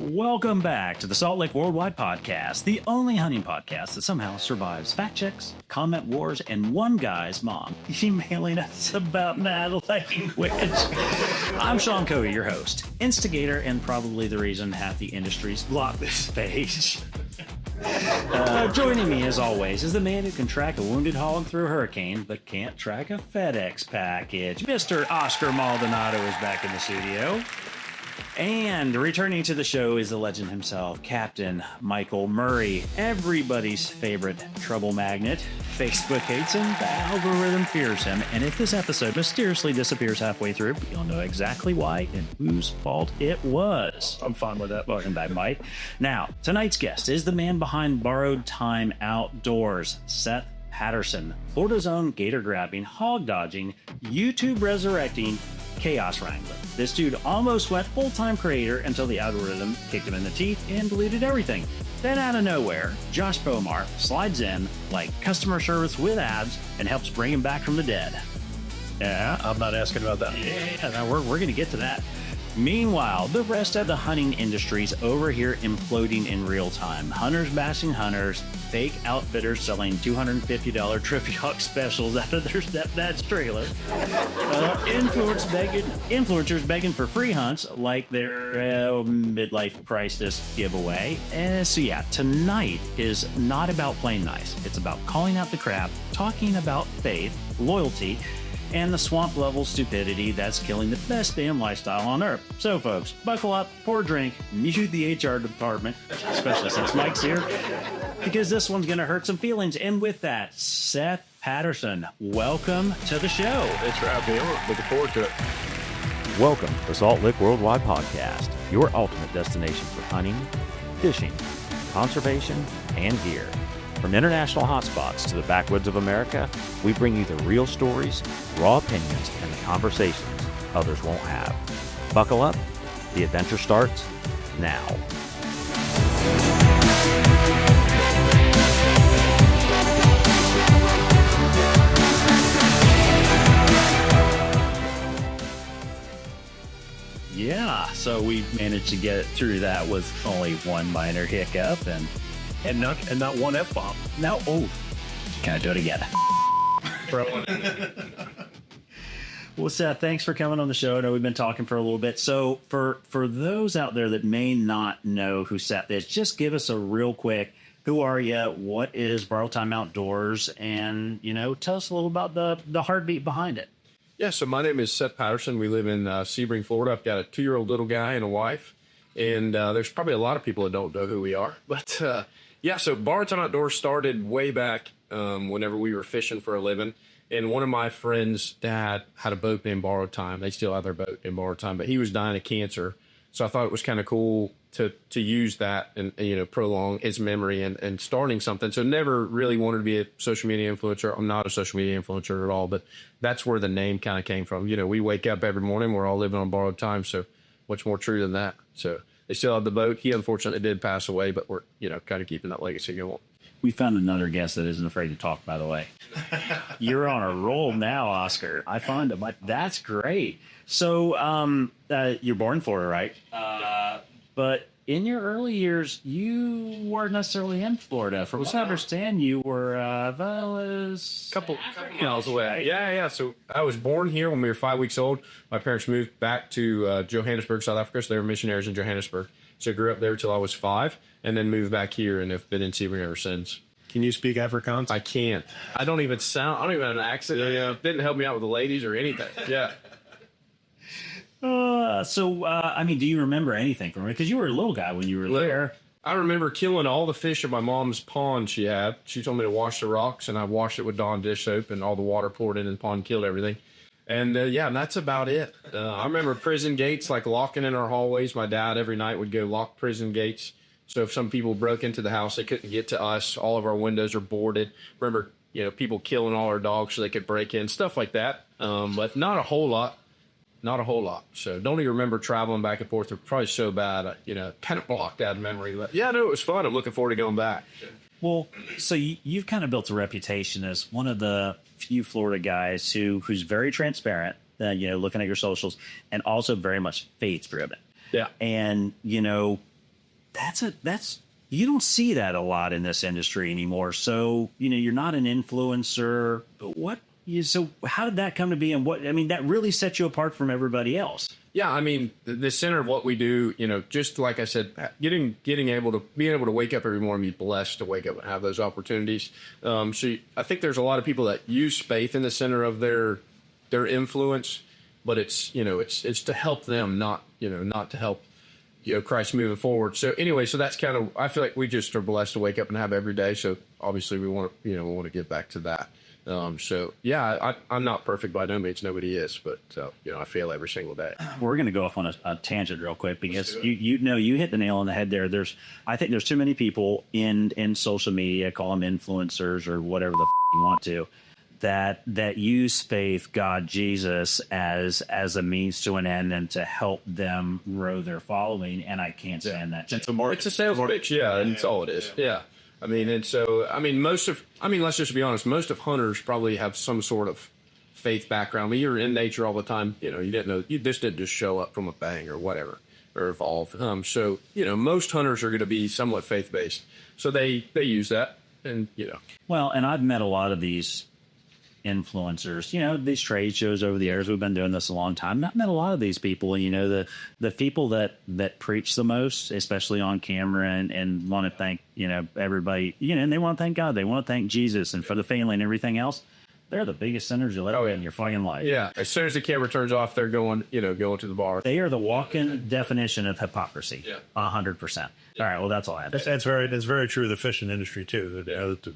Welcome back to the Saltlick Worldwide podcast, the only hunting podcast that somehow survives fact checks, comment wars, and one guy's mom emailing us about not liking which. I'm Shaun Kogut, your host, instigator, and probably the reason half the industries block this page. Joining me, as always, is the man who can track a wounded hog through a hurricane, but can't track a FedEx package. Mr. Oscar Maldonado is back in the studio. And returning to the show is the legend himself, Captain Michael Murray, everybody's favorite trouble magnet. Facebook hates him, the algorithm fears him, and if this episode mysteriously disappears halfway through, you'll know exactly why and whose fault it was. I'm fine with that. Welcome back, Mike. Now, tonight's guest is the man behind Borrowed Time Outdoors, Seth Patterson, Florida's own gator grabbing, hog dodging, YouTube resurrecting, chaos wrangler. This dude almost went full-time creator until the algorithm kicked him in the teeth and deleted everything. Then out of nowhere, Josh Bowmar slides in like customer service with ads and helps bring him back from the dead. Yeah, I'm not asking about that. Yeah, now we're going to get to that. Meanwhile, the rest of the hunting industry's over here imploding in real time. Hunters bashing hunters, fake outfitters selling $250 trophy hawk specials out of their stepdad's trailer, influencers begging for free hunts like their midlife crisis giveaway. So yeah, tonight is not about playing nice. It's about calling out the crap, talking about faith, loyalty, and the swamp level stupidity that's killing the best damn lifestyle on earth. So folks, buckle up, pour a drink, mute the HR department, especially since Mike's here, because this one's gonna hurt some feelings. And with that, Seth Patterson, welcome to the show. Thanks for having me on. Looking forward to it. Welcome to Saltlick Worldwide Podcast, your ultimate destination for hunting, fishing, conservation, and gear. From international hotspots to the backwoods of America, we bring you the real stories, raw opinions, and the conversations others won't have. Buckle up. The adventure starts now. Yeah, so we managed to get through that with only one minor hiccup and not one F-bomb. No, can I do it again? Well, Seth, thanks for coming on the show. I know we've been talking for a little bit. So for those out there that may not know who Seth is, just give us a real quick, who are you? What is Borrowed Time Outdoors? And, tell us a little about the heartbeat behind it. Yeah, so my name is Seth Patterson. We live in Sebring, Florida. I've got a 2-year-old little guy and a wife. And there's probably a lot of people that don't know who we are. But so Borrowed Time Outdoors started way back whenever we were fishing for a living. And one of my friends' dad had a boat named Borrowed Time. They still have their boat in Borrowed Time, but he was dying of cancer. So I thought it was kind of cool to use that and prolong his memory and starting something. So never really wanted to be a social media influencer. I'm not a social media influencer at all, but that's where the name kind of came from. We wake up every morning. We're all living on borrowed time. So what's more true than that? So they still have the boat. He unfortunately did pass away, but we're, kind of keeping that legacy going. We found another guest that isn't afraid to talk, by the way. You're on a roll now, Oscar. I find it. That's great. So you're born in Florida, right? But in your early years, you weren't necessarily in Florida. From what I understand, you were a couple miles away. Yeah. So I was born here when we were 5 weeks old. My parents moved back to Johannesburg, South Africa. So they were missionaries in Johannesburg. So I grew up there till I was 5 and then moved back here and have been in Sebring ever since. Can you speak Afrikaans? I can't. I don't even have an accent. Yeah. Didn't help me out with the ladies or anything. Yeah. Do you remember anything from it? Because you were a little guy when you were there. I remember killing all the fish in my mom's pond she had. She told me to wash the rocks, and I washed it with Dawn dish soap, and all the water poured into the pond killed everything. And, and that's about it. I remember prison gates, like locking in our hallways. My dad every night would go lock prison gates. So if some people broke into the house, they couldn't get to us. All of our windows are boarded. Remember, people killing all our dogs so they could break in, stuff like that. But not a whole lot. Not a whole lot. So don't even remember traveling back and forth. They're probably so bad, kind of blocked out of memory. But yeah, no, it was fun. I'm looking forward to going back. Well, so you've kind of built a reputation as one of the few Florida guys who's very transparent, looking at your socials, and also very much faith driven. Yeah. And, that's you don't see that a lot in this industry anymore. So, you're not an influencer, but so how did that come to be? And that really sets you apart from everybody else. Yeah, I mean, the center of what we do, just like I said, being able to wake up every morning, be blessed to wake up and have those opportunities. I think there's a lot of people that use faith in the center of their influence, but it's to help them, not to help Christ moving forward. So anyway, so that's kind of, I feel like we just are blessed to wake up and have every day. So obviously we want to get back to that. So yeah, I'm not perfect by no means. Nobody is, but I fail every single day. We're going to go off on a tangent real quick because you hit the nail on the head there. I think there's too many people in social media, call them influencers or whatever the you want to, that use faith, God, Jesus as a means to an end and to help them grow their following. And I can't stand that. It's a sales pitch. Yeah. And it's all it is. Yeah. Let's just be honest, most of hunters probably have some sort of faith background. You're in nature all the time. You just didn't just show up from a bang or whatever, or evolve. Most hunters are going to be somewhat faith-based. So they use that and. Well, and I've met a lot of these influencers, these trade shows over the years. We've been doing this a long time. I've met a lot of these people, the people that preach the most, especially on camera and want to thank, everybody, and they want to thank God. They want to thank Jesus and for the family and everything else. They're the biggest sinners you'll ever be in your fucking life. Yeah. As soon as the camera turns off, they're going to the bar. They are the walking definition of hypocrisy. Yeah. 100%. All right. Well, that's all I have. That's very true of the fishing industry too.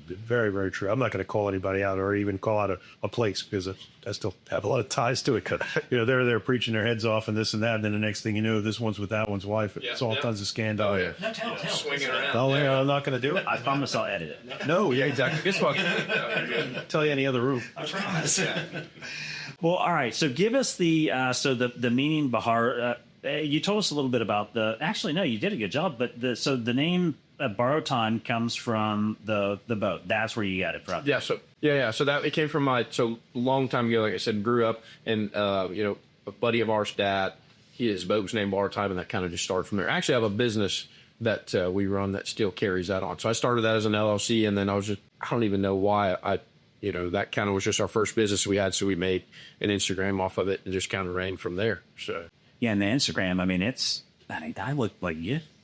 Very, very true. I'm not going to call anybody out or even call out a place because I still have a lot of ties to it. Cause they're preaching their heads off and this and that. And then the next thing you know, this one's with that one's wife. It's all tons of scandal. Oh yeah. No, tell. Swinging around. Oh yeah, I'm not going to do it. I promise I'll edit it. No, yeah, exactly. Guess what? Tell you any other room. I promise. Well, all right. So give us the meaning Bahar. You told us a little bit about actually, no, you did a good job. But the name borrowed time comes from the boat. That's where you got it from. Yeah. So it came from a long time ago. Like I said, grew up and a buddy of ours, dad, his boat was named Borrowed Time, and that kind of just started from there. Actually, I have a business that we run that still carries that on. So I started that as an LLC, and then I don't even know why that kind of was just our first business we had. So we made an Instagram off of it and just kind of ran from there. So. Yeah, and the Instagram, I look like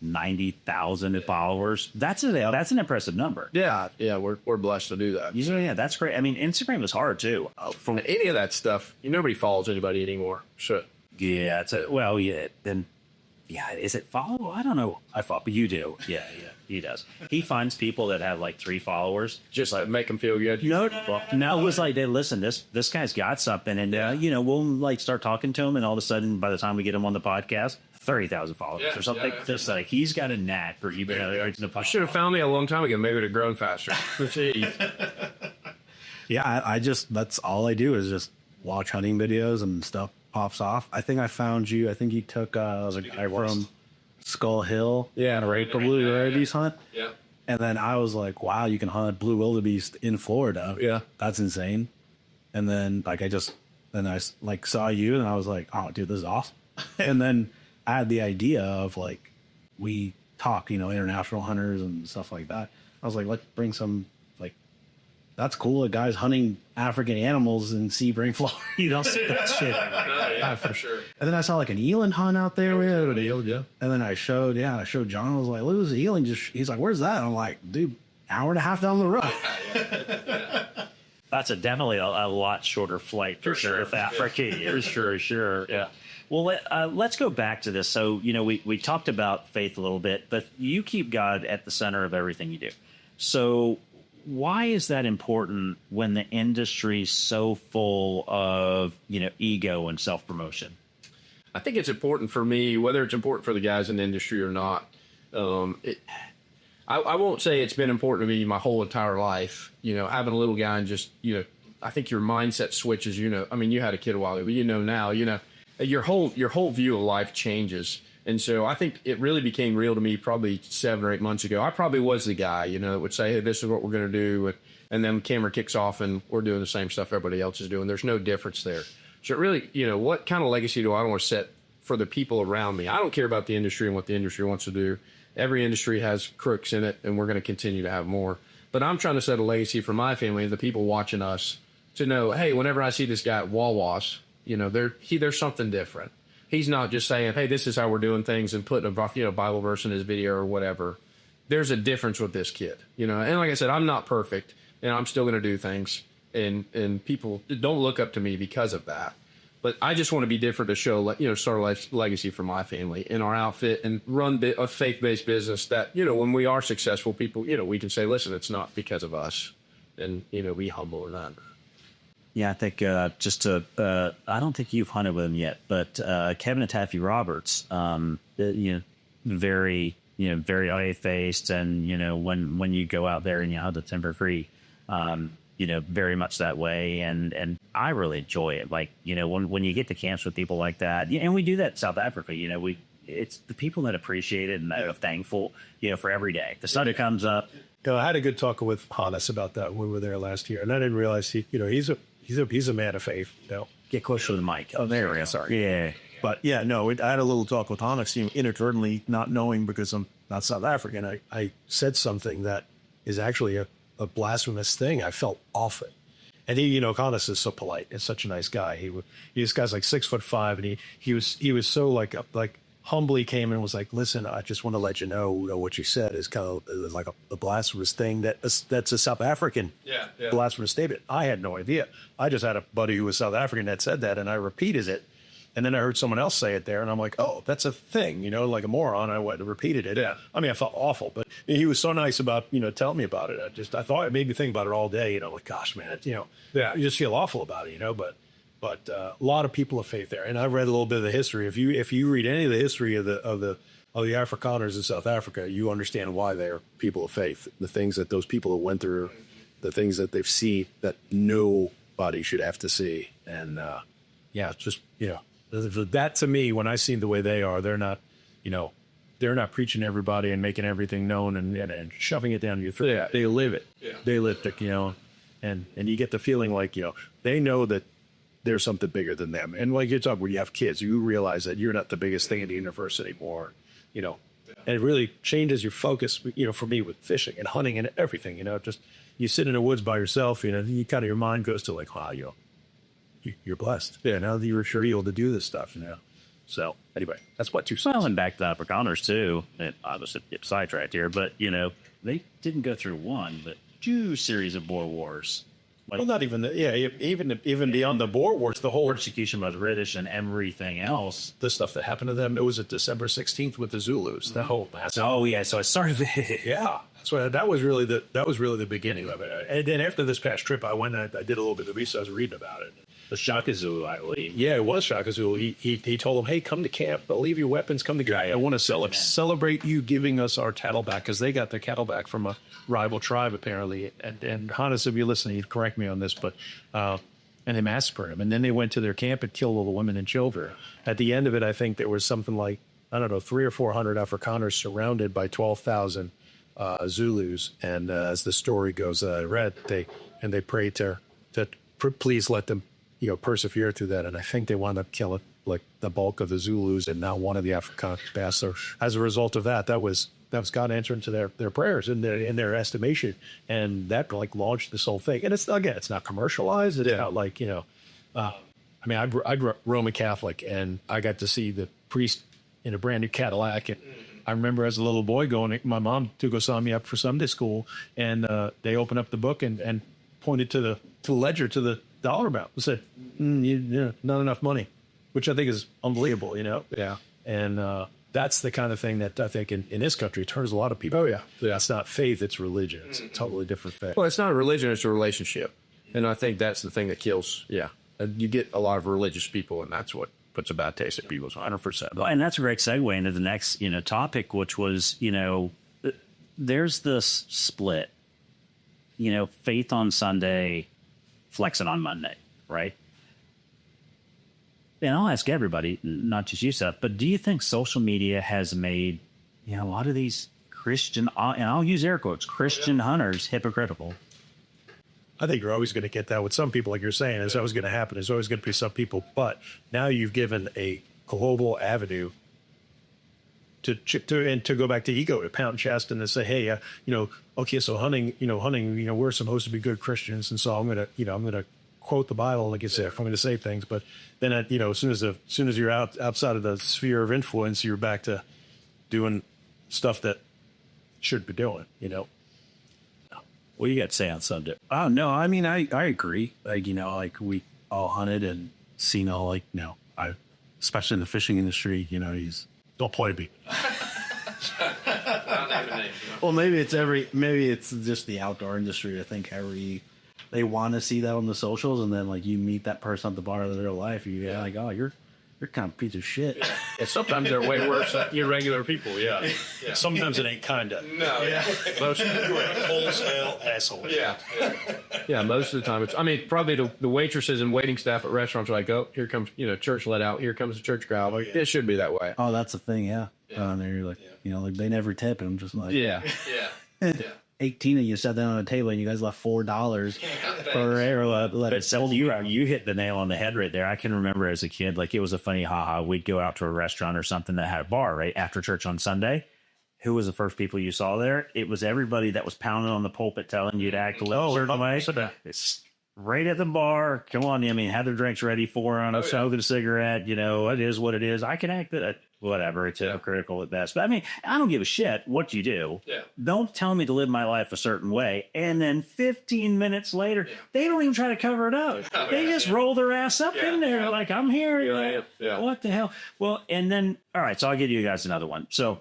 90,000 followers. That's an impressive number. Yeah, we're blessed to do that. Yeah, that's great. Instagram is hard too. From any of that stuff, nobody follows anybody anymore. So yeah, is it follow? I don't know. I follow, but you do. Yeah, he does. He finds people that have like 3 followers, just like make them feel good. No, it was like, hey, listen, this guy's got something, and we'll like start talking to him, and all of a sudden, by the time we get him on the podcast, 30,000 followers or something. Just like he's got a knack for eBay. I should have found me a long time ago. Maybe it would have grown faster. Yeah, I just that's all I do is just watch hunting videos and stuff pops off. I think I found you. I think you took a guy from Skull Hill, and a blue wildebeest hunt. Yeah, and then I was like, wow, you can hunt blue wildebeest in Florida. Yeah, that's insane. And then I saw you, and I was like, oh, dude, this is awesome. And then I had the idea of we talk, international hunters and stuff like that. I was like, let's bring some that's cool. A guy's hunting African animals in Sebring, Florida. That shit. Yeah, for sure. And then I saw an eland hunt out there. Yeah. And then I showed John. I was like, look at this eland. He's like, where's that? I'm like, dude, hour and a half down the road. That's definitely a lot shorter flight for sure. If Africa, sure. Yeah. Well, let's go back to this. So, we talked about faith a little bit, but you keep God at the center of everything you do. So why is that important when the industry's so full of, ego and self-promotion? I think it's important for me, whether it's important for the guys in the industry or not. I won't say it's been important to me my whole entire life. Having a little guy and just, I think your mindset switches, you had a kid a while ago, but now, your whole view of life changes. And so I think it really became real to me probably 7 or 8 months ago. I probably was the guy, that would say, hey, this is what we're going to do. And then the camera kicks off and we're doing the same stuff everybody else is doing. There's no difference there. So it really, what kind of legacy do I want to set for the people around me. I don't care about the industry and what the industry wants to do. Every industry has crooks in it, and we're going to continue to have more. But I'm trying to set a legacy for my family and the people watching us to know, hey, whenever I see this guy at Wawa's, you know, there's something different. He's not just saying, hey, this is how we're doing things and putting a, you know, Bible verse in his video or whatever. There's a difference with this kid, you know. And like I said, I'm not perfect, and I'm still going to do things. And people don't look up to me because of that. But I just want to be different to show, you know, start a legacy for my family in our outfit and run a faith-based business that, you know, when we are successful, people, you know, we can say, listen, it's not because of us, and, you know, be humble in that. Yeah, I think I don't think you've hunted with him yet, but Kevin and Taffy Roberts, very eye-faced, and, you know, when you go out there and you hunt the timber free, you know, very much that way. And I really enjoy it. Like, you know, when you get to camps with people like that, and we do that in South Africa, you know, it's the people that appreciate it and that are thankful, you know, for every day. The sun that comes up. You know, I had a good talk with Hannes about that when we were there last year, and I didn't realize he's a man of faith. You know, Get closer to the mic. Oh, there we go. Sorry. Yeah. But yeah, no, I had a little talk with Hannes, inadvertently, not knowing because I'm not South African. I said something that is actually a blasphemous thing. I felt off it. And he, you know, Hannes is so polite. He's such a nice guy. This guy's like 6'5", and he was so like humbly came and was like, listen, I just want to let you know what you said is kind of like a blasphemous thing that's a South African blasphemous statement. I had no idea. I just had a buddy who was South African that said that, and I repeated it. And then I heard someone else say it there, and I'm like, oh, that's a thing, you know, like a moron. I went and repeated it. Yeah. I mean, I felt awful, but he was so nice about, you know, telling me about it. I thought it made me think about it all day, you know, like, gosh, man, you know, you just feel awful about it, you know, but a lot of people of faith there. And I read a little bit of the history. If you read any of the history of the Afrikaners in South Africa, you understand why they're people of faith. The things that those people have went through, the things that they've seen that nobody should have to see. And just, you know, that to me, when I see the way they are, they're not, you know, they're not preaching to everybody and making everything known and shoving it down your throat. Yeah. They live it. Yeah. They live it, you know, and you get the feeling like, you know, they know that there's something bigger than them. And like you talk, when you have kids, you realize that you're not the biggest thing in the universe anymore, you know, and it really changes your focus, you know, for me with fishing and hunting and everything, you know, just you sit in the woods by yourself, you know, you kind of, your mind goes to like, wow, you know, you're blessed. Yeah, now that you're sure able to do this stuff, you know. So anyway, that's what 2 cents. Well, and back to the Afrikaners too. And obviously get sidetracked here, but you know, they didn't go through one, but 2 series of Boer Wars. Well, not even even beyond the Boer Wars, the whole persecution by the British and everything else. The stuff that happened to them. It was at December 16th with the Zulus. The whole massive. Oh yeah, so it started. Yeah. So that was really the beginning of it. And then after this past trip, I went and I did a little bit of research. I was reading about it. The Shaka Zulu, I believe. Yeah, it was Shaka Zulu. He told them, hey, come to camp. But leave your weapons. Come to camp. I want to celebrate you giving us our cattle back, because they got their cattle back from a rival tribe, apparently. And Hannes, if you're listening, you'd correct me on this, but and they massacred them. And then they went to their camp and killed all the women and children. At the end of it, I think there was something like, I don't know, 300 or 400 Afrikaners surrounded by 12,000 Zulus. And as the story goes, I read, they prayed to please let them, you know, persevere through that. And I think they wound up killing like the bulk of the Zulus and now one of the Afrikaans passed. So as a result of that was God answering to their prayers in their estimation. And that like launched this whole thing. And it's not commercialized. It's not like, you know, I mean, I grew up Roman Catholic, and I got to see the priest in a brand new Cadillac. And I remember as a little boy my mom took us on me up for Sunday school, and they opened up the book and pointed to the ledger, to the dollar amount, and said, not enough money, which I think is unbelievable, you know? Yeah. And that's the kind of thing that I think in this country turns a lot of people. Oh, yeah. It's not faith, it's religion. It's a totally different faith. Well, it's not a religion, it's a relationship. And I think that's the thing that kills, you get a lot of religious people, and that's what puts a bad taste in people's 100%. Well, and that's a great segue into the next, you know, topic, which was, you know, there's this split, you know, faith on Sunday, flexing on Monday, right? And I'll ask everybody, not just you, Seth, but do you think social media has made, you know, a lot of these Christian, and I'll use air quotes, Christian hunters hypocritical? I think you're always going to get that with some people, like you're saying. It's always going to happen. There's always going to be some people. But now you've given a global avenue to go back to ego, to pound chest and to say, hey, okay, so hunting, we're supposed to be good Christians, and so I'm gonna quote the Bible, like you said, if I'm gonna say things, but then as soon as you're outside of the sphere of influence, you're back to doing stuff that should be doing, What do you got to say on Sunday? Oh no, I mean I agree. We all hunted and seen all especially in the fishing industry, he's don't play me. well, maybe it's just the outdoor industry. I think they want to see that on the socials, and then you meet that person at the bar of their life, you're like, oh, you're kind of a piece of shit. Yeah, sometimes they're way worse than irregular people. Yeah. Sometimes it ain't kinda. No. Yeah. Most wholesale asshole. Yeah. Most of the time, probably the waitresses and waiting staff at restaurants are like, oh, here comes church let out. Here comes the church crowd. It should be that way. Oh, that's the thing. Yeah. And you're like, they never tip, and I'm just like, yeah. 18 of you sat down on a table and you guys left $4 for air. Let it sell. You hit the nail on the head right there. I can remember as a kid, it was a funny haha. We'd go out to a restaurant or something that had a bar right after church on Sunday. Who was the first people you saw there? It was everybody that was pounding on the pulpit telling you to act a certain way. It's right at the bar. Come on, have their drinks ready for them. Smoking a cigarette. It is what it is. I can act that. Whatever, it's hypocritical at best. But I don't give a shit what you do. Yeah. Don't tell me to live my life a certain way. And then 15 minutes later, they don't even try to cover it up. They just roll their ass up in there like, I'm here. You're like, what the hell? Well, and then, all right, so I'll give you guys another one. So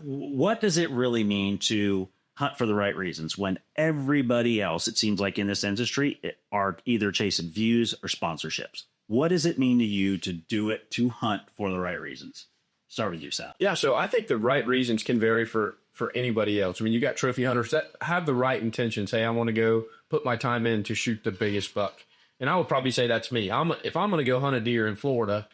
what does it really mean to hunt for the right reasons when everybody else, it seems like in this industry, are either chasing views or sponsorships? What does it mean to you to do it, to hunt for the right reasons? Start with you, Sal. Yeah, so I think the right reasons can vary for anybody else. You got trophy hunters that have the right intentions. Hey, I want to go put my time in to shoot the biggest buck. And I would probably say that's me. If I'm going to go hunt a deer in Florida,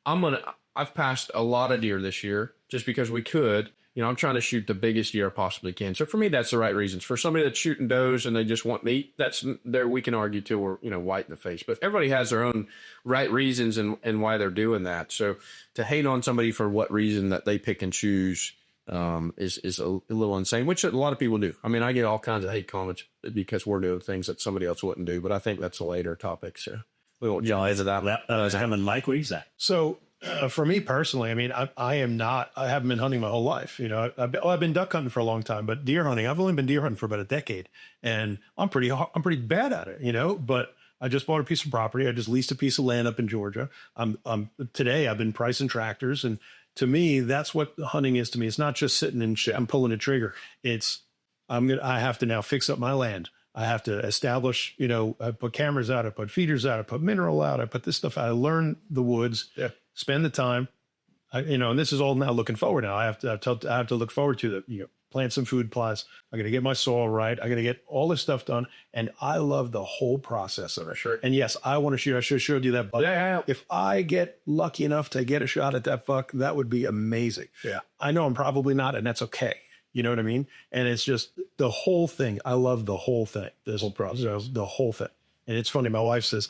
I've passed a lot of deer this year just because we could. I'm trying to shoot the biggest deer I possibly can. So for me, that's the right reasons. For somebody that's shooting does and they just want meat, that's there. We can argue till we're, white in the face, but everybody has their own right reasons and why they're doing that. So to hate on somebody for what reason that they pick and choose, is a little insane, which a lot of people do. I get all kinds of hate comments because we're doing things that somebody else wouldn't do, but I think that's a later topic. So we won't jump into that. Mike, what is that? So, for me personally, I haven't been hunting my whole life. I've been duck hunting for a long time, but deer hunting, I've only been deer hunting for about a decade, and I'm pretty bad at it, but I just bought a piece of property. I just leased a piece of land up in Georgia. Today I've been pricing tractors, and to me, that's what hunting is to me. It's not just sitting and I'm pulling a trigger. I have to now fix up my land. I have to establish, I put cameras out, I put feeders out, I put mineral out, I put this stuff out. I learn the woods. Yeah. Spend the time, and this is all now looking forward. Now I have to look forward to plant some food plots. I got to get my soil right. I got to get all this stuff done, and I love the whole process of it. Sure. And yes, I want to shoot. I should have showed you that buck. Yeah. If I get lucky enough to get a shot at that buck, that would be amazing. Yeah. I know I'm probably not, and that's okay. You know what I mean? And it's just the whole thing. I love the whole thing. This whole process, the whole thing. And it's funny. My wife says,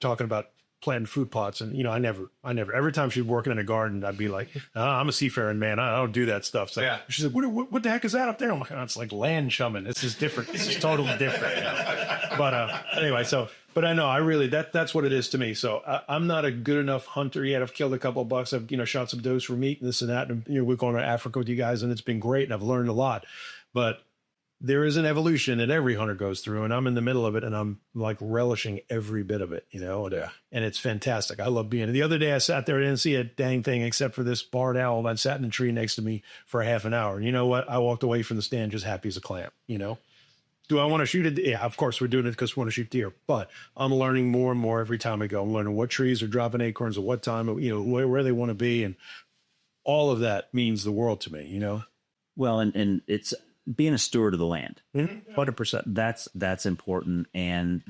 talking about planting food plots, and I never. Every time she's working in a garden, I'd be like, "I'm a seafaring man. I don't do that stuff." So yeah. She said, "What the heck is that up there?" I'm like, "It's like land chumming. This is different. This is totally different." But anyway, but I know I really that's what it is to me. So I'm not a good enough hunter yet. I've killed a couple of bucks. I've shot some does for meat and this and that. And we're going to Africa with you guys, and it's been great, and I've learned a lot. But there is an evolution that every hunter goes through, and I'm in the middle of it, and I'm like relishing every bit of it, and it's fantastic. I love being. The other day I sat there, I didn't see a dang thing except for this barred owl that sat in a tree next to me for a half an hour. And you know what? I walked away from the stand just happy as a clam. Do I want to shoot it? Yeah, of course we're doing it because we want to shoot deer, but I'm learning more and more every time I go. I'm learning what trees are dropping acorns at what time, where they want to be, and all of that means the world to me. Well, and it's being a steward of the land. 100%. That's important. And,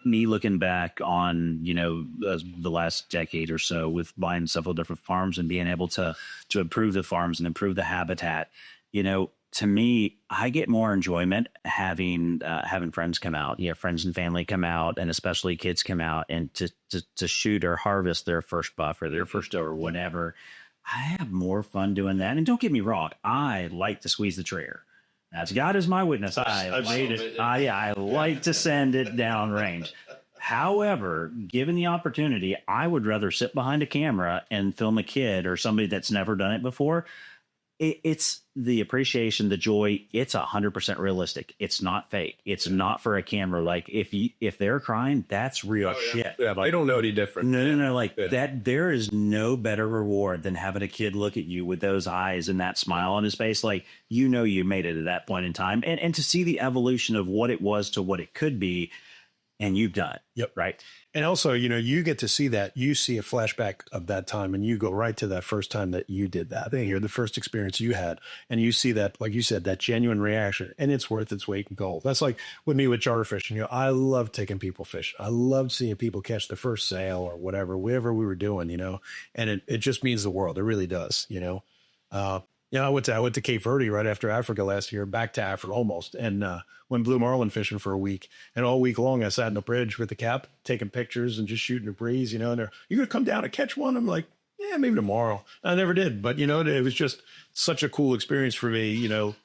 me looking back on, the last decade or so with buying several different farms and being able to improve the farms and improve the habitat, to me, I get more enjoyment having friends come out, friends and family come out, and especially kids come out and to shoot or harvest their first buff or their first doe or whatever. I have more fun doing that. And don't get me wrong, I like to squeeze the trigger. As God is my witness, I've made it. I like to send it down range. However, given the opportunity, I would rather sit behind a camera and film a kid or somebody that's never done it before. It's the appreciation, the joy. It's 100% realistic. It's not fake. It's not for a camera. Like if they're crying, that's real shit. Yeah, they don't know any different. No. Like that, there is no better reward than having a kid look at you with those eyes and that smile on his face. Like, you made it at that point in time, and to see the evolution of what it was to what it could be. And you've done it. Yep. Right. And also, you get to see that. You see a flashback of that time and you go right to that first time that you did that thing, or the first experience you had. And you see that, like you said, that genuine reaction, and it's worth its weight in gold. That's like with me with charter fishing. I love taking people fishing. I love seeing people catch the first sail or whatever we were doing, and it just means the world. It really does, I went to Cape Verde right after Africa last year, back to Africa almost, and went blue marlin fishing for a week. And all week long, I sat in the bridge with the cap, taking pictures and just shooting a breeze. And they're, "You gonna come down and catch one?" I'm like, "Yeah, maybe tomorrow." I never did, but it was just such a cool experience for me. You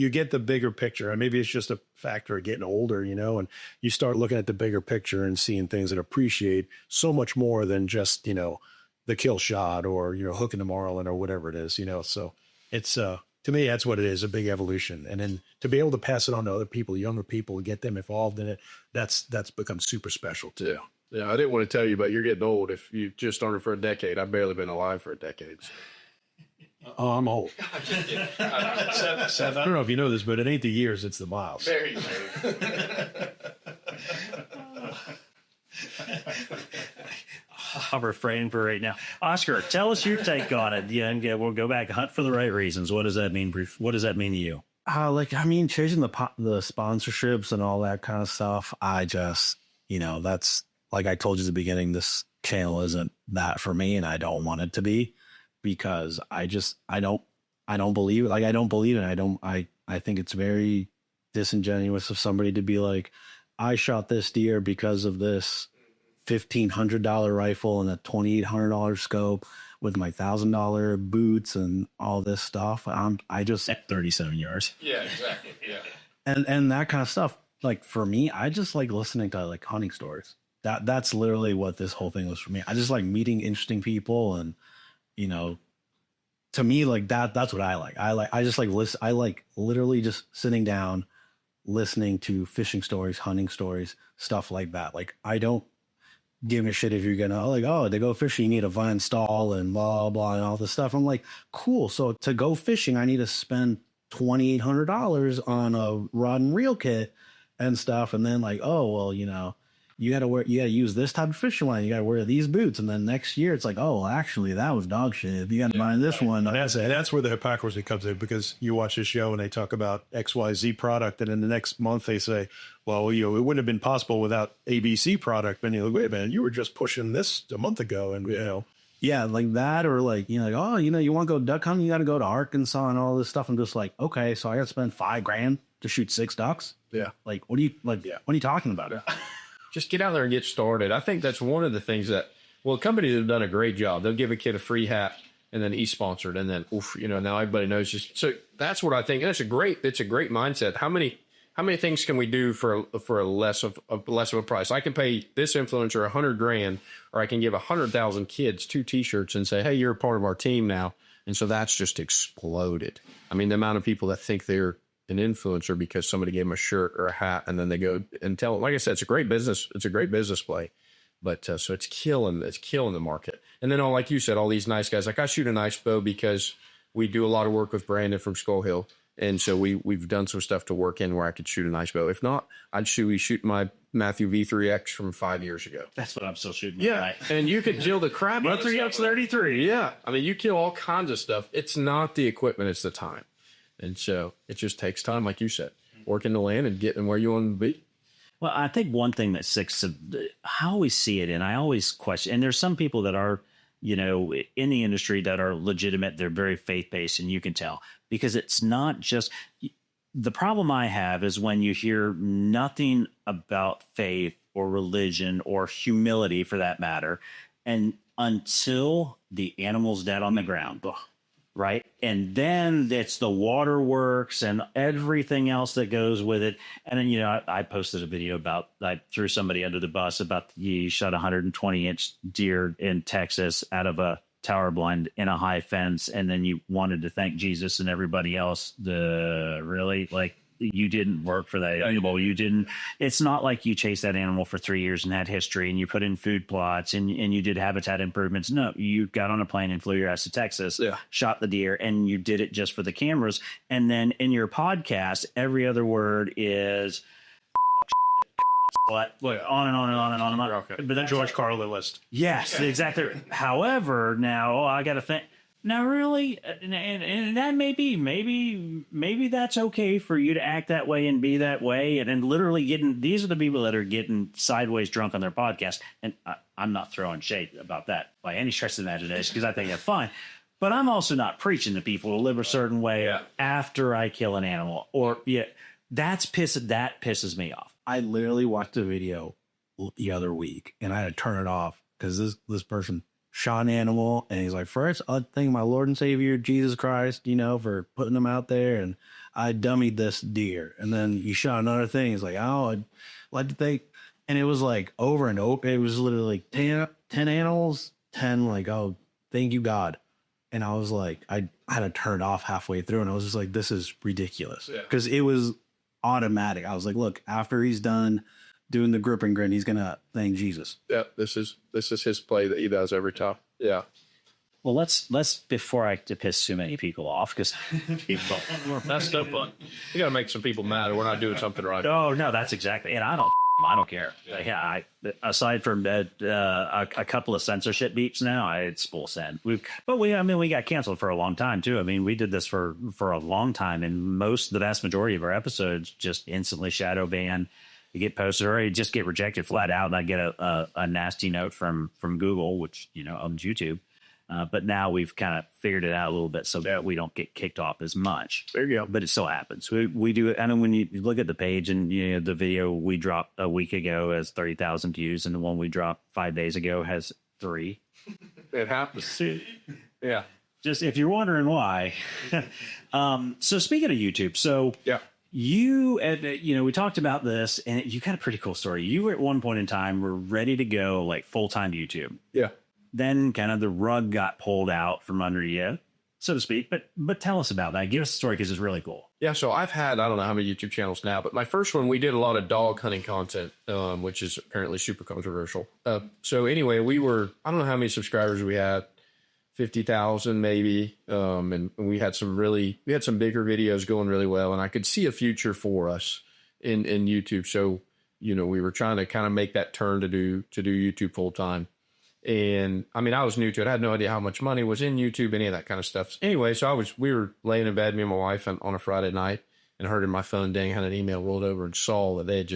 get the bigger picture, and maybe it's just a factor of getting older, and you start looking at the bigger picture and seeing things that appreciate so much more than just the kill shot or hooking the marlin or whatever it is. So it's to me, that's what it is, a big evolution. And then to be able to pass it on to other people, younger people, get them involved in it, that's become super special too. Yeah, I didn't want to tell you, but you're getting old. If you just started for a decade, I've barely been alive for a decade. Oh, I'm old. Seth, I don't know if you know this, but it ain't the years, it's the miles. Very I'll refrain for right now. Oscar, tell us your take on it. Yeah, and we'll go back. Hunt for the right reasons. What does that mean? What does that mean to you? Chasing the sponsorships and all that kind of stuff. I just, that's like I told you at the beginning, this channel isn't that for me, and I don't want it to be, because I don't believe it. Like, I don't believe it. I think it's very disingenuous of somebody to be like, I shot this deer because of this $1,500 rifle and a $2,800 scope with my $1,000 boots and all this stuff. I just at 37 yards. Yeah, exactly. Yeah. And that kind of stuff. Like, for me, I just like listening to like hunting stories. That's literally what this whole thing was for me. I just like meeting interesting people, and to me, like that's what I like. I just like listen. I like literally just sitting down, listening to fishing stories, hunting stories, stuff like that. Like, I don't give a shit if you're gonna to go fishing, you need a vine stall and blah blah and all this stuff. I'm like, cool. So to go fishing, I need to spend $2,800 on a rod and reel kit and stuff. And then you gotta use this type of fishing line. You gotta wear these boots. And then next year it's like, oh, actually that was dog shit. You gotta buy this one. That's where the hypocrisy comes in, because you watch this show and they talk about XYZ product, and then the next month they say, well, it wouldn't have been possible without ABC product. And you're like, wait a minute, you were just pushing this a month ago. And yeah, like that, or like, you want to go duck hunting, you got to go to Arkansas and all this stuff. I'm just like, okay, so I got to spend $5,000 to shoot 6 ducks. Yeah. Like, what are you talking about? Just get out there and get started. I think that's one of the things that, companies have done a great job. They'll give a kid a free hat, and then he's sponsored, and then now everybody knows. So that's what I think. And it's a great mindset. How many things can we do for a less of a price? I can pay this influencer $100,000, or I can give 100,000 kids 2 T-shirts and say, hey, you're a part of our team now. And so that's just exploded. I mean, the amount of people that think they're an influencer because somebody gave them a shirt or a hat, and then they go and tell them. Like I said, it's a great business. It's a great business play. But so it's killing the market. And then like you said, all these nice guys, like I shoot a nice bow because we do a lot of work with Brandon from Skull Hill. And so we've done some stuff to work in where I could shoot a nice bow. If not, I'd shoot my Matthew V3X from 5 years ago. That's what I'm still shooting. Yeah. And you could kill the crap out of 3X33. Yeah. I mean, you kill all kinds of stuff. It's not the equipment, it's the time. And so it just takes time, like you said, working the land and getting where you want to be. Well, I think one thing that I always see it, and I always question, and there's some people that are you know, in the industry that are legitimate. They're very faith-based, and you can tell, because it's not just the problem I have is when you hear nothing about faith or religion or humility, for that matter, and until the animal's dead on the ground, right? And then it's the waterworks and everything else that goes with it. And then, you know, I posted a video about, I threw somebody under the bus about you shot a 120-inch deer in Texas out of a tower blind in a high fence, and then you wanted to thank Jesus and everybody else. Really? Like, you didn't work for that animal. You didn't. It's not like you chased that animal for 3 years and had history, and you put in food plots and you did habitat improvements. No, you got on a plane and flew your ass to Texas, shot the deer, and you did it just for the cameras. And then in your podcast, every other word is what, on and on and on and on and on. Okay. But then George Carlin list. Yes, exactly. However, now I got to think. Now, really, and that maybe that's okay for you to act that way and be that way, and literally these are the people that are getting sideways drunk on their podcast, and I'm not throwing shade about that by any stretch of the imagination, because I think that's fine. But I'm also not preaching to people to live a certain way after I kill an animal, or that pisses me off. I literally watched a video the other week, and I had to turn it off because this person shot an animal, and he's like, first, I thank my Lord and Savior Jesus Christ, you know, for putting them out there, and I dummied this deer. And then he shot another thing. He's like, oh, I'd like to thank, and it was like over and over. It was literally 10 animals, 10 like, oh, thank you, God. And I was like, I had to turn it off halfway through, and I was just like, this is ridiculous, because it was automatic. I was like, look, after he's done doing the grip and grin, he's gonna thank Jesus. Yeah, this is his play that he does every time. Yeah. Well, let's before I piss too many people off, because people That's no fun. You got to make some people mad, or we're not doing something right. Oh no, that's exactly. And I don't care. Yeah, aside from a couple of censorship beats now, it's full send. We got canceled for a long time too. I mean, we did this for a long time, and the vast majority of our episodes just instantly shadow ban. You get posted, or you just get rejected flat out, and I get a nasty note from Google, which, you know, owns YouTube. But now we've kind of figured it out a little bit so that we don't get kicked off as much. There you go. But it still happens. We do it. I know when you look at the page, and, you know, the video we dropped a week ago has 30,000 views, and the one we dropped 5 days ago has 3. It happens. Yeah. Just if you're wondering why. So speaking of YouTube, yeah. You know, we talked about this, and you got a pretty cool story. You were at one point in time were ready to go like full-time YouTube. Yeah. Then kind of the rug got pulled out from under you, so to speak. But tell us about that. Give us the story, because it's really cool. Yeah. So I've had, I don't know how many YouTube channels now, but my first one, we did a lot of dog hunting content, which is apparently super controversial. So anyway, I don't know how many subscribers we had. 50,000 maybe. And we had some bigger videos going really well, and I could see a future for us in YouTube. So, you know, we were trying to kind of make that turn to do YouTube full time. And I mean, I was new to it. I had no idea how much money was in YouTube, any of that kind of stuff. Anyway, so we were laying in bed, me and my wife, on a Friday night, and heard in my phone, dang, had an email rolled over and saw that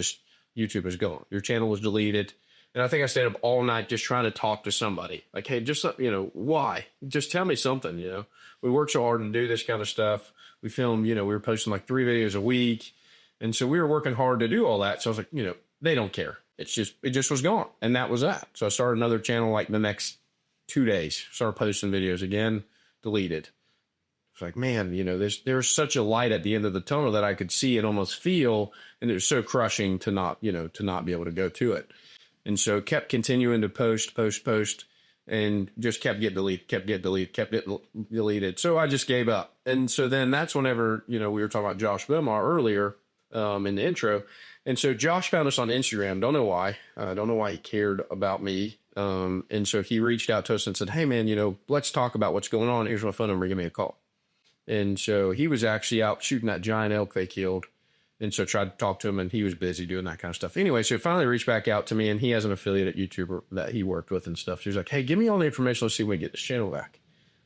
YouTube was gone. Your channel was deleted. And I think I stayed up all night just trying to talk to somebody. Like, hey, just, you know, why? Just tell me something, you know. We work so hard to do this kind of stuff. We film, you know, we were posting like 3 videos a week. And so we were working hard to do all that. So I was like, you know, they don't care. It just was gone. And that was that. So I started another channel like the next 2 days. Started posting videos again, deleted. It's like, man, you know, there's such a light at the end of the tunnel that I could see and almost feel. And it was so crushing to not be able to go to it. And so kept continuing to post, and just kept getting deleted. So I just gave up. And so then that's whenever, you know, we were talking about Josh Bowmar earlier in the intro. And so Josh found us on Instagram. Don't know why. Don't know why he cared about me. And so he reached out to us and said, hey, man, you know, let's talk about what's going on. Here's my phone number. Give me a call. And so he was actually out shooting that giant elk they killed. And so I tried to talk to him, and he was busy doing that kind of stuff. Anyway, so he finally reached back out to me, and he has an affiliate at YouTube that he worked with and stuff. So he's like, hey, give me all the information. Let's see if we can get this channel back.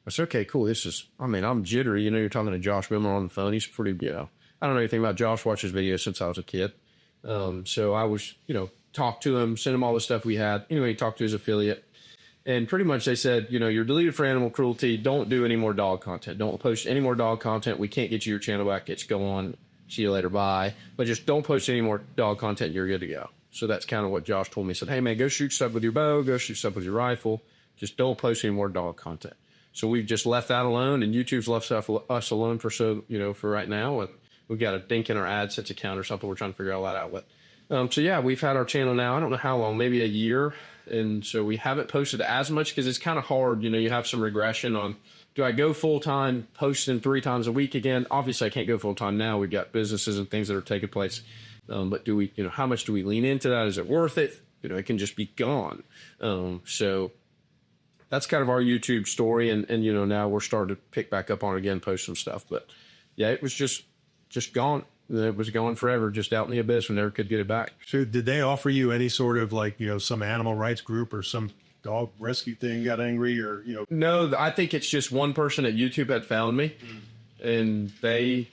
I said, okay, cool. I'm jittery. You know, you're talking to Josh Bowmar on the phone. He's pretty, you know, I don't know anything about Josh. Watched his videos since I was a kid. So I was, you know, talked to him, sent him all the stuff we had. Anyway, he talked to his affiliate. And pretty much they said, you're deleted for animal cruelty. Don't do any more dog content. Don't post any more dog content. We can't get you your channel back. It's go on. See you later. Bye. But just don't post any more dog content. You're good to go. So that's kind of what Josh told me. He said, hey, man, go shoot stuff with your bow. Go shoot stuff with your rifle. Just don't post any more dog content. So we've just left that alone, and YouTube's left us alone for right now. We've got a dink in our AdSense account or something. We're trying to figure all that out. But so yeah, we've had our channel now. I don't know how long, maybe a year. And so we haven't posted as much because it's kind of hard. You have some regression on, do I go full time, posting 3 times a week again? Obviously, I can't go full time now. We've got businesses and things that are taking place. But do we, how much do we lean into that? Is it worth it? It can just be gone. So that's kind of our YouTube story. And now we're starting to pick back up on it again, post some stuff. But yeah, it was just gone. It was gone forever, just out in the abyss. We never could get it back. So did they offer you any sort of some animal rights group or some dog rescue thing got angry or, No, I think it's just one person at YouTube had found me and they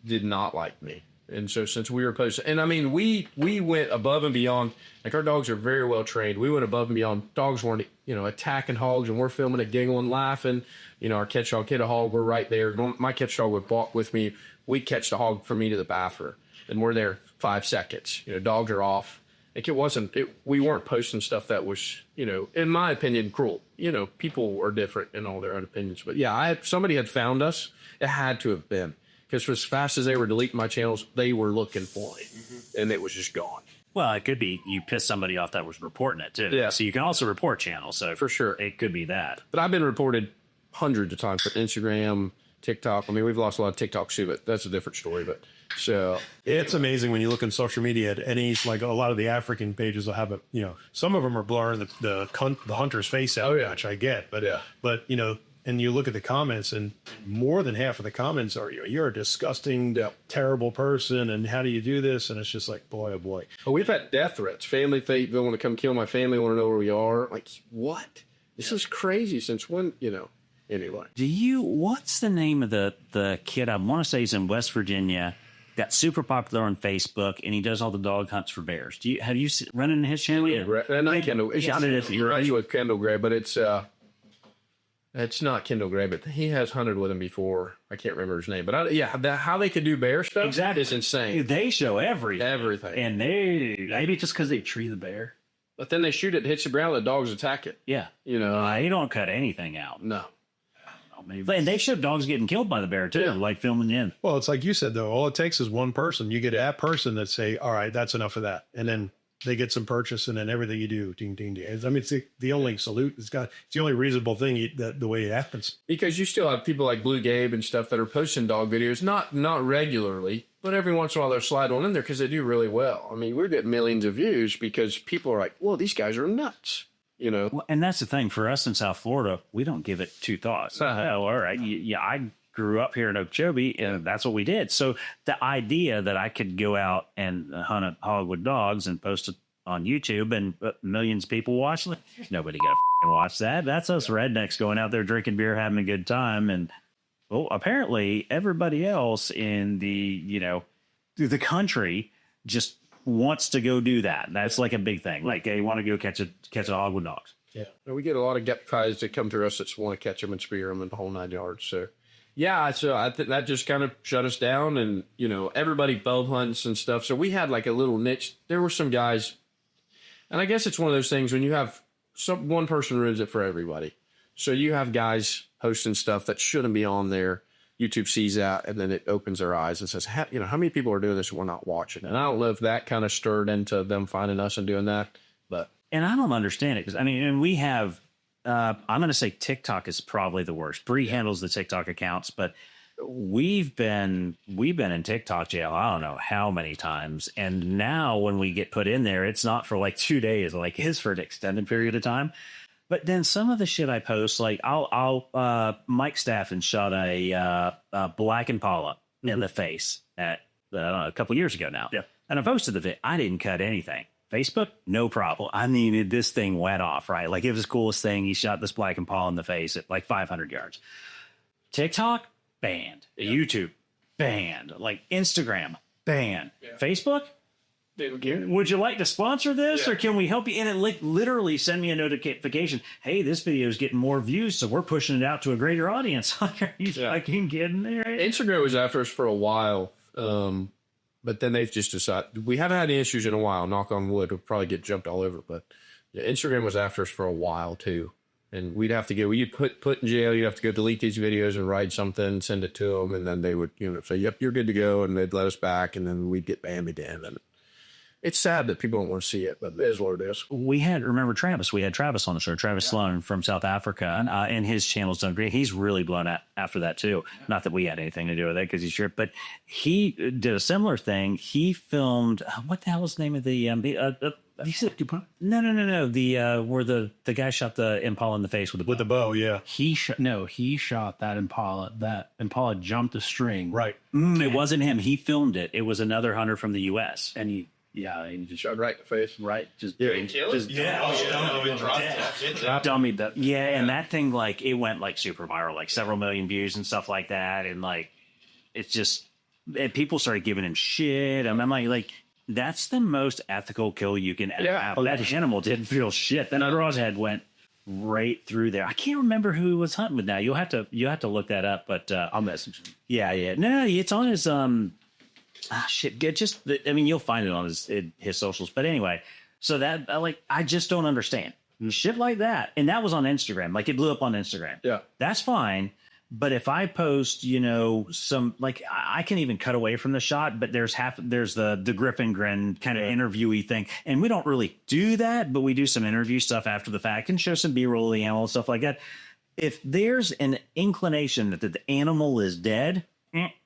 did not like me. And so since we were posting, and I mean, we went above and beyond, like our dogs are very well trained. We went above and beyond. Dogs weren't, attacking hogs, and we're filming it, giggling, laughing. Our catch dog hit a hog. We're right there. My catch dog would walk with me. We catch the hog for me to the bathroom, and we're there 5 seconds. Dogs are off. Like we weren't posting stuff that was, in my opinion, cruel. People are different in all their own opinions. But yeah, somebody had found us. It had to have been. Because as fast as they were deleting my channels, they were looking for me, and it was just gone. Well, it could be you pissed somebody off that was reporting it, too. Yeah. So you can also report channels. So for sure, it could be that. But I've been reported hundreds of times for Instagram, TikTok. I mean, we've lost a lot of TikToks, too, but that's a different story. But so it's amazing when you look on social media at any, like a lot of the African pages will have a, some of them are blurring the hunter's face out, which I get. But, and you look at the comments, and more than half of the comments are, you're a disgusting, terrible person, and how do you do this? And it's just like, boy, oh boy. Oh, we've had death threats. Family fate, they want to come kill my family, want to know where we are. Like, what? This is crazy. Since when, anyway. What's the name of the kid? I want to say he's in West Virginia, got super popular on Facebook, and he does all the dog hunts for bears. Have you run into his channel? Yeah, not Kendall. You're right with Kendall Gray, but it's not Kendall Gray, but he has hunted with him before. I can't remember his name, but how they could do bear stuff exactly is insane. They show everything, and maybe just because they tree the bear, but then they shoot it, hits the ground, the dogs attack it. Yeah, they don't cut anything out. No, maybe. And they show dogs getting killed by the bear too, like filming in. Well, it's like you said though. All it takes is one person. You get that person that say, "All right, that's enough of that," and then they get some purchase, and then everything you do, ding, ding, ding. I mean, it's the only salute. It's the only reasonable thing that the way it happens. Because you still have people like Blue Gabe and stuff that are posting dog videos, not regularly, but every once in a while they'll slide one in there because they do really well. I mean, we're getting millions of views because people are like, "Well, these guys are nuts," Well, and that's the thing for us in South Florida, we don't give it 2 thoughts. Oh, all right, I grew up here in Okeechobee, and that's what we did. So the idea that I could go out and hunt a hog with dogs and post it on YouTube and millions of people watch it, nobody got to watch that. That's us rednecks going out there drinking beer, having a good time. And well, apparently everybody else in the country just wants to go do that. That's like a big thing. Like they want to go catch a hog with dogs. Yeah, we get a lot of guys that come to us that want to catch them and spear them and the whole 9 yards. So. Yeah, so I think that just kind of shut us down, and everybody bow hunts and stuff. So we had like a little niche. There were some guys, and I guess it's one of those things when you have one person ruins it for everybody. So you have guys posting stuff that shouldn't be on there. YouTube sees that, and then it opens their eyes and says, how many people are doing this and we're not watching? And I don't know if that kind of stirred into them finding us and doing that, but and I don't understand it because and we have. I'm going to say TikTok is probably the worst. Bree handles the TikTok accounts, but we've been in TikTok jail. I don't know how many times. And now when we get put in there, it's not for like 2 days, like it's for an extended period of time. But then some of the shit I post, like I'll Mike Staffen shot a black Impala in the face at a couple years ago now. Yeah. And I posted the vid. I didn't cut anything. Facebook, no problem. I needed this thing went off, right? Like it was the coolest thing. He shot this black Impala in the face at like 500 yards. TikTok, banned. Yeah. YouTube, banned. Like Instagram, banned. Yeah. Facebook, would you like to sponsor this, or can we help you? And it literally send me a notification. Hey, this video is getting more views, so we're pushing it out to a greater audience. Are you fucking kidding me? Right? Instagram was after us for a while, but then they've just decided we haven't had any issues in a while. Knock on wood, we'll probably get jumped all over. But yeah, Instagram was after us for a while too, and we'd have to go. You'd put in jail. You'd have to go delete these videos and write something, send it to them, and then they would say, "Yep, you're good to go," and they'd let us back, and then we'd get banned again. And it's sad that people don't want to see it, but it is what it is. Remember Travis? We had Travis on the show, Travis Sloan from South Africa, and his channel's done great. He's really blown out after that too. Not that we had anything to do with it because he's sure, but he did a similar thing. He filmed, what the hell is the name of the he said, no. Where the guy shot the impala in the face with the bow. Yeah. He shot that impala. That impala jumped a string. Right. It wasn't him. He filmed it. It was another hunter from the U.S. And he just Shot right in the face. right. Just dummied that. Yeah, and that thing, like, it went like super viral, like several million views and stuff like that. And like, it's just, and people started giving him shit. I'm like, that's the most ethical kill you can have. That animal didn't feel shit. Then a head went right through there. I can't remember who he was hunting with now. You'll have to look that up, but I'll message him. Yeah. No, it's on his you'll find it on his socials. But anyway, so that I just don't understand shit like that. And that was on Instagram. Like, it blew up on Instagram. Yeah, that's fine. But if I post, some, like, I can even cut away from the shot, but there's the Griffin grin kind of interviewee thing. And we don't really do that, but we do some interview stuff after the fact and show some B-roll of the animal and stuff like that. If there's an inclination that the animal is dead,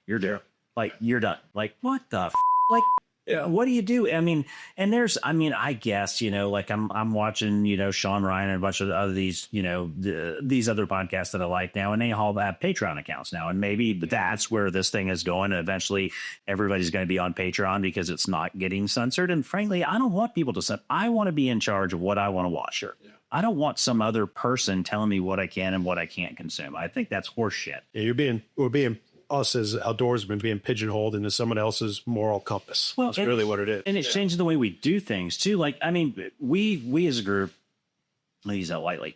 you're there. Like, you're done. Like, what the f***? Like, what do you do? I mean, and I guess, like I'm watching, Sean Ryan and a bunch of other these other podcasts that I like now, and they all have Patreon accounts now. And maybe that's where this thing is going. And eventually everybody's going to be on Patreon because it's not getting censored. And frankly, I don't want people to censor. I want to be in charge of what I want to watch. Sure. Yeah. I don't want some other person telling me what I can and what I can't consume. I think that's horseshit. Yeah, we're being us as outdoorsmen being pigeonholed into someone else's moral compass. Well, that's really what it is. And it's changing the way we do things too. Like, I mean, we as a group, I use that lightly.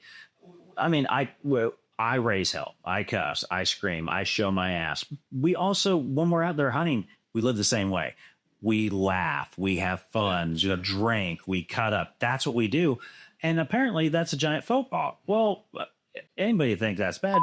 I mean, I raise hell. I cuss. I scream. I show my ass. We also, when we're out there hunting, we live the same way. We laugh. We have fun. We drink. We cut up. That's what we do. And apparently that's a giant faux pas. Well, anybody think that's bad?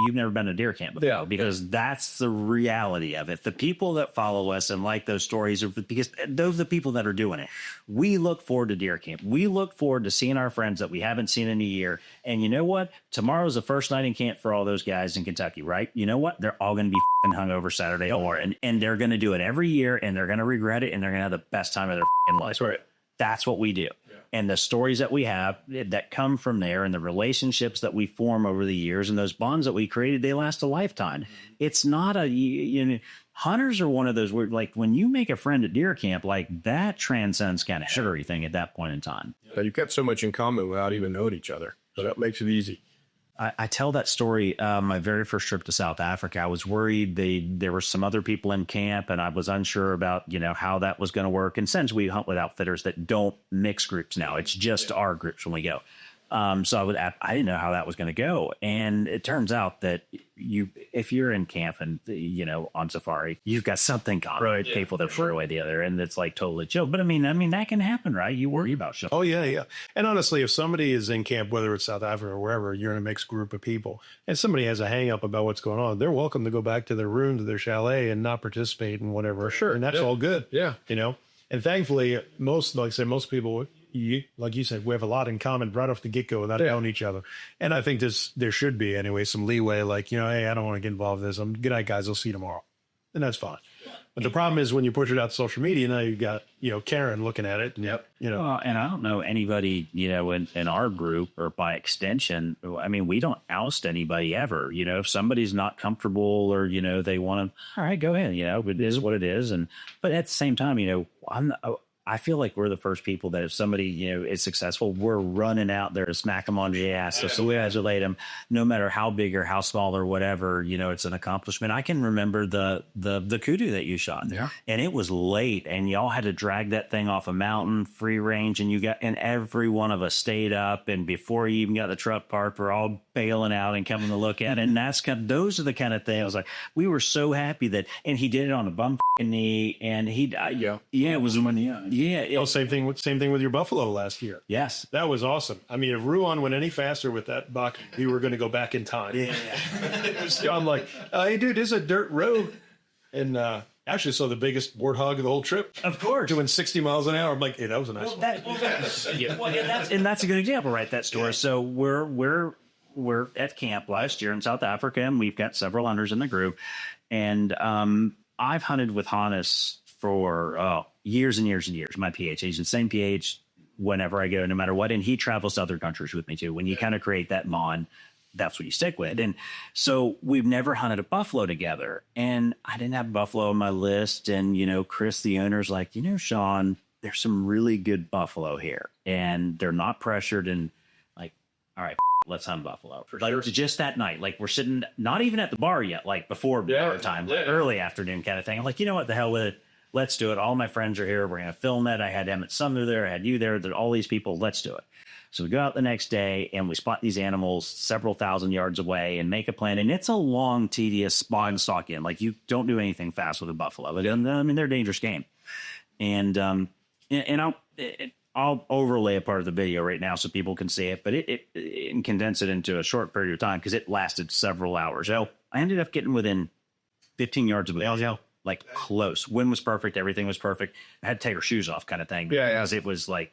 You've never been to deer camp before, because that's the reality of it. The people that follow us and like those stories are because those are the people that are doing it. We look forward to deer camp. We look forward to seeing our friends that we haven't seen in a year. And you know what? Tomorrow's the first night in camp for all those guys in Kentucky, right? You know what? They're all going to be hungover Saturday morning, and they're going to do it every year, and they're going to regret it, and they're going to have the best time of their life. That's right. That's what we do. And the stories that we have that come from there, and the relationships that we form over the years, and those bonds that we created, they last a lifetime. It's not hunters are one of those where, like, when you make a friend at deer camp, like, that transcends kind of everything at that point in time. You've got so much in common without even knowing each other. So that makes it easy. I tell that story, my very first trip to South Africa. I was worried there were some other people in camp, and I was unsure about, how that was going to work. And since we hunt with outfitters that don't mix groups now, it's just our groups when we go. So I didn't know how that was going to go. And it turns out that if you're in camp and, on safari, you've got something common. Right. People that throw away the other, and it's like totally chill. But I mean, that can happen, right? You worry about shit. Oh, yeah. And honestly, if somebody is in camp, whether it's South Africa or wherever, you're in a mixed group of people, and somebody has a hang up about what's going on, they're welcome to go back to their room, to their chalet, and not participate in whatever. Sure. And that's all good. Yeah. And thankfully, most people, like you said, we have a lot in common right off the get-go without knowing each other. And I think there should be, anyway, some leeway, like, hey, I don't want to get involved in this. Good night, guys. I'll see you tomorrow. And that's fine. But the problem is when you push it out to social media, now you've got, Karen looking at it. And, Well, and I don't know anybody, in our group, or by extension, I mean, we don't oust anybody ever. If somebody's not comfortable, or, they want to, all right, go ahead, it is what it is. But at the same time, I feel like we're the first people that if somebody, is successful, we're running out there to smack them on the ass. So congratulate them, no matter how big or how small or whatever, it's an accomplishment. I can remember the Kudu that you shot. Yeah. And it was late and y'all had to drag that thing off a mountain, free range. And every one of us stayed up. And before you even got the truck parked, we're all bailing out and coming to look at it. And those are the kind of things I was like, we were so happy that, and he did it on a bum knee and it was money. Yeah. Same thing with your buffalo last year. Yes. That was awesome. I mean, if Ruan went any faster with that buck, we were going to go back in time. Yeah. I'm like, hey, dude, this is a dirt road. And actually saw the biggest warthog of the whole trip. Of course. Doing 60 miles an hour. I'm like, hey, that was a nice one. That's a good example, right? That story. So we're at camp last year in South Africa, and we've got several hunters in the group. And I've hunted with Hannes for years and years and years. My PH, he's the same PH whenever I go, no matter what. And he travels to other countries with me too. When you kind of create that bond, that's what you stick with. And so we've never hunted a buffalo together. And I didn't have buffalo on my list. And, Chris, the owner's like, Shaun, there's some really good buffalo here. And they're not pressured. And like, all right, let's hunt buffalo. Just that night, like we're sitting, not even at the bar yet, like before bar time, early afternoon kind of thing. I'm like, what the hell with it? Let's do it. All my friends are here. We're going to film it. I had Emmett Sumner there. I had you there. All these people. Let's do it. So we go out the next day and we spot these animals several thousand yards away and make a plan. And it's a long, tedious spot and stalk in. Like you don't do anything fast with a buffalo. But, they're a dangerous game. And I'll overlay a part of the video right now so people can see it. But it condense it into a short period of time because it lasted several hours. So I ended up getting within 15 yards of it. Like close. Wind was perfect. Everything was perfect. I had to take her shoes off kind of thing. Because it was like,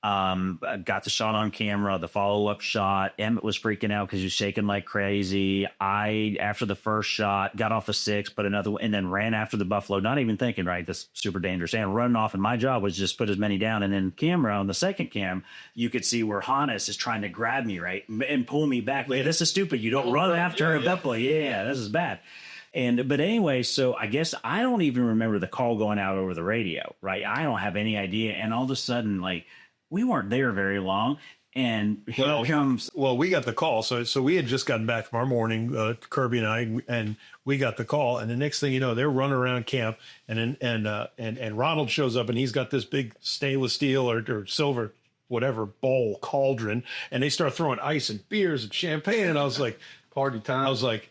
I got the shot on camera, the follow-up shot. Emmett was freaking out because he was shaking like crazy. After the first shot, got off the 6, put another one, and then ran after the buffalo, not even thinking, right, this super dangerous animal, running off. And my job was just put as many down. And then camera, on the second cam, you could see where Hannes is trying to grab me, right, and pull me back. Like, this is stupid. You don't run after a buffalo. Yeah, this is bad. But anyway, so I guess I don't even remember the call going out over the radio, right? I don't have any idea. And all of a sudden, like, we weren't there very long. And here comes. Well, we got the call. So we had just gotten back from our morning, Kirby and I, and we got the call. And the next thing you know, they're running around camp, and Ronald shows up, and he's got this big stainless steel or silver, whatever, bowl cauldron, and they start throwing ice and beers and champagne. And I was like, party time. I was like,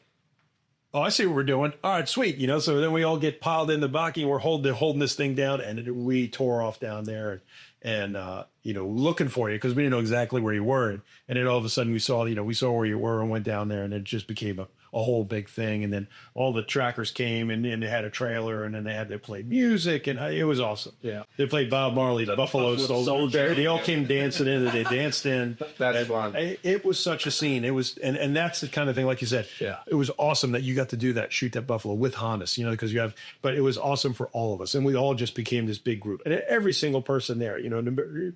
oh, I see what we're doing. All right, sweet. So then we all get piled in the bakkie, and we're holding this thing down, and we tore off down there and looking for you because we didn't know exactly where you were. And then all of a sudden we saw where you were and went down there, and it just became a whole big thing. And then all the trackers came, and then they had a trailer, and then they played music, and it was awesome. Yeah. They played Bob Marley, the Buffalo Soldier. They all came dancing in. They danced in. That's fun. It was such a scene. It was, and that's the kind of thing, like you said, it was awesome that you got to do that, shoot that buffalo with Hannes, because but it was awesome for all of us. And we all just became this big group. And every single person there,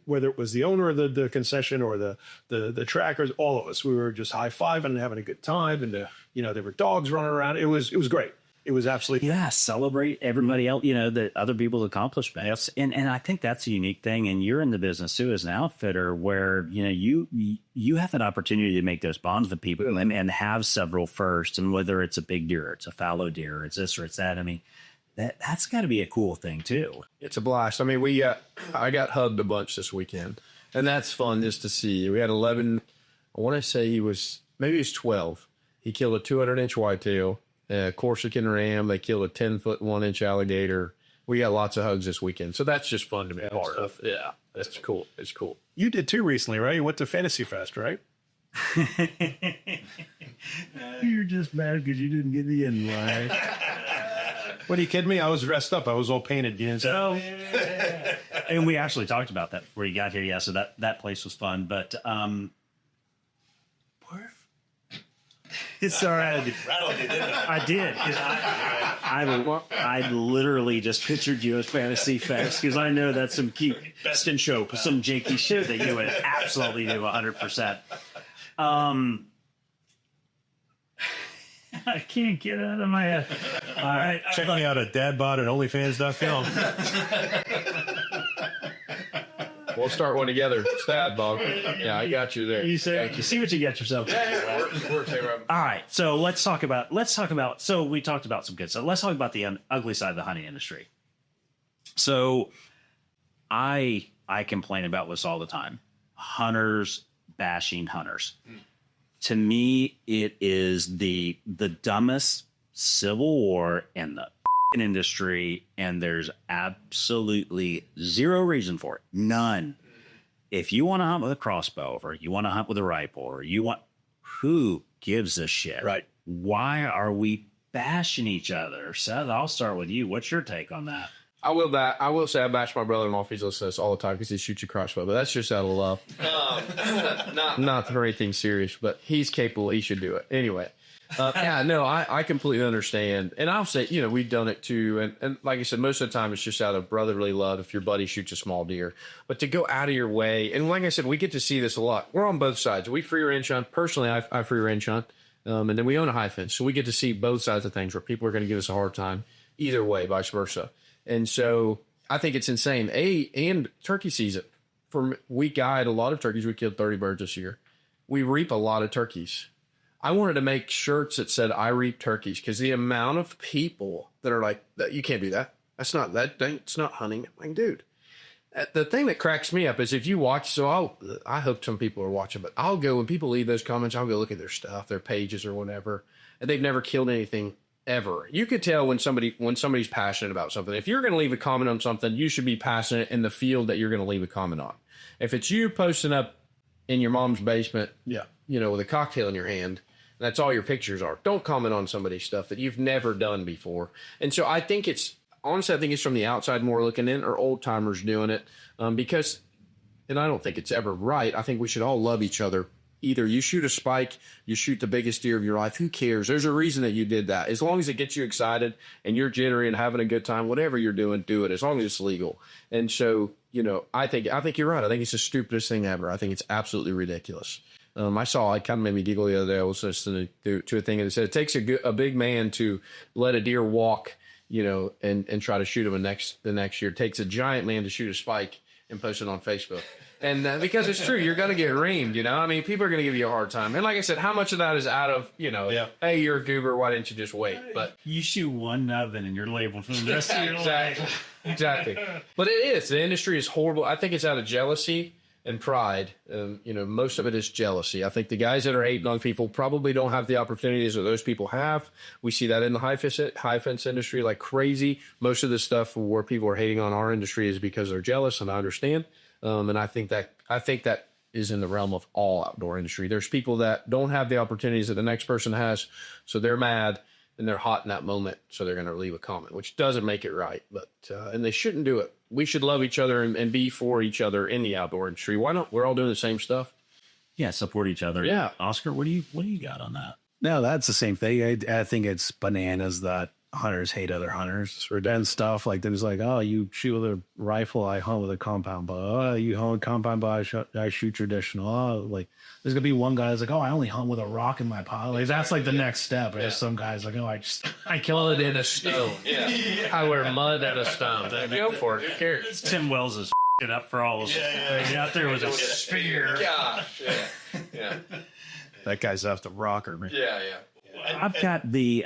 whether it was the owner of the concession or the trackers, all of us, we were just high-fiving and having a good time. And, there were dogs running around. It was great. It was absolutely celebrate everybody else, the other people's accomplishments, and I think that's a unique thing. And you're in the business too as an outfitter, where you have an opportunity to make those bonds with people and have several firsts, and whether it's a big deer, or it's a fallow deer, or it's this or it's that. I mean, that's got to be a cool thing too. It's a blast. I mean, I got hugged a bunch this weekend, and that's fun just to see. We had 11. I want to say he was 12. He killed a 200-inch whitetail. Corsican ram. They killed a 10-foot 1-inch alligator. We got lots of hugs this weekend, so that's just fun to be part of. Yeah, that's cool. It's cool. You did too recently, right? You went to Fantasy Fest, right? You're just mad because you didn't get the invite. What, are you kidding me? I was dressed up. I was all painted. And we actually talked about that before you got here. Yeah, so that place was fun, but it's all right. I did. I literally just pictured you as Fantasy Fest because I know that's some key best in show, some janky shit that you would absolutely do 100%. I can't get out of my head. All right. Check me out at dadbot and onlyfans.com. We'll start one together. Stab, Bob. Yeah, I got you there. You see what you get yourself. Works, hey, Rob. All right, so let's talk about. So we talked about some good stuff. Let's talk about the ugly side of the hunting industry. So, I complain about this all the time. Hunters bashing hunters. To me, it is the dumbest civil war in the industry, and there's absolutely zero reason for it. None. If you want to hunt with a crossbow, or you want to hunt with a rifle, or who gives a shit? Right. Why are we bashing each other? Seth, I'll start with you. What's your take on that? I will say I bash my brother-in-law if he's listening to this all the time because he shoots a crossbow, but that's just out of love. Not for anything serious, but he's capable. He should do it. Anyway, I completely understand. And I'll say, we've done it too. And like I said, most of the time it's just out of brotherly love if your buddy shoots a small deer. But to go out of your way, and like I said, we get to see this a lot. We're on both sides. We free range hunt. Personally, I free range hunt. And then we own a high fence. So we get to see both sides of things where people are going to give us a hard time either way, vice versa. And so I think it's insane. And turkey season. We guide a lot of turkeys. We killed 30 birds this year. We reap a lot of turkeys. I wanted to make shirts that said I reap turkeys because the amount of people that are like, you can't do that. That's not that. It's not hunting. I'm like, dude. The thing that cracks me up is if you watch. So I hope some people are watching, but I'll go when people leave those comments. I'll go look at their stuff, their pages or whatever, and they've never killed anything ever. You could tell when somebody's passionate about something. If you're going to leave a comment on something, you should be passionate in the field that you're going to leave a comment on. If it's you posting up in your mom's basement, with a cocktail in your hand, that's all your pictures are. Don't comment on somebody's stuff that you've never done before. And so I think it's from the outside more looking in, or old timers doing it because, and I don't think it's ever right. I think we should all love each other. Either you shoot a spike, you shoot the biggest deer of your life. Who cares? There's a reason that you did that. As long as it gets you excited and you're jittery and having a good time, whatever you're doing, do it. As long as it's legal. And so, I think you're right. I think it's the stupidest thing ever. I think it's absolutely ridiculous. It kind of made me giggle the other day. I was listening to a thing that said it takes a big man to let a deer walk, and try to shoot him the next year. It takes a giant man to shoot a spike and post it on Facebook. And because it's true, you're going to get reamed, I mean, people are going to give you a hard time. And like I said, how much of that is out of, hey, you're a goober, why didn't you just wait? But you shoot one nothing and you're labeled for the rest of your life. Exactly. But it is. The industry is horrible. I think it's out of jealousy and pride. Most of it is jealousy. I think the guys that are hating on people probably don't have the opportunities that those people have. We see that in the high fence industry like crazy. Most of the stuff where people are hating on our industry is because they're jealous, and I understand. And I think that is in the realm of all outdoor industry. There's people that don't have the opportunities that the next person has, so they're mad and they're hot in that moment, so they're going to leave a comment, which doesn't make it right. But and they shouldn't do it. We should love each other and be for each other in the outdoor industry. Why not? We're all doing the same stuff. Yeah, support each other. Yeah, Oscar, what do you got on that? No, that's the same thing. I think it's bananas that hunters hate other hunters or then stuff like there's like, oh, you shoot with a rifle, I hunt with a compound bow. Oh, you hunt compound bow, I shoot traditional. Oh, like there's gonna be one guy that's like, oh, I only hunt with a rock in my pocket. Like that's like the next step. There's some guys like, oh, I kill it in a stone. Yeah. I wear mud at a stone. Go for it. Who cares? Tim Wells is it up for all those. Out there with a spear. Gosh. Yeah. That guy's off the rocker, man. Yeah. I've got the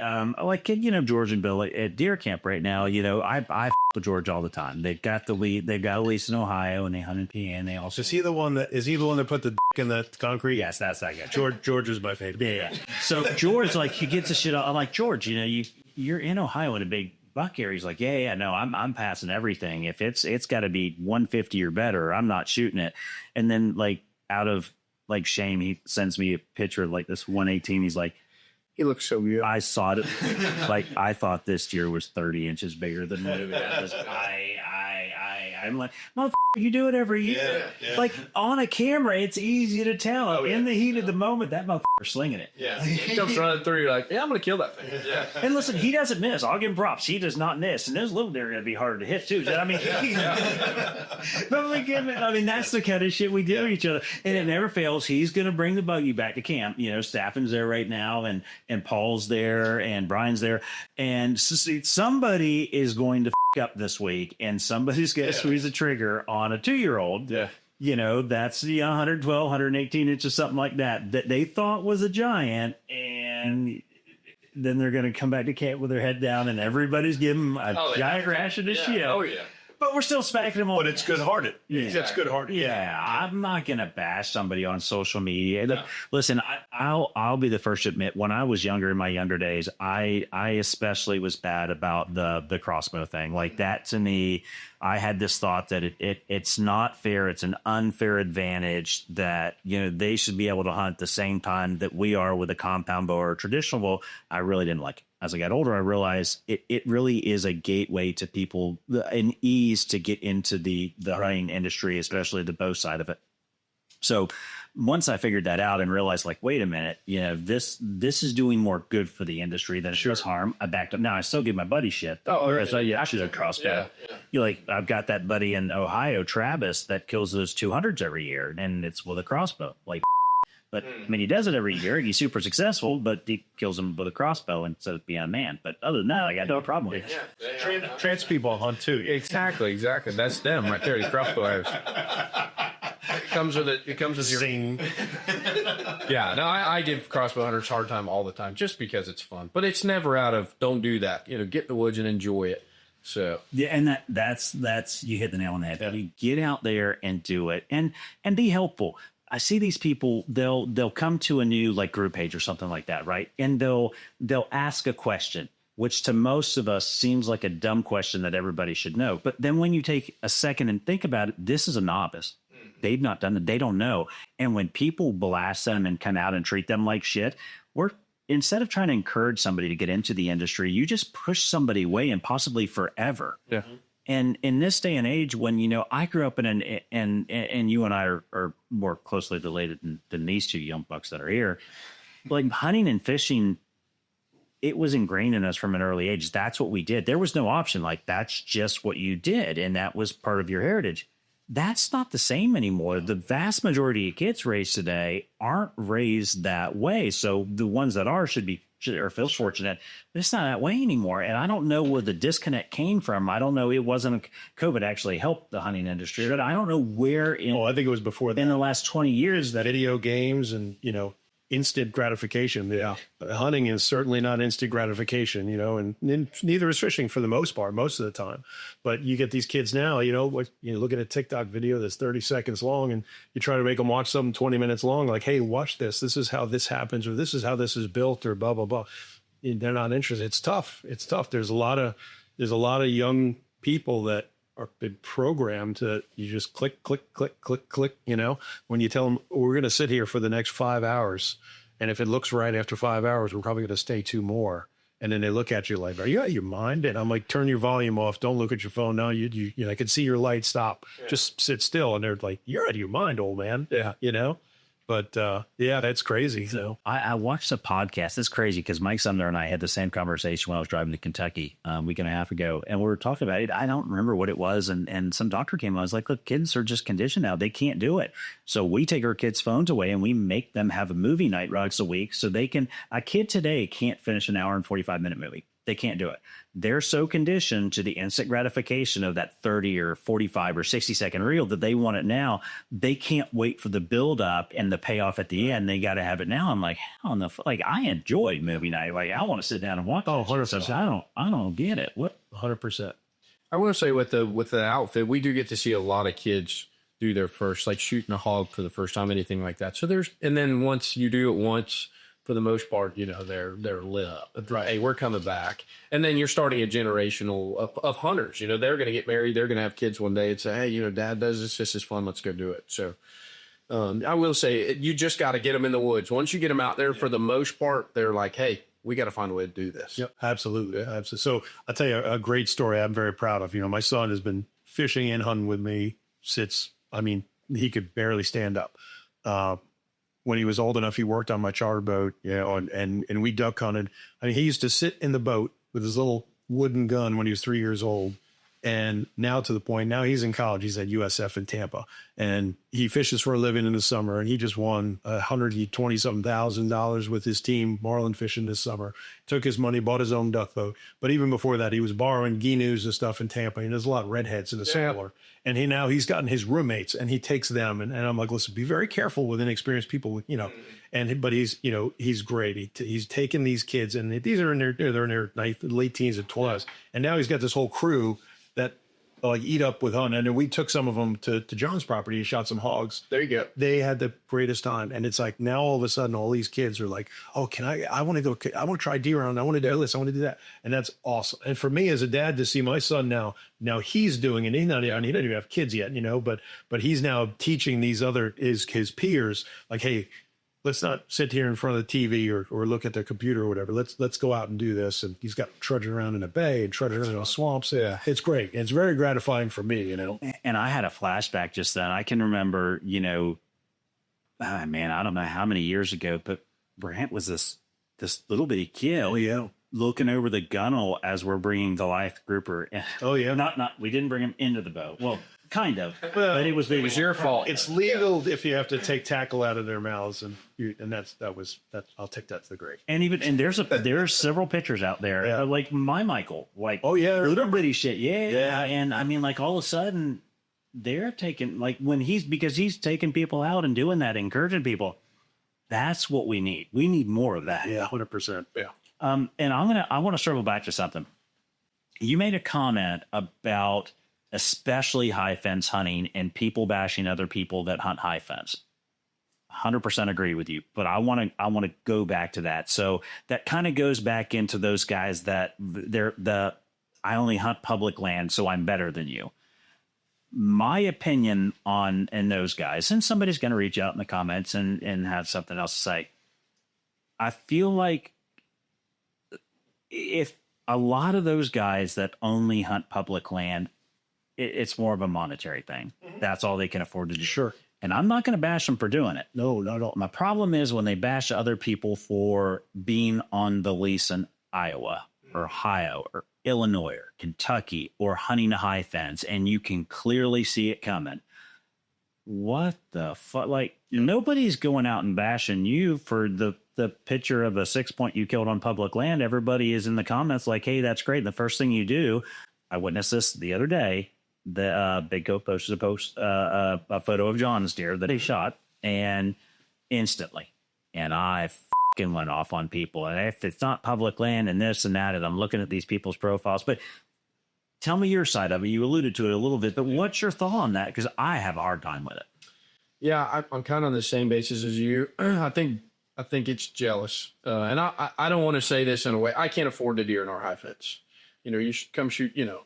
George and Bill at deer camp right now. I f with George all the time. They've got the lead. They've got a lease in Ohio, and they hunt in PA. And they also is he the one that put the dick in the concrete? Yes, that's that guy. George is my favorite. Yeah. So George, he gets the shit. I'm like, George, you're in Ohio in a big buck area. He's like, yeah, no, I'm passing everything. If it's got to be 150 or better, I'm not shooting it. And then out of shame, he sends me a picture of this 118. He's like, he looks so good. I saw it. I thought this deer was 30 inches bigger than what it was. I'm like, motherfucker, you do it every year. Yeah. On a camera, it's easy to tell. Oh, yeah. In the heat of the moment, that motherfucker's slinging it. Yeah. He comes running through, you're like, yeah, I'm going to kill that thing. Yeah. And listen, he doesn't miss. I'll give him props. He does not miss. And those little deer are going to be harder to hit, too. I mean, but that's the kind of shit we do to each other. And it never fails. He's going to bring the buggy back to camp. Staffan's there right now, and Paul's there, and Brian's there. And somebody is going to up this week, and somebody's going to squeeze the trigger on a 2-year-old. Yeah. That's the 112, 118 inches, something like that they thought was a giant. And then they're going to come back to camp with their head down and everybody's giving them a giant ration of shit. Oh, yeah. But we're still smacking them on. But it's good-hearted. Yeah. That's good-hearted. Yeah, I'm not going to bash somebody on social media. No. Listen, I'll be the first to admit, when I was younger, in my younger days, I especially was bad about the crossbow thing. Like, that to me, I had this thought that it's not fair. It's an unfair advantage that, they should be able to hunt the same time that we are with a compound bow or a traditional bow. I really didn't like it. As I got older, I realized it really is a gateway to people, an ease to get into the hunting industry, especially the bow side of it. So once I figured that out and realized, like, wait a minute, this is doing more good for the industry than it does harm, I backed up. Now, I still give my buddy shit. Oh, right. So I should have crossbow. Yeah. I've got that buddy in Ohio, Travis, that kills those 200s every year, and it's with a crossbow. Like, but I mean, he does it every year. He's super successful, but he kills him with a crossbow instead of being a man. But other than that, I got no problem with it. Trans people hunt too. Exactly. That's them right there. The crossbow arrows. It comes with your Zing. Yeah, no, I give crossbow hunters a hard time all the time just because it's fun. But it's never out of don't do that. Get in the woods and enjoy it. So yeah, and that's you hit the nail on the head. Yeah. You get out there and do it and be helpful. I see these people, they'll come to a new group page or something like that, right? And they'll ask a question, which to most of us seems like a dumb question that everybody should know. But then when you take a second and think about it, this is a novice. They've not done it. They don't know. And when people blast them and come out and treat them like shit, instead of trying to encourage somebody to get into the industry, you just push somebody away and possibly forever. Yeah. And in this day and age, when, I grew up and you and I are more closely related than these two young bucks that are here, like hunting and fishing, it was ingrained in us from an early age. That's what we did. There was no option. Like, that's just what you did. And that was part of your heritage. That's not the same anymore. The vast majority of kids raised today aren't raised that way. So the ones that are should feel fortunate, but it's not that way anymore. And I don't know where the disconnect came from. I don't know. It wasn't COVID actually helped the hunting industry, but I don't know where I think it was before that. In the last 20 years that video games and, instant gratification. Yeah. Hunting is certainly not instant gratification, and neither is fishing for the most part, most of the time. But you get these kids now, look at a TikTok video that's 30 seconds long and you try to make them watch something 20 minutes long, like, hey, watch this. This is how this happens, or this is how this is built, or blah, blah, blah. They're not interested. It's tough. There's a lot of young people that are been programmed to, you just click, click, click, click, click, when you tell them, we're going to sit here for the next 5 hours. And if it looks right after 5 hours, we're probably going to stay 2 more. And then they look at you like, are you out of your mind? And I'm like, turn your volume off. Don't look at your phone. No, you I can see your light stop. Yeah. Just sit still. And they're like, you're out of your mind, old man. Yeah. But that's crazy. So I watched a podcast. It's crazy because Mike Sumner and I had the same conversation when I was driving to Kentucky a week and a half ago, and we were talking about it. I don't remember what it was, and some doctor came on. I was like, look, kids are just conditioned now; they can't do it. So we take our kids' phones away and we make them have a movie night once a week, so they can. A kid today can't finish an hour and 45-minute movie. They can't do it. They're so conditioned to the instant gratification of that 30 or 45 or 60-second reel that they want it now. They can't wait for the build up and the payoff at the end. They got to have it now. I'm like, I enjoy movie night. Like, I want to sit down and watch. Oh, 100%. I don't get it. What? 100%. I want to say with the outfit, we do get to see a lot of kids do their first, like shooting a hog for the first time, anything like that. So and then once you do it once, for the most part, they're lit up. Right. Hey, we're coming back. And then you're starting a generational of hunters. They're going to get married. They're going to have kids one day and say, hey, Dad does this. This is fun. Let's go do it. So I will say, you just got to get them in the woods. Once you get them out there, for the most part, they're like, hey, we got to find a way to do this. Yep, absolutely. So I'll tell you a great story I'm very proud of. My son has been fishing and hunting with me since, he could barely stand up. When he was old enough, he worked on my charter boat, and we duck hunted. He used to sit in the boat with his little wooden gun when he was 3 years old And now to the point, now he's in college. He's at USF in Tampa, and he fishes for a living in the summer. And he just won $120,000 with his team marlin fishing this summer. Took his money, bought his own duck boat. But even before that, he was borrowing Ginus and stuff in Tampa. And there's a lot of redheads in the sampler. And he's gotten his roommates, and he takes them. And I'm like, listen, be very careful with inexperienced people, you know. But he's great. He's taken these kids, and these are they're in their late teens and 20s. And now he's got this whole crew that like eat up with hunting. And then we took some of them to John's property and shot some hogs. There you go. They had the greatest time. And it's like now all of a sudden all these kids are like, oh, I want to try deer hunt. I want to do this. I want to do that. And that's awesome. And for me as a dad to see my son now he's doing it. He doesn't even have kids yet, you know, but he's now teaching these his peers like, hey, let's not sit here in front of the TV or look at the computer or whatever. Let's go out and do this. And he's got trudging around in a bay and trudging around in swamps. Yeah, it's great. It's very gratifying for me, you know. And I had a flashback just then. I can remember, you know, I don't know how many years ago, but Brant was this little bitty kid. Oh, yeah. Looking over the gunnel as we're bringing the live grouper. Oh, yeah. We didn't bring him into the boat. Well, kind of, but it was your fault. It's legal if you have to take tackle out of their mouths, and I'll take that to the grave. And there's several pictures out there, like my Michael, like little bitty shit, and I mean, like all of a sudden they're taking because he's taking people out and doing that, encouraging people. That's what we need. We need more of that. Yeah, 100%. Yeah. And I want to circle back to something. You made a comment about especially high fence hunting and people bashing other people that hunt high fence. 100% agree with you, but I want to go back to that. So that kind of goes back into those guys that I only hunt public land, so I'm better than you. My opinion on those guys, and somebody's going to reach out in the comments and have something else to say. I feel like if a lot of those guys that only hunt public land, it's more of a monetary thing. That's all they can afford to do. Sure. And I'm not going to bash them for doing it. No, not at all. My problem is when they bash other people for being on the lease in Iowa or Ohio or Illinois or Kentucky or hunting a high fence, and you can clearly see it coming. What the fuck? Like, nobody's going out and bashing you for the picture of a 6-point you killed on public land. Everybody is in the comments like, hey, that's great. And the first thing you do, I witnessed this the other day. The Big Goat posted a photo of John's deer that he shot, and instantly, and I fucking went off on people. And if it's not public land and this and that, and I'm looking at these people's profiles, but tell me your side of it. You alluded to it a little bit, but what's your thought on that? Because I have a hard time with it. Yeah, I'm kind of on the same basis as you. I think it's jealous, and I don't want to say this in a way. I can't afford the deer in our high fence. You know, you should come shoot. You know.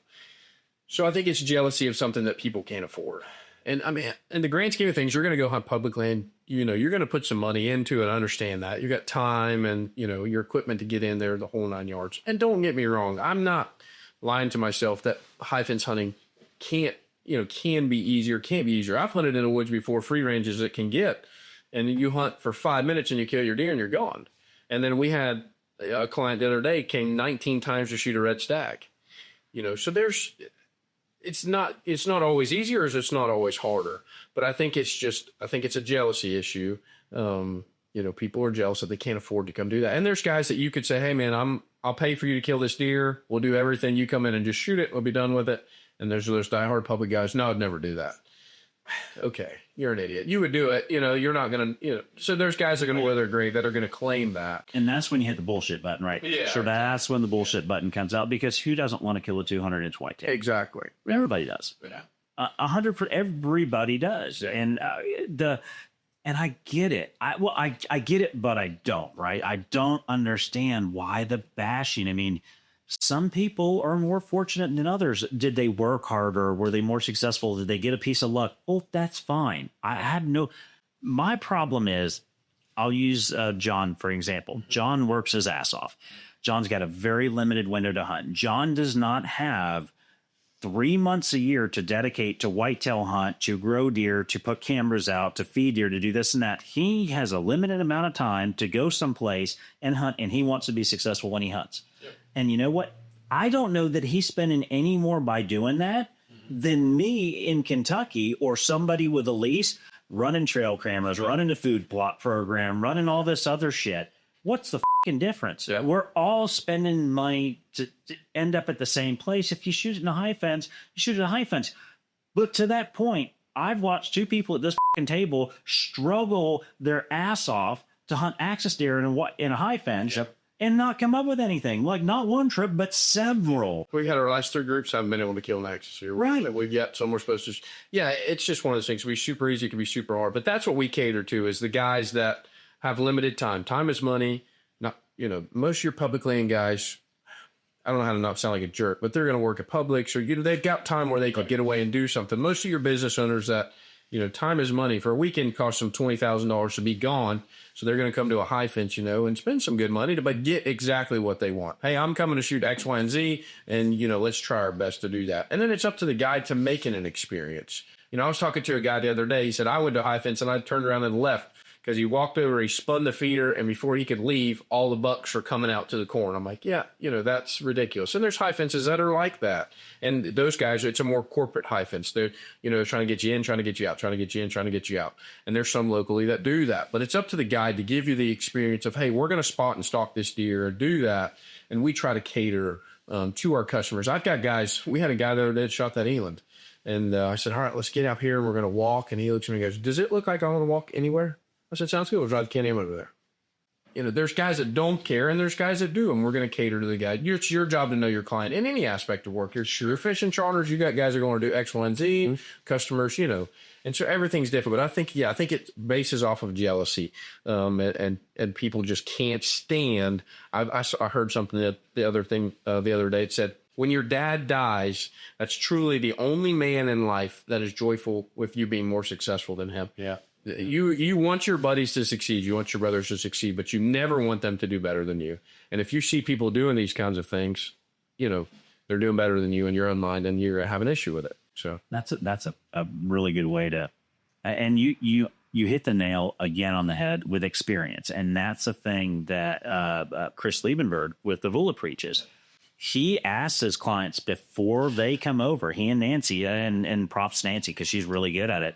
So I think it's jealousy of something that people can't afford. And I mean, in the grand scheme of things, you're going to go hunt public land. You know, you're going to put some money into it. I understand that. You got time and, you know, your equipment to get in there, the whole 9 yards. And don't get me wrong. I'm not lying to myself that high fence hunting can be easier, can't be easier. I've hunted in the woods before, free range as it can get. And you hunt for 5 minutes and you kill your deer and you're gone. And then we had a client the other day came 19 times to shoot a red stag. You know, so it's not always easier, as it's not always harder, but I think it's a jealousy issue. You know, people are jealous that they can't afford to come do that. And there's guys that you could say, hey man, I'll pay for you to kill this deer. We'll do everything. You come in and just shoot it. We'll be done with it. And there's diehard public guys. No, I'd never do that. Okay. You're an idiot. You would do it. You know, you're not going to, you know, so there's guys that are going to wear their grave that are going to claim that. And that's when you hit the bullshit button, right? Yeah. So that's when the bullshit button comes out, because who doesn't want to kill a 200-inch whitetail? Exactly. Everybody does. Yeah. 100 for everybody does. Yeah. And and I get it. I get it, but I don't, right? I don't understand why the bashing. I mean, some people are more fortunate than others. Did they work harder? Were they more successful? Did they get a piece of luck? Oh, that's fine. My problem is, I'll use John, for example. John works his ass off. John's got a very limited window to hunt. John does not have 3 months a year to dedicate to whitetail hunt, to grow deer, to put cameras out, to feed deer, to do this and that. He has a limited amount of time to go someplace and hunt, and he wants to be successful when he hunts. Yep. And you know what? I don't know that he's spending any more by doing that than me in Kentucky or somebody with a lease running trail cameras, running the food plot program, running all this other shit. What's the fucking difference? Yeah. We're all spending money to end up at the same place. If you shoot it in a high fence, you shoot it in a high fence. But to that point, I've watched two people at this fucking table struggle their ass off to hunt axis deer in a high fence and not come up with anything. Like not one trip, but several. We had our last 3 groups haven't been able to kill an axis deer. Right. We've got some we're supposed to. Yeah, it's just one of those things. It can be super easy, it can be super hard. But that's what we cater to is the guys that have limited time. Time is money. Not, most of your public land guys, I don't know how to not sound like a jerk, but they're going to work at Publix or, they've got time where they could get away and do something. Most of your business owners that, time is money. For a weekend costs them $20,000 to be gone. So they're going to come to a high fence, and spend some good money but get exactly what they want. Hey, I'm coming to shoot X, Y, and Z, and, let's try our best to do that. And then it's up to the guy to make it an experience. I was talking to a guy the other day. He said, I went to a high fence and I turned around and left. Because he walked over, he spun the feeder, and before he could leave, all the bucks are coming out to the corn. I'm like, yeah, that's ridiculous. And there's high fences that are like that. And those guys, it's a more corporate high fence. They're, trying to get you in, trying to get you out, trying to get you in, trying to get you out. And there's some locally that do that. But it's up to the guy to give you the experience of, hey, we're going to spot and stalk this deer or do that. And we try to cater to our customers. I've got guys, we had a guy the other day that shot that eland. And I said, all right, let's get out here and we're going to walk. And he looks at me and goes, does it look like I want to walk anywhere? I said, sounds good. We'll drive the Can-Am over there. There's guys that don't care and there's guys that do, and we're going to cater to the guy. It's your job to know your client in any aspect of work. You're sure fishing charters. You got guys that are going to do X, Y, and Z, customers, and so everything's different. But I think it bases off of jealousy, and people just can't stand. I heard something the other day. It said, when your dad dies, that's truly the only man in life that is joyful with you being more successful than him. Yeah. You want your buddies to succeed. You want your brothers to succeed, but you never want them to do better than you. And if you see people doing these kinds of things, they're doing better than you in your own mind, and you have an issue with it. So that's a really good way to, and you hit the nail again on the head with experience. And that's a thing that Chris Liebenberg with the Vula preaches. He asks his clients before they come over, he and Nancy, and props Nancy because she's really good at it.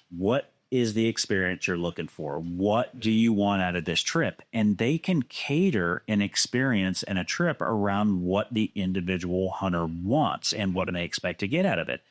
What is the experience you're looking for? What do you want out of this trip? And they can cater an experience and a trip around what the individual hunter wants and what they expect to get out of it.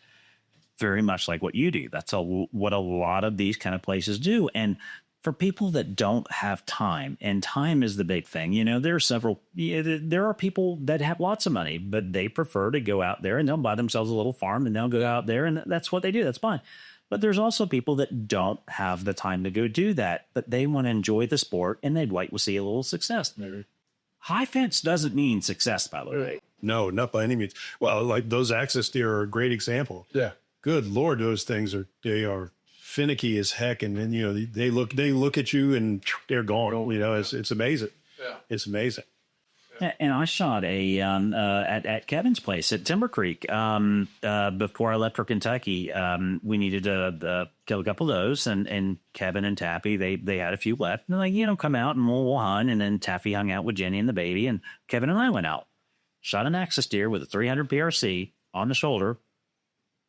Very much like what you do. That's what a lot of these kind of places do. And for people that don't have time, and time is the big thing, there are people that have lots of money, but they prefer to go out there and they'll buy themselves a little farm and they'll go out there and that's what they do. That's fine. But there's also people that don't have the time to go do that, but they want to enjoy the sport and they'd like to see a little success. Maybe. High fence doesn't mean success, by the way. No, not by any means. Well, like those axis deer are a great example. Yeah. Good Lord, those things are finicky as heck, and then they look at you and they're gone. It's amazing. Yeah. It's amazing. And I shot at Kevin's place at Timber Creek before I left for Kentucky. We needed to kill a couple of those, and Kevin and Taffy they had a few left. And they're like, come out and we'll hunt. And then Taffy hung out with Jenny and the baby, and Kevin and I went out, shot an axis deer with a 300 PRC on the shoulder.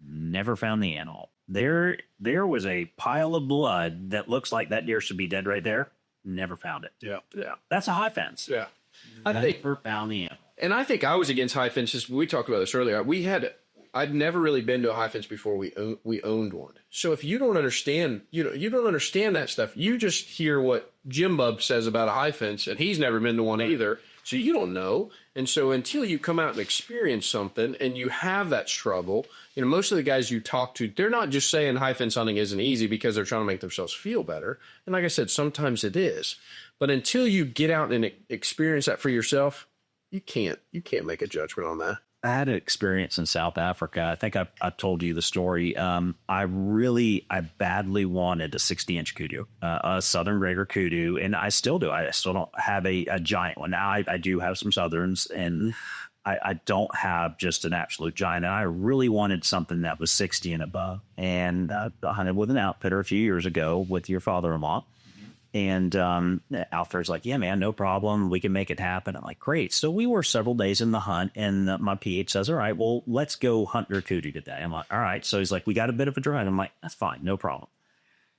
Never found the animal. There was a pile of blood that looks like that deer should be dead right there. Never found it. Yeah. That's a high fence. Yeah. I never found the animal. And I think I was against high fences. We talked about this earlier. I'd never really been to a high fence before we owned one. So if you don't understand, you don't understand that stuff. You just hear what Jim Bub says about a high fence, and he's never been to one either. So you don't know. And so until you come out and experience something and you have that struggle, most of the guys you talk to, they're not just saying high fence hunting isn't easy because they're trying to make themselves feel better. And like I said, sometimes it is. But until you get out and experience that for yourself, you can't make a judgment on that. I had an experience in South Africa. I think I told you the story. I badly wanted a 60-inch kudu, a southern greater kudu, and I still do. I still don't have a giant one. Now I do have some southerns, and I don't have just an absolute giant. And I really wanted something that was 60 and above. And I hunted with an outfitter a few years ago with your father-in-law. And Outfitters like, yeah, man, no problem. We can make it happen. I'm like, great. So we were several days in the hunt, and my PH says, all right, well, let's go hunt your kudu today. I'm like, all right. So he's like, we got a bit of a drive. I'm like, that's fine, no problem.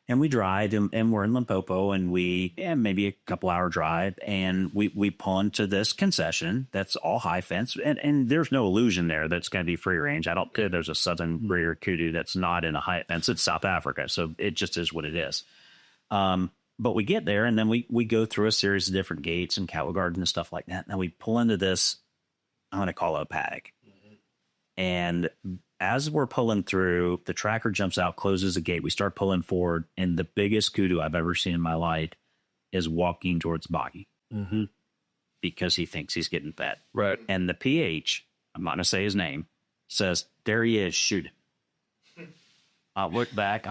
And we drive, and we're in Limpopo, and maybe a couple hour drive, and we pull into this concession that's all high fence, and there's no illusion there that's going to be free range. I don't think there's a southern breeder kudu that's not in a high fence. It's South Africa, so it just is what it is. But we get there, and then we go through a series of different gates and cattle gardens and stuff like that. Now we pull into this, I'm going to call it a paddock, and as we're pulling through, the tracker jumps out, closes the gate. We start pulling forward, and the biggest kudu I've ever seen in my life is walking towards Boggy because he thinks he's getting fed. Right. And the PH, I'm not going to say his name, says, there he is, shoot him. I look back.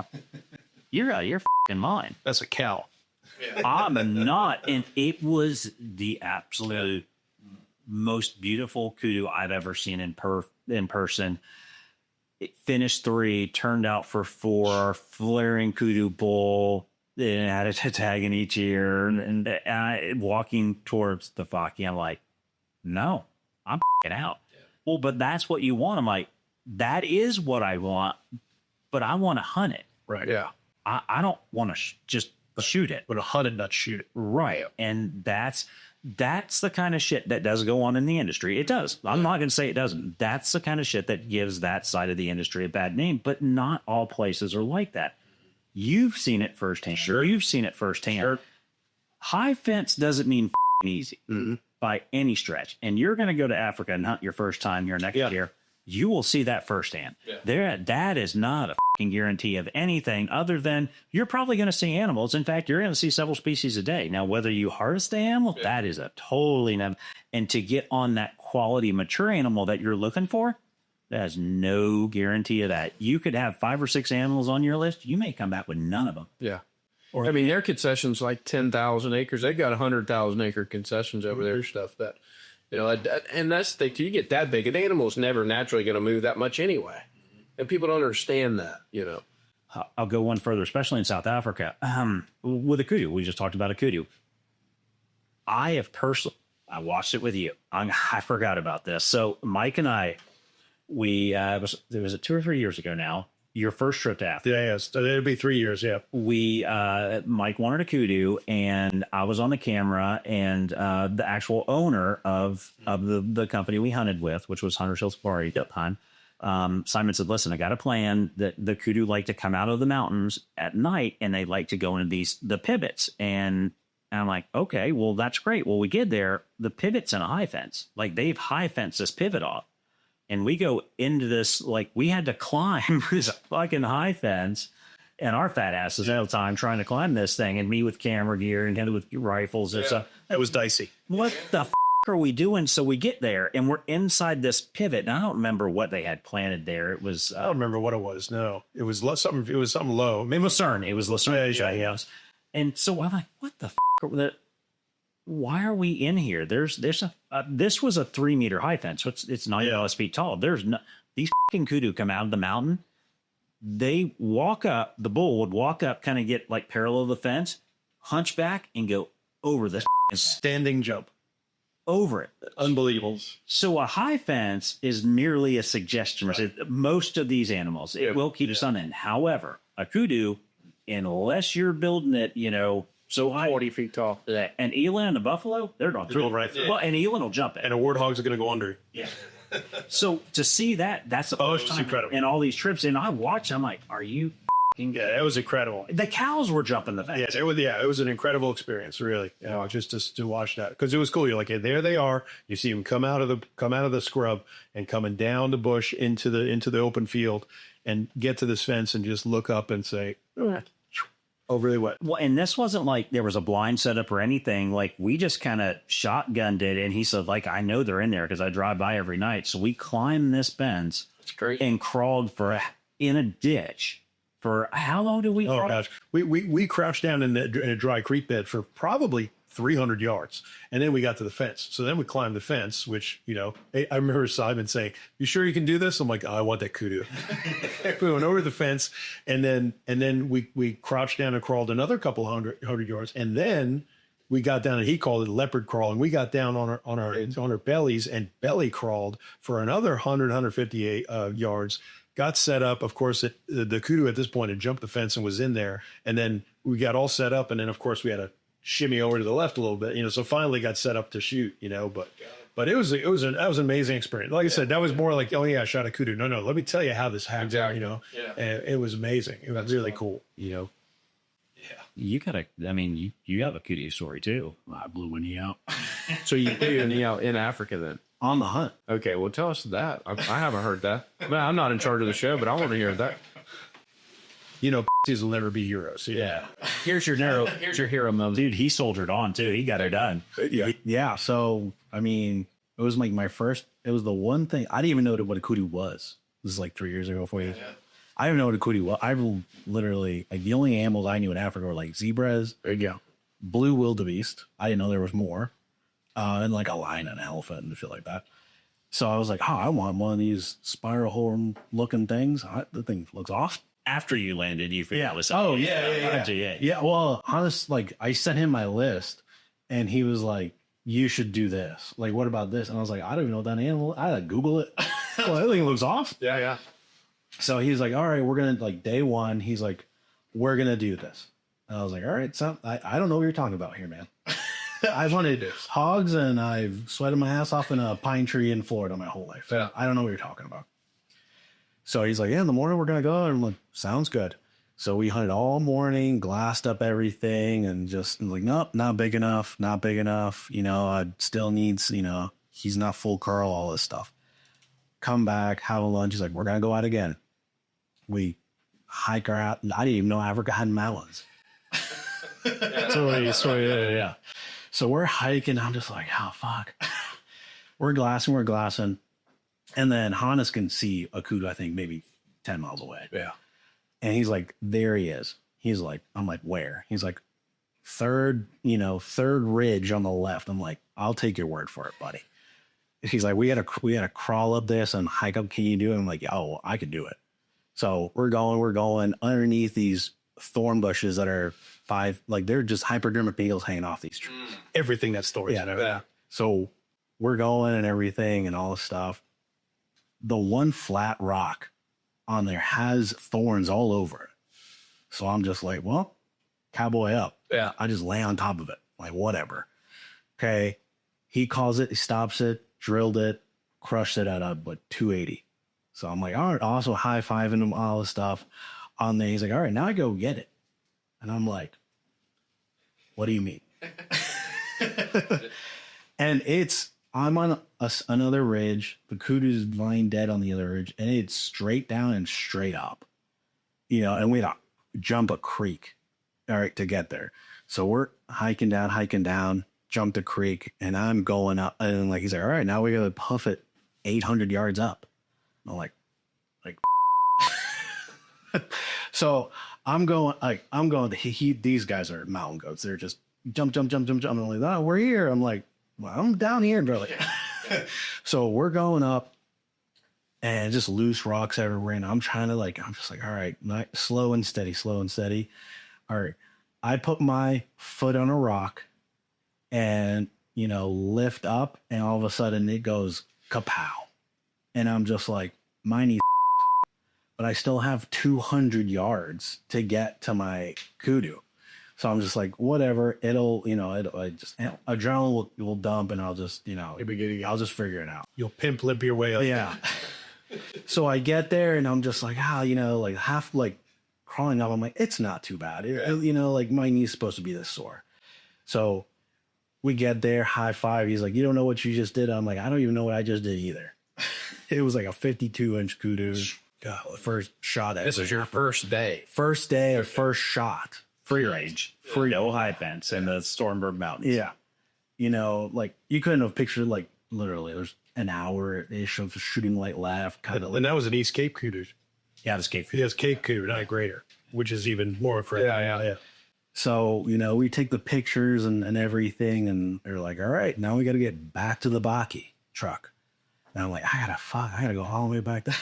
You're out of your f***ing mind. That's a cow. I'm not. And it was the absolute most beautiful kudu I've ever seen in person. It finished 3, turned out for 4, flaring kudu bull, and had a tag in each ear, and walking towards the Faki. I'm like, no, I'm f***ing out. Yeah. Well, but that's what you want. I'm like, that is what I want, but I want to hunt it. Right. Yeah. I don't want to just shoot it. But a hunt and not shoot it. Right. And that's the kind of shit that does go on in the industry. It does. I'm not going to say it doesn't. That's the kind of shit that gives that side of the industry a bad name, but not all places are like that. You've seen it firsthand. Sure. You've seen it firsthand. Sure. High fence doesn't mean easy by any stretch. And you're going to go to Africa and hunt your first time here next year. You will see that firsthand. Yeah. That is not a guarantee of anything other than you're probably going to see animals. In fact, you're going to see several species a day. Now, whether you harvest the animal, that is a totally never. And to get on that quality mature animal that you're looking for, there's no guarantee of that. You could have 5 or 6 animals on your list. You may come back with none of them. Yeah. Or, I mean, their concessions like 10,000 acres. They've got 100,000 acre concessions over there, stuff that, you know, and that's the thing. You get that big, an animal's never naturally going to move that much anyway. And people don't understand that, you know. I'll go one further, especially in South Africa. With a kudu, we just talked about a kudu. I watched it with you. I forgot about this. So Mike and I, there was 2 or 3 years ago now. Your first trip to Africa. Yeah, yes. It'll be 3 years, yeah. Mike wanted a kudu, and I was on the camera, and the actual owner of the company we hunted with, which was Hunter Hill Safari at that time, Simon said, listen, I got a plan that the kudu like to come out of the mountains at night, and they like to go into the pivots. And I'm like, okay, well, that's great. Well, we get there, the pivot's in a high fence. Like, they've high fenced this pivot off. And we go into this, like, we had to climb this fucking high fence, and our fat asses all the time trying to climb this thing, and me with camera gear and him with rifles. And stuff. That was dicey. What the f*** are we doing? So we get there, and we're inside this pivot. And I don't remember what they had planted there. It was I don't remember what it was. No, it was something. It was something low. Maybe Lucerne. It was Lucerne. Yeah. And so I'm like, what the f*** are that? Why are we in here? This was a 3 meter high fence. So it's 9 feet tall. These fucking kudu come out of the mountain. They walk up, the bull would walk up, kind of get like parallel to the fence, hunch back and go over this standing jump over it. Unbelievable. So a high fence is merely a suggestion. Right. Most of these animals, it will keep the sun in. However, a kudu, unless you're building it, so high, 40 feet tall. And eland and the buffalo, they're going through right through. Well, and eland will jump it. And a warthog's are going to go under. Yeah. So to see that's the first time incredible. in all these trips. And I watch, I'm like, are you Yeah, it was incredible. The cows were jumping the fence. Yes, it was an incredible experience, really. Just to watch that, because it was cool. You're like, hey, there they are. You see them come out of the scrub and coming down the bush into the open field, and get to this fence and just look up and say, oh, really what? Well, and this wasn't like there was a blind setup or anything. Like, we just kind of shotgunned it, and he said, like, I know they're in there because I drive by every night. So we climbed this fence. That's great. And crawled in a ditch. For how long did we crawl? Gosh. We crouched down in a dry creek bed for probably 300 yards. And then we got to the fence. So then we climbed the fence, which, you know, I remember Simon saying, "You sure you can do this?" I'm like, "Oh, I want that kudu." We went over the fence, and then we crouched down and crawled another couple hundred yards. And then we got down, and he called it leopard crawl. And we got down on our bellies and belly crawled for another 158 yards. Got set up. Of course, the kudu at this point had jumped the fence and was in there. And then we got all set up. And then, of course, we had to shimmy over to the left a little bit, you know, so finally got set up to shoot, you know, but that was an amazing experience. Like I said, that was more like, oh yeah, I shot a kudu. No, let me tell you how this happened, you know, and it was amazing. It was really cool, you know. You have a kudu story too. I blew one knee out. So you blew your knee out in Africa then? On the hunt. Okay, well, tell us that. I haven't heard that. Well, I'm not in charge of the show, but I want to hear that. You know, will never be heroes. Yeah. Here's your hero moment. Dude, he soldiered on too. He got it done. Yeah. So, I mean, it was like it was the one thing, I didn't even know what a kudu was. This is like 3 years ago, 4 years. Yeah. I didn't know what a kudu was. I literally, like, the only animals I knew in Africa were like zebras. There you go. Blue wildebeest. I didn't know there was more. And like a lion and an elephant and shit like that. So I was like, oh, I want one of these spiral horn looking things. The thing looks awesome. After you landed, you figured it was something. Oh, yeah. Yeah, well, honest, like, I sent him my list, and he was like, you should do this. Like, what about this? And I was like, I don't even know what that animal. I had to Google it. Well, that thing looks awesome. Yeah. So he's like, all right, we're going to, like, day one, he's like, we're going to do this. And I was like, all right, so I don't know what you're talking about here, man. I wanted hogs, and I've sweated my ass off in a pine tree in Florida my whole life. Yeah. I don't know what you're talking about. So he's like, yeah, in the morning we're going to go. And I'm like, sounds good. So we hunted all morning, glassed up everything, and just like, nope, not big enough. You know, I still needs, you know, he's not full curl, all this stuff. Come back, have a lunch. He's like, we're going to go out again. We hike her out. I didn't even know Africa had mountains. Yeah. So we're hiking. I'm just like, oh, fuck. We're glassing. And then Hannes can see a kudu, I think, maybe 10 miles away. Yeah. And he's like, there he is. He's like, I'm like, where? He's like, third ridge on the left. I'm like, I'll take your word for it, buddy. He's like, we had to crawl up this and hike up. Can you do it? I'm like, oh, I could do it. So we're going underneath these thorn bushes that are they're just hypodermic needles hanging off these trees. Everything that story. Yeah. So we're going and everything and all this stuff. The one flat rock on there has thorns all over it. So I'm just like, well, cowboy up. Yeah. I just lay on top of it. Like, whatever. Okay. He calls it, he stops it, drilled it, crushed it at 280. So I'm like, all right, also high-fiving him, all this stuff on there. He's like, all right, now I go get it. And I'm like, what do you mean? And I'm on another ridge. The kudu's lying dead on the other ridge, and it's straight down and straight up. You know, and we had to jump a creek, all right, to get there. So we're hiking down, jump the creek, and I'm going up. And like, he's like, all right, now we got to puff it 800 yards up. I'm like, so I'm going, these guys are mountain goats. They're just jump. I'm like, oh, we're here. I'm like, well, I'm down here, brother. So we're going up and just loose rocks everywhere. And I'm just like, all right, slow and steady. All right. I put my foot on a rock and, you know, lift up, and all of a sudden it goes kapow. And I'm just like, my knee's but I still have 200 yards to get to my kudu. So I'm just like, whatever, adrenaline will dump, and I'll just, you know, I'll just figure it out. You'll pimp limp your way up. Yeah. So I get there, and I'm just like, you know, like half like crawling up. I'm like, it's not too bad. You know, like my knee's supposed to be this sore. So we get there, high five. He's like, you don't know what you just did? I'm like, I don't even know what I just did either. It was like a 52-inch kudu. God, the first shot. This is your first day. First day or first shot. Free range. Free, no high fence in the Stormberg Mountains. Yeah. You know, like, you couldn't have pictured, like, literally, there's an hour-ish of shooting light left. Kind of. And that was an East Cape kudu. Yeah, it's Cape. He has Cape kudu, not Greater, which is even more afraid. Yeah. So, you know, we take the pictures and everything, and they're like, all right, now we got to get back to the Baki truck. And I'm like, I gotta go all the way back there.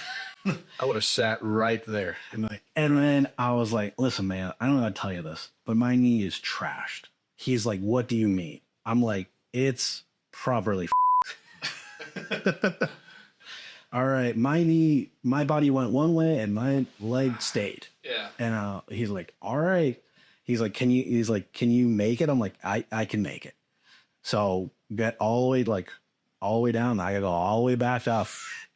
I would have sat right there. And then I was like, listen, man, I don't know how to tell you this, but my knee is trashed. He's like, what do you mean? I'm like, it's properly all right, my body went one way and my leg stayed. Yeah. And he's like, all right. He's like, can you make it? I'm like, I can make it. So get all the way down. I gotta go all the way back up.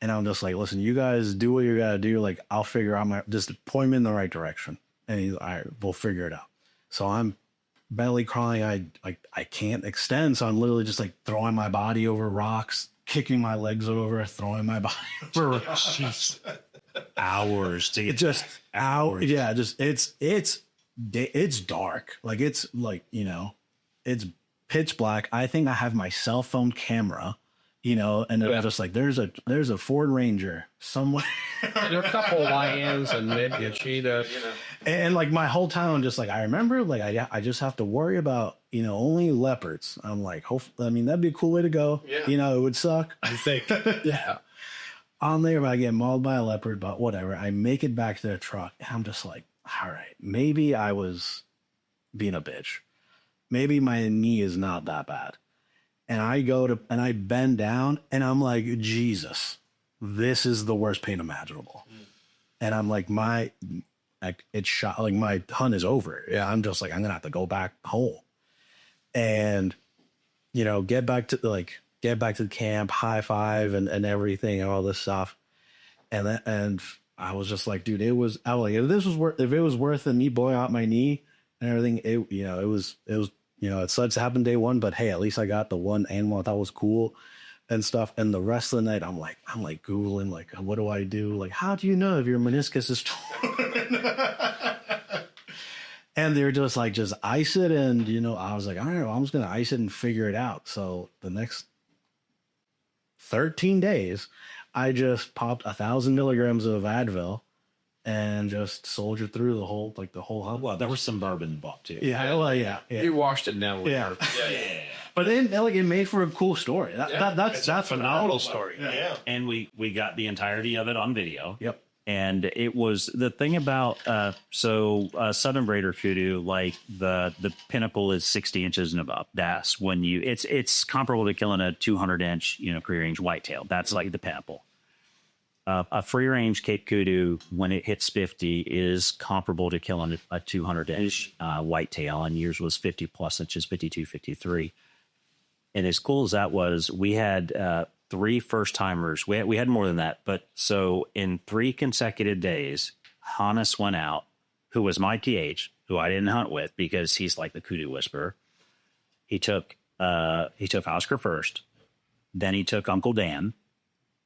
And I'm just like, listen, you guys do what you gotta do. Like, I'll figure out just point me in the right direction. And he's like, all right, we'll figure it out. So I'm belly crawling. I can't extend. So I'm literally just like throwing my body over rocks, kicking my legs over, throwing my body over rocks. Hours to get Just hours. Yeah, just it's dark. Like, it's like, you know, it's pitch black. I think I have my cell phone camera, you know, and they're just like, there's a Ford Ranger somewhere. There are a couple of lions and maybe a cheetah, you know. And like my whole town, just like, I remember, like, I just have to worry about, you know, only leopards. I'm like, I mean, that'd be a cool way to go. Yeah. You know, it would suck, I think. Yeah. On there, I get mauled by a leopard, but whatever. I make it back to the truck, and I'm just like, all right, maybe I was being a bitch. Maybe my knee is not that bad. And I bend down, and I'm like, Jesus, this is the worst pain imaginable. And I'm like, it's shot, like, my hunt is over. Yeah, I'm just like, I'm gonna have to go back home. And, you know, get back to the camp, high five and everything, and all this stuff. And I was just like, dude, if it was worth it, me blowing out my knee and everything, it was, you know, it sucks, happened day one, but hey, at least I got the one animal I thought was cool and stuff. And the rest of the night, I'm like Googling, like, what do I do? Like, how do you know if your meniscus is torn? And they're just like, just ice it. And, you know, I was like, all right, well, I'm just going to ice it and figure it out. So the next 13 days, I just popped 1,000 milligrams of Advil and just soldiered through the whole hunt. Well, there was some bourbon bought too. Yeah, well, yeah. You washed it down with Yeah. Yeah. But then, like, it made for a cool story. That's a phenomenal story. Yeah. And we got the entirety of it on video. Yep. And it was the thing about Southern Raider Kudu, like the pinnacle is 60 inches and above. That's when it's comparable to killing a 200-inch, you know, free range whitetail. That's like the pinnacle. A free range Cape Kudu, when it hits 50, is comparable to killing a 200-inch whitetail, and yours was 50 plus inches, 52, 53. And as cool as that was, we had 3 first timers. We had more than that, but so in 3 consecutive days, Hannes went out, who was my TH, who I didn't hunt with because he's like the Kudu whisperer. He took Oscar first, then he took Uncle Dan.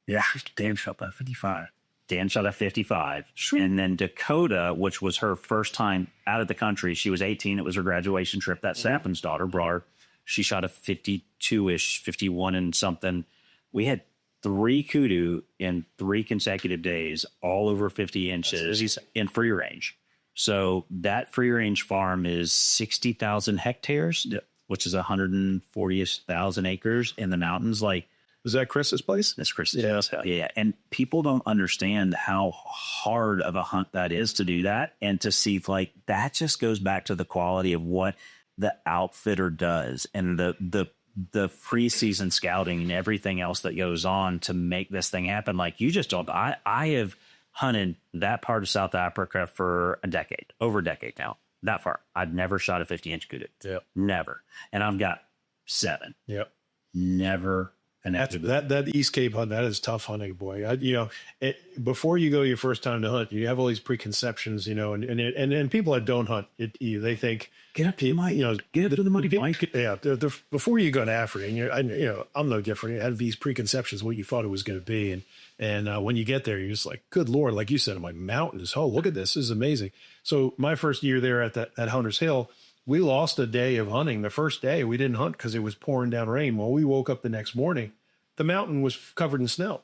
Yeah, Dan shot at 55. Dan shot at 55. Sweet. And then Dakota, which was her first time out of the country. She was 18. It was her graduation trip. That Sappin's daughter brought her. She shot a 52-ish, 51 and something. We had 3 kudu in 3 consecutive days, all over 50 inches in free range. So that free range farm is 60,000 hectares, which is 140,000 acres in the mountains. Like, Was that Chris's place? That's Chris's place. Yeah. And people don't understand how hard of a hunt that is to do that. And to see, like, that just goes back to the quality of what the outfitter does and the preseason scouting and everything else that goes on to make this thing happen. Like, you just don't. I have hunted that part of South Africa for over a decade now. That far. I've never shot a 50-inch kudu. Yep. Never. And I've got 7. Yep. Never. And that East Cape hunt, that is tough hunting, boy. Before you go your first time to hunt, you have all these preconceptions, and people that don't hunt, they think, get up to the mic, get up to the mic. Yeah, before you go to Africa, I'm no different. You have these preconceptions of what you thought it was going to be, and when you get there, you're just like, good Lord, like you said, I'm like, mountains. Oh, look at this. This is amazing. So my first year there at Hunter's Hill, we lost a day of hunting. The first day we didn't hunt because it was pouring down rain. Well, we woke up the next morning, the mountain was covered in snow.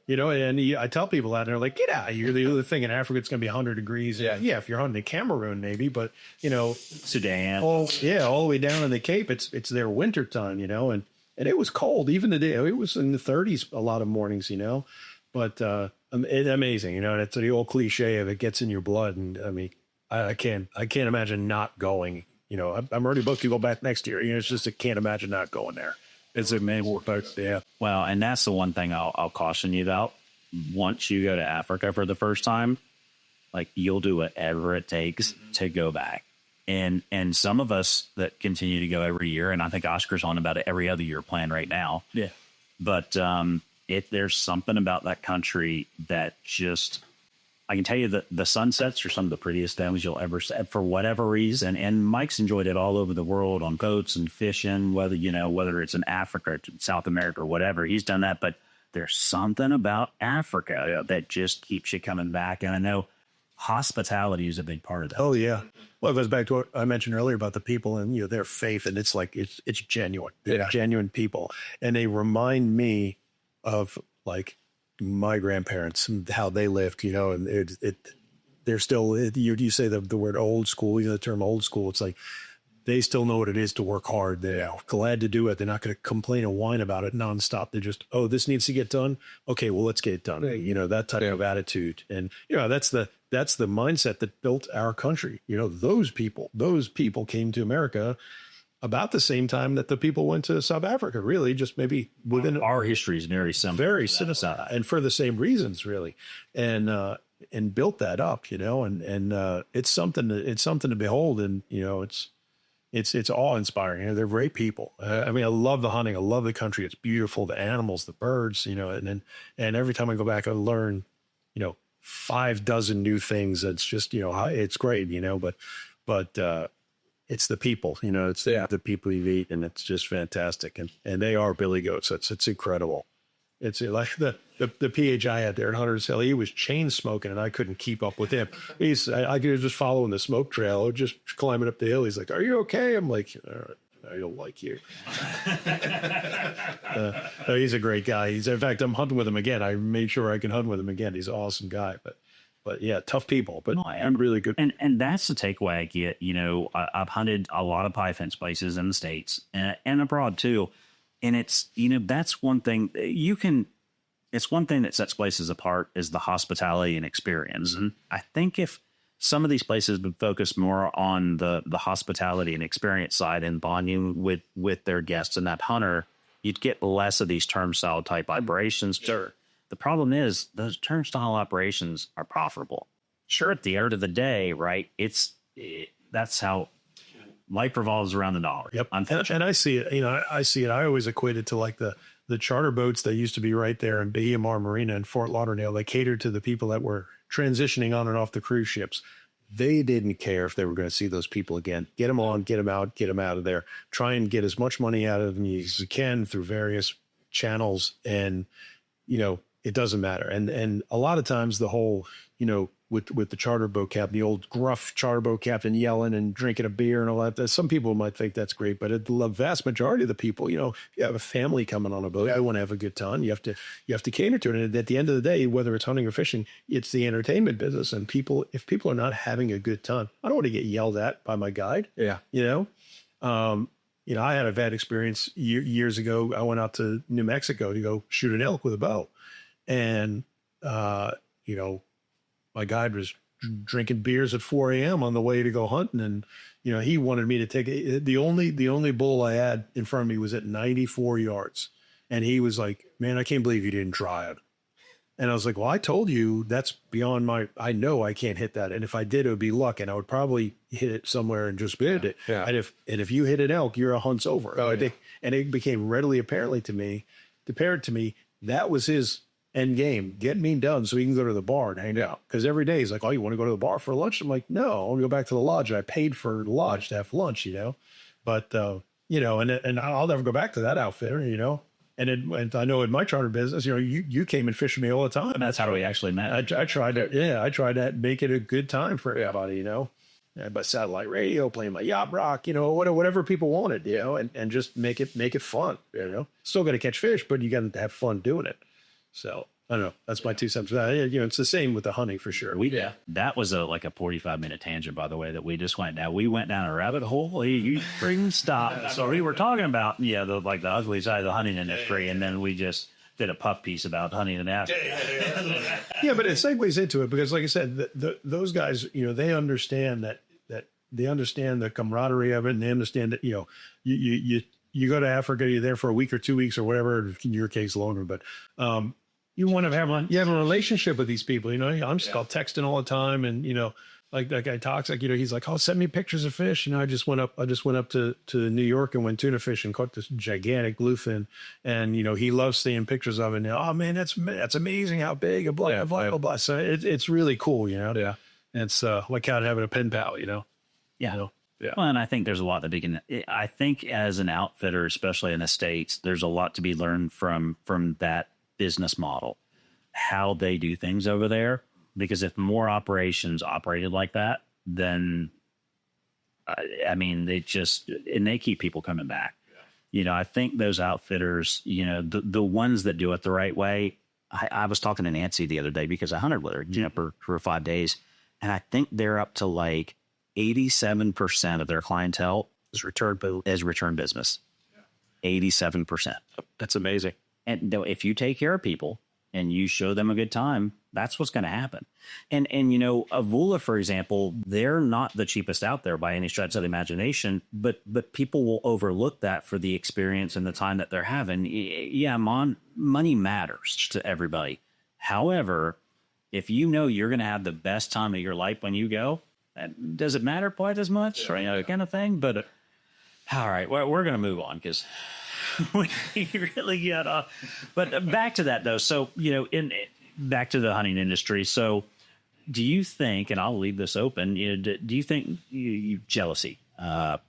You know, and I tell people that, and they're like, get out of here. The other thing in Africa, it's going to be 100 degrees. Yeah, if you're hunting in Cameroon, maybe, but, you know. Sudan. All the way down in the Cape, it's their winter time, you know, and it was cold. Even the day, it was in the 30s a lot of mornings, you know. But it's amazing, you know, and it's the old cliche of it gets in your blood. And, I mean, I can't imagine not going. You know, I'm already booked to go back next year. You know, it's just I can't imagine not going there. It's a man work out there. Well, and that's the one thing I'll caution you about. Once you go to Africa for the first time, like you'll do whatever it takes to go back. And some of us that continue to go every year, and I think Oscar's on about it every other year plan right now. Yeah. But there's something about that country that just, I can tell you that the sunsets are some of the prettiest things you'll ever see for whatever reason. And Mike's enjoyed it all over the world on boats and fishing, whether it's in Africa or South America or whatever. He's done that. But there's something about Africa that just keeps you coming back. And I know hospitality is a big part of that. Oh, yeah. Well, it goes back to what I mentioned earlier about the people and, you know, their faith. And it's like, it's genuine. They're genuine people. And they remind me of like my grandparents and how they lived, you know, and they're still, you say the word old school, you know, the term old school. It's like, they still know what it is to work hard. They're glad to do it. They're not going to complain and whine about it nonstop. They're just, oh, this needs to get done. Okay, well, let's get it done. You know, that type of attitude. And, you know, that's the mindset that built our country. You know, those people came to America about the same time that the people went to South Africa, really, just maybe within our history is very similar. Very similar. And for the same reasons, really. And built that up, you know, and it's something to behold. And, you know, it's awe-inspiring. You know, they're great people. I mean, I love the hunting. I love the country. It's beautiful. The animals, the birds, you know, and every time I go back, I learn, you know, 6 new things. It's just, you know, it's great, you know, but it's the people, you know, it's the people you eat, and it's just fantastic. And they are billy goats. It's incredible. It's like the PHI out there at Hunter's Hill. He was chain smoking, and I couldn't keep up with him. I was just following the smoke trail, just climbing up the hill. He's like, "Are you okay?" I'm like, "All right, I don't like you." No, he's a great guy. In fact, I'm hunting with him again. I made sure I can hunt with him again. He's an awesome guy, but yeah, tough people, but I'm really good. And that's the takeaway I get. You know, I've hunted a lot of pie fence places in the States and abroad too. And it's, you know, that's one thing it's one thing that sets places apart is the hospitality and experience. And I think if some of these places would focus more on the hospitality and experience side and bonding with their guests and that hunter, you'd get less of these turnstile type operations. Sure. The problem is those turnstile operations are profitable. Sure. At the end of the day, right. That's how life revolves around the dollar. Yep. And I see it, you know, I always equate it to like the charter boats that used to be right there in Bahia Mar Marina in Fort Lauderdale. They catered to the people that were transitioning on and off the cruise ships. They didn't care if they were going to see those people again. Get them on, get them out of there. Try and get as much money out of them as you can through various channels. And, you know, it doesn't matter. And a lot of times the whole, you know, with the charter boat captain, the old gruff charter boat captain yelling and drinking a beer and all that. Some people might think that's great, but the vast majority of the people, you know, you have a family coming on a boat. I want to have a good time. You have to cater to it. And at the end of the day, whether it's hunting or fishing, it's the entertainment business. And if people are not having a good time, I don't want to get yelled at by my guide. Yeah. You know, I had a bad experience years ago. I went out to New Mexico to go shoot an elk with a bow. And, you know, my guide was drinking beers at 4 a.m. on the way to go hunting. And, you know, he wanted me to take it. The only bull I had in front of me was at 94 yards. And he was like, "Man, I can't believe you didn't try it." And I was like, "Well, I told you that's beyond I know I can't hit that. And if I did, it would be luck. And I would probably hit it somewhere and just hit it. Yeah. And if you hit an elk, your hunt's over." Oh, yeah. And it became readily apparent to me, that was his end game. Get me done so he can go to the bar and hang out. Because every day he's like, "Oh, you want to go to the bar for lunch?" I'm like, "No, I want to go back to the lodge. I paid for the lodge to have lunch, you know." But, you know, and I'll never go back to that outfitter, you know. And I know in my charter business, you know, you came and fished with me all the time. And that's how we actually met. I tried to make it a good time for everybody, you know. But satellite radio, playing my yacht rock, you know, whatever people wanted, you know, and just make it fun, you know. Still got to catch fish, but you got to have fun doing it. So, I don't know. That's my 2 cents. It's the same with the hunting for sure. That was like a 45-minute tangent, by the way, that we just went down. We went down a rabbit hole. You bring stop. So we were talking about, the ugly side of the hunting industry, and then we just did a puff piece about hunting and after. Yeah, but it segues into it because, like I said, those guys, they understand that they understand the camaraderie of it, and they understand that, you go to Africa, you're there for a week or 2 weeks or whatever, in your case longer, but you want to have a relationship with these people. I'm just texting all the time, and like that guy talks, like he's like, oh, send me pictures of fish. I just went up to New York and went tuna fishing, caught this gigantic bluefin, and he loves seeing pictures of it. And, oh man, that's amazing how big, and blah blah blah. So it's really cool, Yeah, it's like out having a pen pal, Yeah. Yeah. Well, and I think there's a lot that I think as an outfitter, especially in the States, there's a lot to be learned from that business model, how they do things over there. Because if more operations operated like that, then, they keep people coming back. Yeah. I think those outfitters, the ones that do it the right way. I was talking to Nancy the other day because I hunted with her, for 5 days. And I think they're up to like 87% of their clientele is return business. 87%. That's amazing. And if you take care of people and you show them a good time, that's what's going to happen. And Avula, for example, they're not the cheapest out there by any stretch of the imagination, but people will overlook that for the experience and the time that they're having. Yeah, money matters to everybody. However, if you're going to have the best time of your life when you go, does it matter quite as much, kind of thing? But all right, well, we're going to move on because we really get off. But back to that, though. So, back to the hunting industry. So do you think, and I'll leave this open, do you think you jealousy,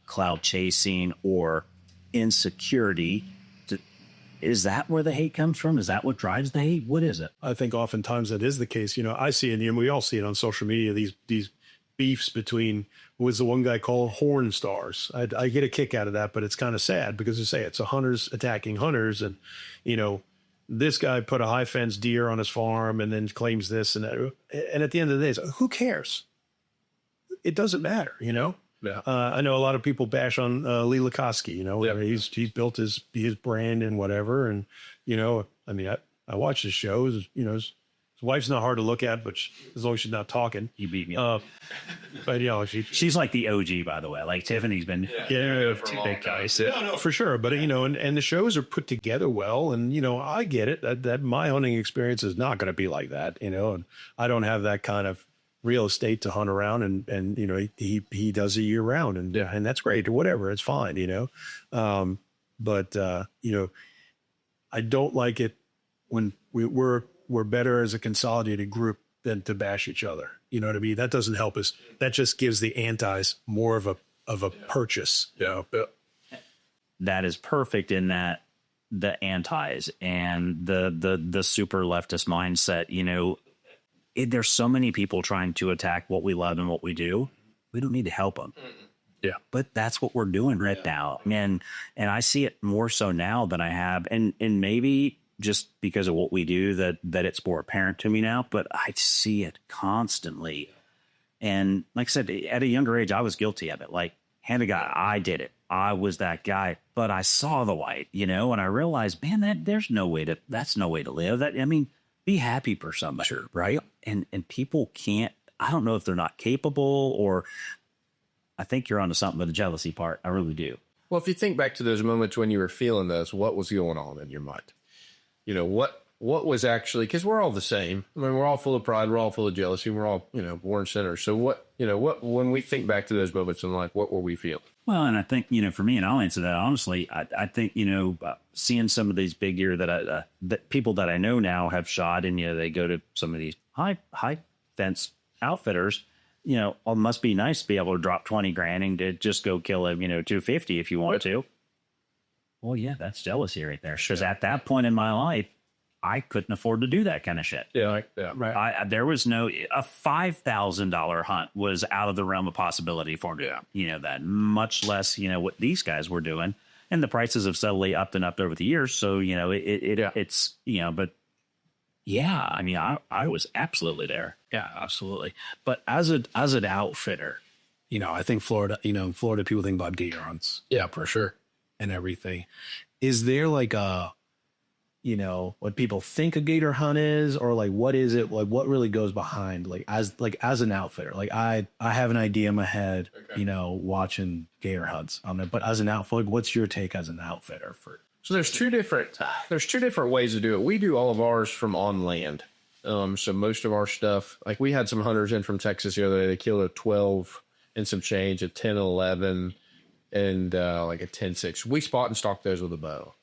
cloud chasing, or insecurity, is that where the hate comes from? Is that what drives the hate? What is it? I think oftentimes that is the case. I see it, and we all see it on social media, these beefs between, what was the one guy called horn stars. I get a kick out of that, but it's kind of sad because it's a hunters attacking hunters. And, this guy put a high fence deer on his farm and then claims this and that. And at the end of the day, who cares? It doesn't matter, Yeah. I know a lot of people bash on Lee Lukoski, he's built his brand and whatever. And, I watch his shows, his wife's not hard to look at, but as long as she's not talking. You beat me up. But, she's like the OG, by the way. Like Tiffany's been two big guys. No, for sure. But, and the shows are put together well. And, I get it that my hunting experience is not going to be like that, and I don't have that kind of real estate to hunt around. And he does it year round. And that's great or whatever. It's fine, But, I don't like it when we're better as a consolidated group than to bash each other. You know what I mean? That doesn't help us. That just gives the antis more of a purchase. Yeah. That is perfect in that the antis and the super leftist mindset, there's so many people trying to attack what we love and what we do. We don't need to help them. Yeah. But that's what we're doing right now. And I see it more so now than I have. And maybe just because of what we do that it's more apparent to me now, but I see it constantly. And like I said, at a younger age, I was guilty of it. Like, hand a guy, I did it. I was that guy, but I saw the white, and I realized, man, that's no way to live. Be happy for somebody, sure, right? And people can't, I don't know if they're not capable, or I think you're onto something with the jealousy part. I really do. Well, if you think back to those moments when you were feeling this, what was going on in your mind? What was actually, because we're all the same. We're all full of pride. We're all full of jealousy. We're all, born sinners. So what, when we think back to those moments in life, what were we feeling? Well, and I think, for me, and I'll answer that honestly, I think, seeing some of these big deer that people that I know now have shot, and, they go to some of these high fence outfitters, it must be nice to be able to drop 20 grand and to just go kill a, 250 if you want to. Well, yeah, that's jealousy right there. Because at that point in my life, I couldn't afford to do that kind of shit. Yeah, right. There was a $5,000 hunt was out of the realm of possibility for me. Yeah. That much less, what these guys were doing. And the prices have steadily upped and upped over the years. So, it's, but Yeah, I mean, I was absolutely there. Yeah, absolutely. But as an outfitter, I think Florida, in Florida, people think about gator hunts Yeah, for sure. and everything. Is there like a, what people think a gator hunt is, or like what is it? Like what really goes behind, as an outfitter? Like I have an idea in my head, watching gator hunts on it. But as an outfitter, what's your take as an outfitter for? So there's two different ways to do it. We do all of ours from on land. So most of our stuff, like we had some hunters in from Texas the other day. They killed a 12 and some change, a 10, 11, and like a 10-6. We spot and stalk those with a bow.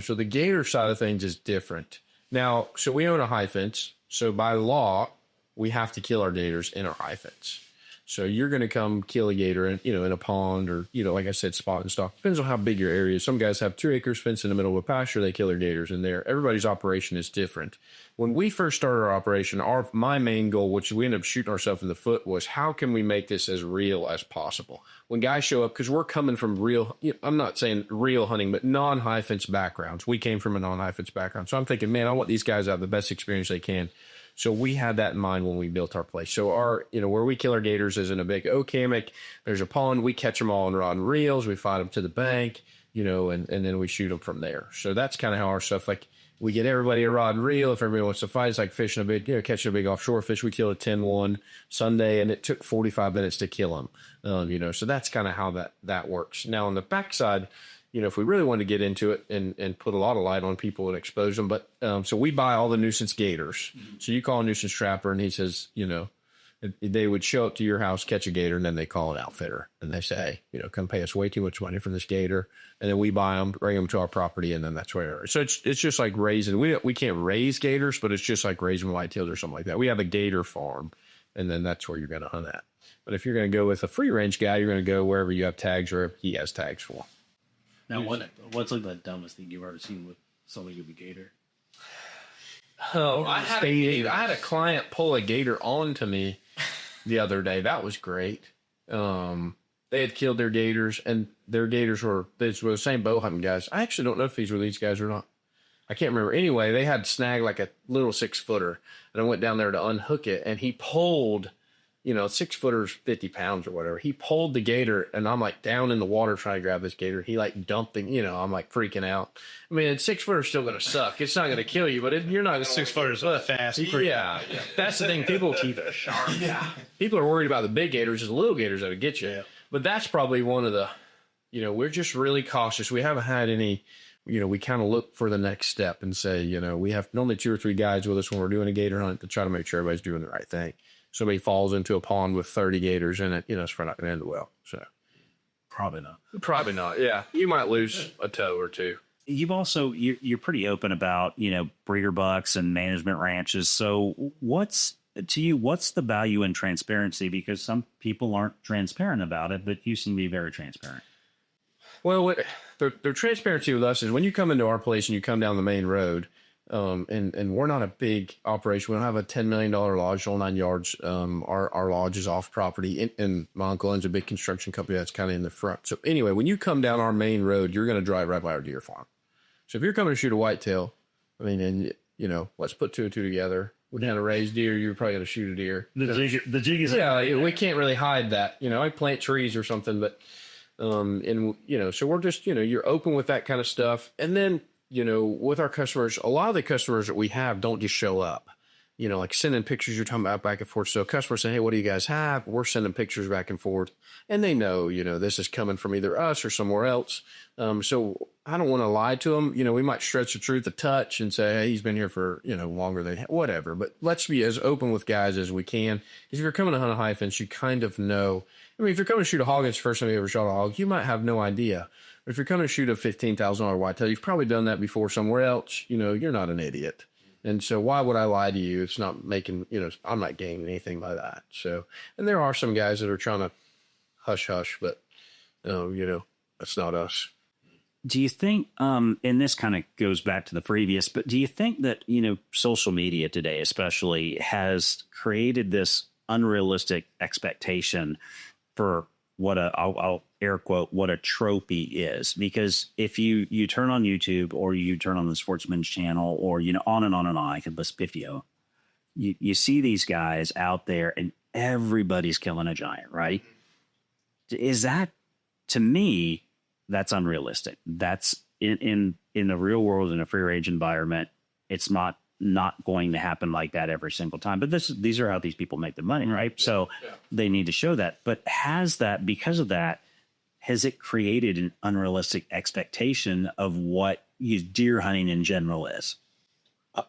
So the gator side of things is different. Now, so we own a high fence. So by law, we have to kill our gators in our high fence. So you're going to come kill a gator in a pond or, like I said, spot and stalk. Depends on how big your area is. Some guys have 2 acres fence in the middle of a pasture. They kill their gators in there. Everybody's operation is different. When we first started our operation, my main goal, which we ended up shooting ourselves in the foot, was how can we make this as real as possible? When guys show up, because we're coming from real, I'm not saying real hunting, but non-high fence backgrounds. We came from a non-high fence background. So I'm thinking, man, I want these guys to have the best experience they can. So we had that in mind when we built our place. So our, where we kill our gators is in a big oak hammock. There's a pond. We catch them all in rod and reels. We fight them to the bank, and then we shoot them from there. So that's kind of how our stuff, like we get everybody a rod and reel. If everybody wants to fight, it's like fishing a big, catching a big offshore fish. We killed a 10-1 Sunday and it took 45 minutes to kill them. So that's kind of how that works. Now on the backside, if we really want to get into it and put a lot of light on people and expose them. But so we buy all the nuisance gators. So you call a nuisance trapper and he says, they would show up to your house, catch a gator, and then they call an outfitter. And they say, come pay us way too much money for this gator. And then we buy them, bring them to our property, and then that's where. So it's just like raising. We can't raise gators, but it's just like raising whitetails or something like that. We have a gator farm, and then that's where you're going to hunt at. But if you're going to go with a free range guy, you're going to go wherever you have tags or he has tags for. Now, what's like the dumbest thing you've ever seen with something with a gator? Oh, I had a client pull a gator onto me the other day. That was great. They had killed their gators, and their gators were the same bow hunting guys. I actually don't know if these were these guys or not. I can't remember. Anyway, they had snagged like a little 6-footer, and I went down there to unhook it, and he pulled. 6-footer's 50 pounds or whatever. He pulled the gator, and I'm like down in the water trying to grab this gator. He like dumping, I'm like freaking out. I mean, 6-footer's still going to suck. It's not going to kill you, but you're not. 6-footer's fast. Yeah. That's the thing. People keep it sharp. Yeah. People are worried about the big gators, just the little gators that'll get you. Yeah. But that's probably one of the, we're just really cautious. We haven't had any, we kind of look for the next step and say, we have normally 2 or 3 guys with us when we're doing a gator hunt to try to make sure everybody's doing the right thing. Somebody falls into a pond with 30 gators in it, it's not going to end well. So probably not. Probably not. Yeah. You might lose a toe or two. You're pretty open about, breeder bucks and management ranches. So what's the value in transparency? Because some people aren't transparent about it, but you seem to be very transparent. Well, the transparency with us is when you come into our place and you come down the main road, and we're not a big operation. We don't have a $10 million lodge, all 9 yards. Our lodge is off property, and my uncle owns a big construction company that's kind of in the front. So anyway, when you come down our main road, you're going to drive right by our deer farm. So if you're coming to shoot a whitetail, let's put 2 and 2 together. We're down to raise deer. You're probably going to shoot a deer. The jig is we can't really hide that. I plant trees or something, but so we're just you're open with that kind of stuff, and then. With our customers, a lot of the customers that we have don't just show up, like sending pictures you're talking about back and forth. So customers say, hey, what do you guys have? We're sending pictures back and forth, and they know, this is coming from either us or somewhere else. So I don't want to lie to them. We might stretch the truth a touch and say, hey, he's been here for, longer than whatever. But let's be as open with guys as we can. If you're coming to hunt a high fence, you kind of know. I mean, if you're coming to shoot a hog, it's the first time you ever shot a hog, you might have no idea. If you're coming to shoot a $15,000 whitetail, you've probably done that before somewhere else. You're not an idiot. And so why would I lie to you? It's not making, I'm not gaining anything by that. So, and there are some guys that are trying to hush, but, that's not us. Do you think, and this kind of goes back to the previous, but do you think that, social media today especially has created this unrealistic expectation for I'll air quote what a trophy is, because if you turn on YouTube or you turn on the Sportsman's channel or on and on and on, I could list 50 of them. You see these guys out there and everybody's killing a giant, right? Is that, to me, that's unrealistic. That's in the real world, in a free range environment, it's not going to happen like that every single time. But these are how these people make the money, right? So they need to show that. But because of that, has it created an unrealistic expectation of what deer hunting in general is?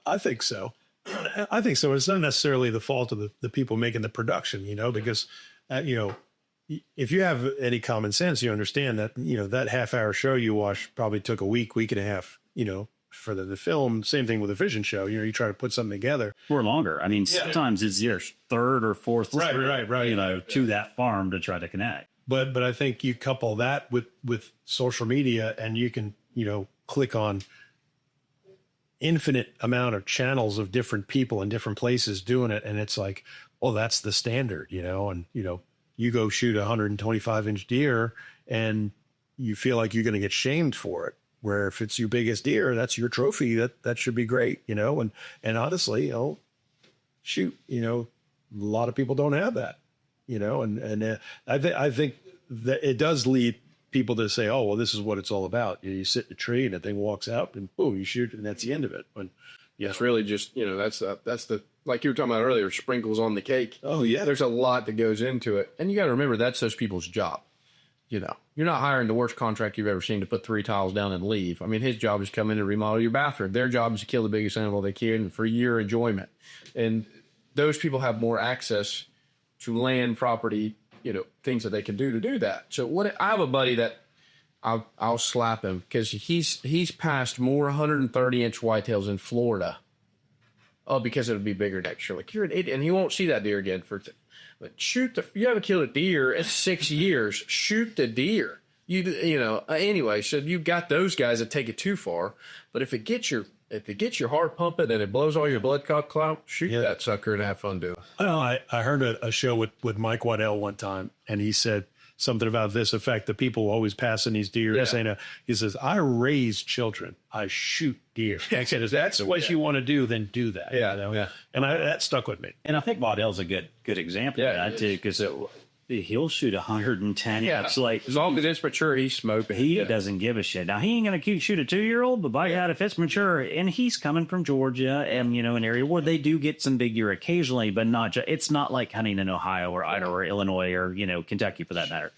I think so. I think so. It's not necessarily the fault of the people making the production, because, if you have any common sense, you understand that, that half-hour show you watch probably took a week and a half, for the film. Same thing with a vision show. You try to put something together. Or longer. I mean, sometimes it's your third or fourth, right. To that farm to try to connect. But I think you couple that with social media, and you can, click on infinite amount of channels of different people in different places doing it. And it's like, well, that's the standard, and, you go shoot a 125-inch deer and you feel like you're going to get shamed for it. Where if it's your biggest deer, that's your trophy, that should be great, and honestly, shoot, a lot of people don't have that, and I think that it does lead people to say, oh, well, this is what it's all about. You sit in a tree and the thing walks out and boom, you shoot, and that's the end of it. When it's really just, that's the, like you were talking about earlier, sprinkles on the cake. Oh yeah. There's a lot that goes into it. And you got to remember, that's those people's job. You're not hiring the worst contract you've ever seen to put 3 tiles down and leave. I mean, his job is to come in and remodel your bathroom. Their job is to kill the biggest animal they can for your enjoyment. And those people have more access to land, property, things that they can do that. So I have a buddy that I'll slap him because he's passed more 130-inch whitetails in Florida. Oh, because it'll be bigger next year. Like, you're an idiot, and he won't see that deer again but you haven't killed a deer in 6 years. Shoot the deer. Anyway, so you got those guys that take it too far. But if it gets your heart pumping and it blows all your blood clot, shoot that sucker and have fun doing it. Well, I heard a show with Mike Waddell one time, and he said something about this effect: the people always passing these deer saying, he says, I raise children, I shoot deer. I said, if that's what you want to do, then do that. Yeah. And that stuck with me. And I think Waddell's a good example of that too, because he'll shoot 110. Yeah, it's like, as long as it's mature, he's smoking. He doesn't give a shit. Now, he ain't gonna shoot a 2-year-old, but by God, if it's mature, and he's coming from Georgia and an area where they do get some big deer occasionally, but not it's not like hunting in Ohio or Idaho or Illinois or Kentucky for that matter.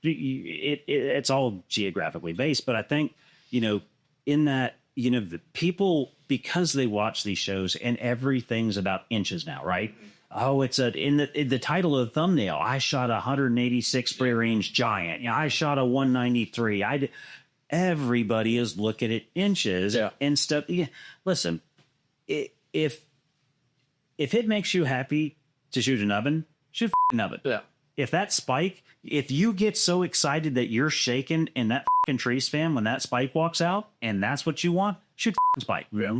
It's all geographically based, but I think in that the people, because they watch these shows and everything's about inches now, right? Oh, it's in the title of the thumbnail. I shot a 186 free range giant. I shot a 193. Everybody is looking at inches and stuff. Yeah. Listen, if it makes you happy to shoot an oven, shoot an oven. Yeah. If that spike, if you get so excited that you're shaking in that tree stand when that spike walks out, and that's what you want, shoot spike. Yeah.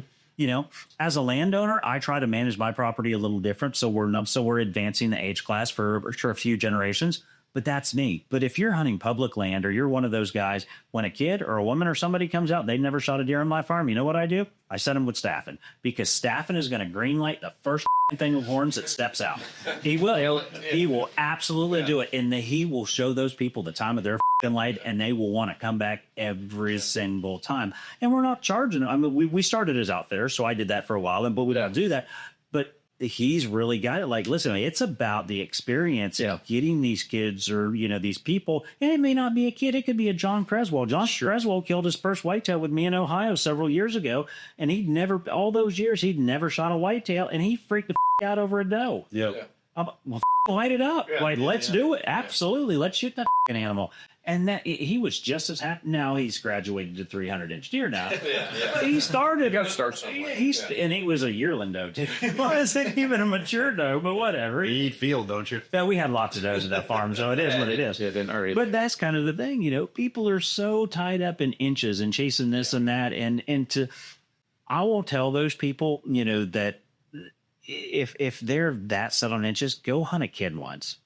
As a landowner, I try to manage my property a little different, so we're advancing the age class for a few generations. But that's me. But if you're hunting public land, or you're one of those guys, when a kid or a woman or somebody comes out, they never shot a deer on my farm, you know what I do? I set them with staffing, because staffing is going to greenlight the first thing with horns that steps out. He will. He will absolutely do it, and he will show those people the time of their light, and they will want to come back every single time. And we're not charging them. I mean, we started as outfitters, so I did that for a while, but we don't do that. But he's really got it. Like, listen, it's about the experience of getting these kids or, these people. And it may not be a kid. It could be a John Creswell. John Creswell killed his first whitetail with me in Ohio several years ago. And all those years, he'd never shot a whitetail. And he freaked the out over a doe. Well, light it up. Let's do it. Absolutely. Let's shoot that animal. And that he was just as happy. Now he's graduated to 300-inch deer now. He started. You got to start somewhere. And he was a yearling doe too. Well, it's not even a mature doe, but whatever. You eat field, don't you? Yeah, we had lots of does at that farm, so it is what it is. But that's kind of the thing, People are so tied up in inches and chasing this and that, I will tell those people, that if they're that set on inches, go hunt a kid once.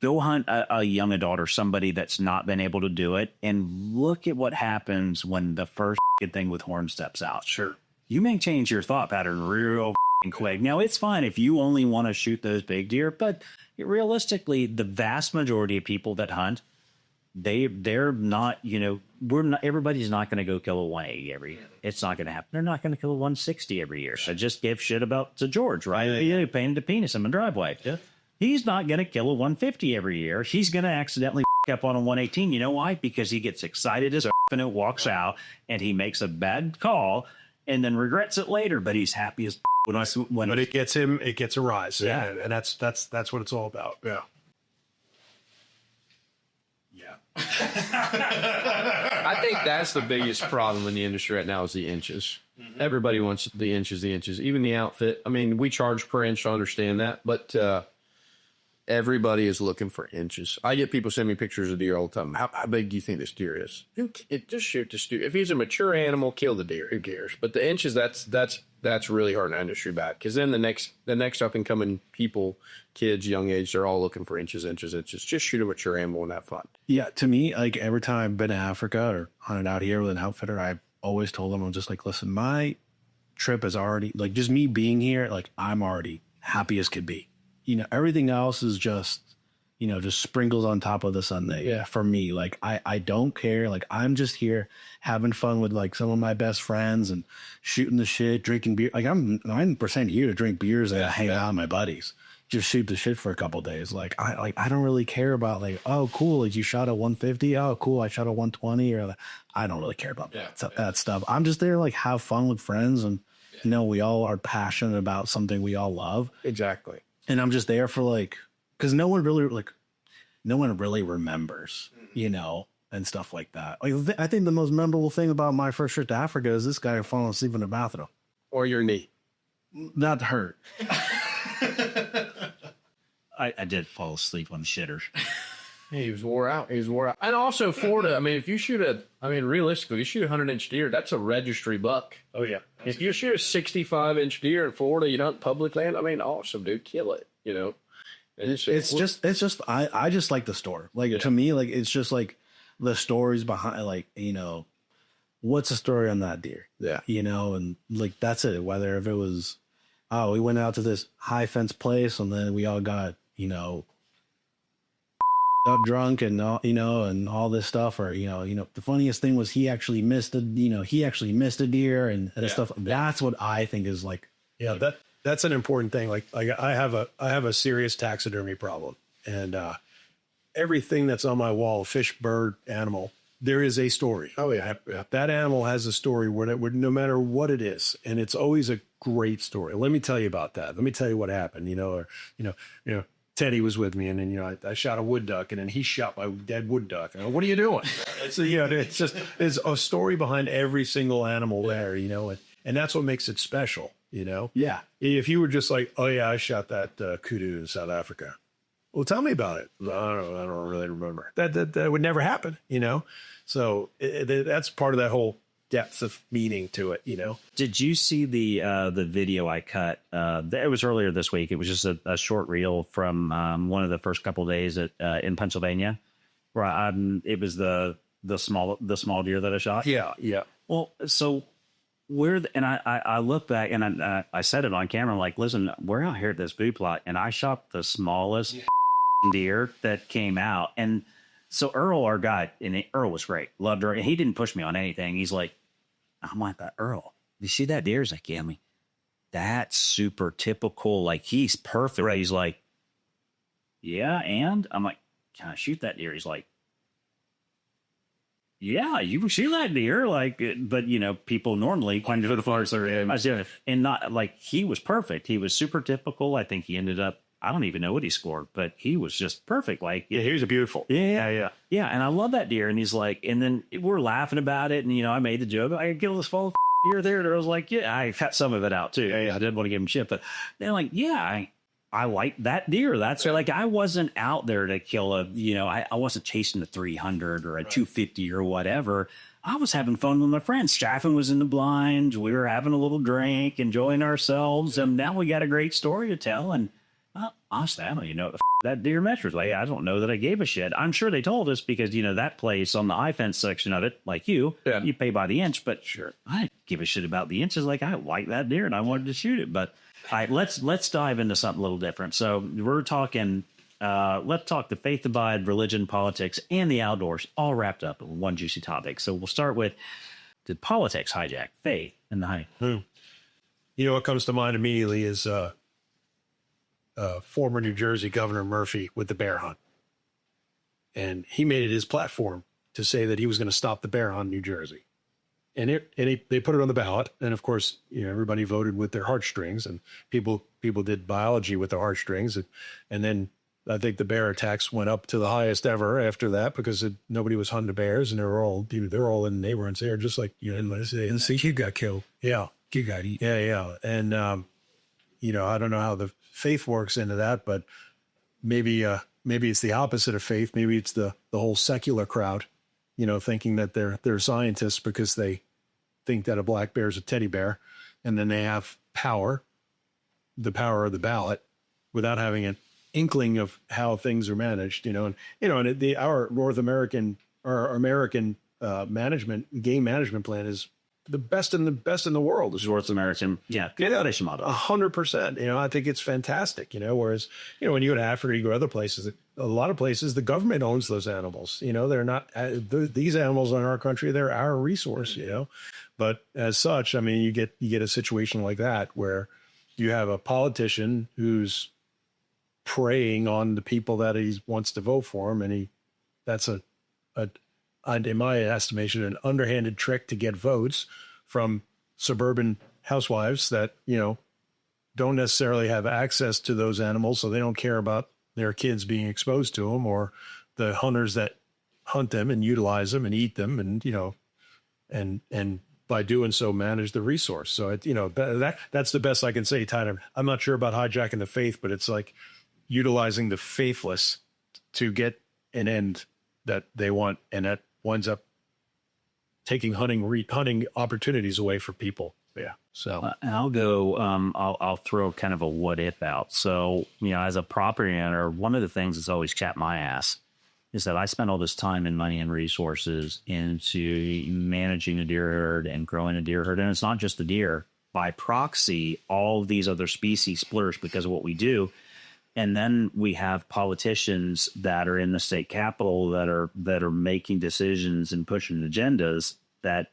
go hunt a young adult or somebody that's not been able to do it, and look at what happens when the first thing with horn steps out. Sure. You may change your thought pattern real quick. Now, it's fine if you only want to shoot those big deer, but realistically, the vast majority of people that hunt, they're not, everybody's not going to go kill a 180 every year. It's not going to happen. They're not going to kill a 160 every year. So just give shit about to George, right? He painted a penis in my driveway. Yeah. He's not going to kill a 150 every year. He's going to accidentally up on a 118. You know why? Because he gets excited as and it walks out and he makes a bad call and then regrets it later, but he's happy as when but it gets a rise. Yeah. And that's what it's all about. Yeah. I think that's the biggest problem in the industry right now is the inches. Everybody wants the inches, even the outfit. I mean, we charge per inch, I understand that, but everybody is looking for inches. I get people send me pictures of deer all the time. How big do you think this deer is? Just shoot this deer. If he's a mature animal, kill the deer. Who cares? But the inches, that's really hard in the industry back. Because then the next up and coming people, kids, young age, they're all looking for inches. Just shoot a mature animal and have fun. Yeah, to me, like every time I've been to Africa or hunted out here with an outfitter, I've always told them, I'm just like, listen, my trip is already, like just me being here, like I'm already happy as could be. Everything else is just, just sprinkles on top of the sundae. Yeah. For me, like I don't care. Like I'm just here having fun with like some of my best friends and shooting the shit, drinking beer. Like I'm 9% here to drink beers and hang out with my buddies. Just shoot the shit for a couple of days. Like I don't really care about like, oh cool, like you shot a 150. Oh cool, I shot a 120. Or I don't really care about that stuff. I'm just there like have fun with friends, and we all are passionate about something we all love. Exactly. And I'm just there for like, because no one really remembers, and stuff like that. Like I think the most memorable thing about my first trip to Africa is this guy falling asleep in the bathroom. Or your knee. Not hurt. I did fall asleep on the shitter. He was wore out. And also Florida, I mean, if you realistically, you shoot a 100-inch deer, that's a registry buck. Oh yeah. If you shoot a 65-inch deer in Florida, you don't public land, I mean, awesome, dude, kill it, And It's just I just like the story. Like to me, like it's just like the stories behind, like, what's the story on that deer? Yeah. And like that's it. Whether if it was, oh, we went out to this high fence place and then we all got, up drunk and all, and all this stuff, or the funniest thing was he actually missed a deer and stuff. That's what I think is like, that's an important thing. Like I have a serious taxidermy problem, and everything that's on my wall, fish, bird, animal, there is a story. Oh yeah. That animal has a story where no matter what it is, and it's always a great story. Let me tell you about that. Let me tell you what happened. Teddy was with me, and then I shot a wood duck, and then he shot my dead wood duck. What are you doing? So it's just there's a story behind every single animal there, and that's what makes it special, Yeah. If you were just like, oh yeah, I shot that kudu in South Africa. Well, tell me about it. I don't really remember. That would never happen, So that's part of that whole depth of meaning to it, Did you see the video I cut? It was earlier this week. It was just a short reel from one of the first couple of days in Pennsylvania, where it was the small deer that I shot. Yeah. Well, so I look back and I said it on camera. I'm like, listen, we're out here at this boot plot, and I shot the smallest deer that came out. And so Earl, our guy, and Earl was great, loved her. And he didn't push me on anything. He's like, I'm like, Earl, you see that deer? He's like, yeah, that's super typical. Like, he's perfect. Right. He's like, yeah, and I'm like, can I shoot that deer? He's like, yeah, you can shoot that deer. Like, but people normally climb to the forest and not like he was perfect. He was super typical. I think he ended up, I don't even know what he scored, but he was just perfect. Like, he was a beautiful. Yeah. And I love that deer. And he's like, and then we're laughing about it. And, I made the joke, I could kill this fall deer there. And I was like, yeah, I cut some of it out too. I didn't want to give him shit, but they're like, yeah, I like that deer. That's like, I wasn't out there to kill I wasn't chasing a 300 or a 250 or whatever. I was having fun with my friends. Staffin was in the blinds. We were having a little drink, enjoying ourselves. And now we got a great story to tell. And Honestly, I don't even know what the that deer measures. Like, I don't know that I gave a shit. I'm sure they told us because, that place on the iFence section of it, like you pay by the inch, but sure, I didn't give a shit about the inches. Like, I like that deer and I wanted to shoot it. But all right, let's dive into something a little different. So we're talking, let's talk the faith abide, religion, politics, and the outdoors all wrapped up in one juicy topic. So we'll start with, did politics hijack faith and the hunting? What comes to mind immediately is former New Jersey Governor Murphy with the bear hunt. And he made it his platform to say that he was going to stop the bear hunt in New Jersey. And they put it on the ballot. And of course, everybody voted with their heartstrings, and people did biology with their heartstrings. And then I think the bear attacks went up to the highest ever after that because nobody was hunting the bears, and they're all in the neighborhoods there, just like, and see, you got killed. Yeah. You got eaten. Yeah. And, I don't know how the faith works into that, but maybe it's the opposite of faith. Maybe it's the whole secular crowd, thinking that they're scientists because they think that a black bear is a teddy bear, and then they have the power of the ballot, without having an inkling of how things are managed. Our North American or American game management plan is the best in the world. Is North American, Deletion model. 100%. I think it's fantastic. Whereas, when you go to Africa, you go to other places, a lot of places, the government owns those animals. They're not, these animals in our country, they're our resource, But as such, you get a situation like that where you have a politician who's preying on the people that he wants to vote for him. And that's in my estimation, an underhanded trick to get votes from suburban housewives that, don't necessarily have access to those animals. So they don't care about their kids being exposed to them, or the hunters that hunt them and utilize them and eat them. And, and by doing so, manage the resource. So, that's the best I can say, Tyler. I'm not sure about hijacking the faith, but it's like utilizing the faithless to get an end that they want. And that winds up taking hunting opportunities away from people. Yeah. So I'll go, I'll throw kind of a what if out. So, as a property owner, one of the things that's always chapped my ass is that I spend all this time and money and resources into managing a deer herd and growing a deer herd. And it's not just the deer. By proxy, all these other species flourish because of what we do. And then we have politicians that are in the state capitol that are making decisions and pushing agendas that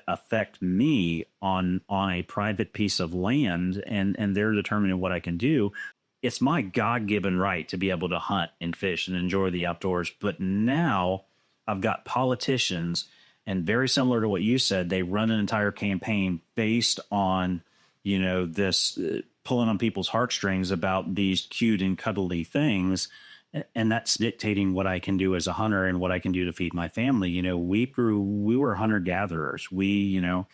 affect me on a private piece of land, and they're determining what I can do. It's my God-given right to be able to hunt and fish and enjoy the outdoors. But now I've got politicians, and very similar to what you said, they run an entire campaign based on, this pulling on people's heartstrings about these cute and cuddly things. And that's dictating what I can do as a hunter and what I can do to feed my family. We were hunter gatherers. We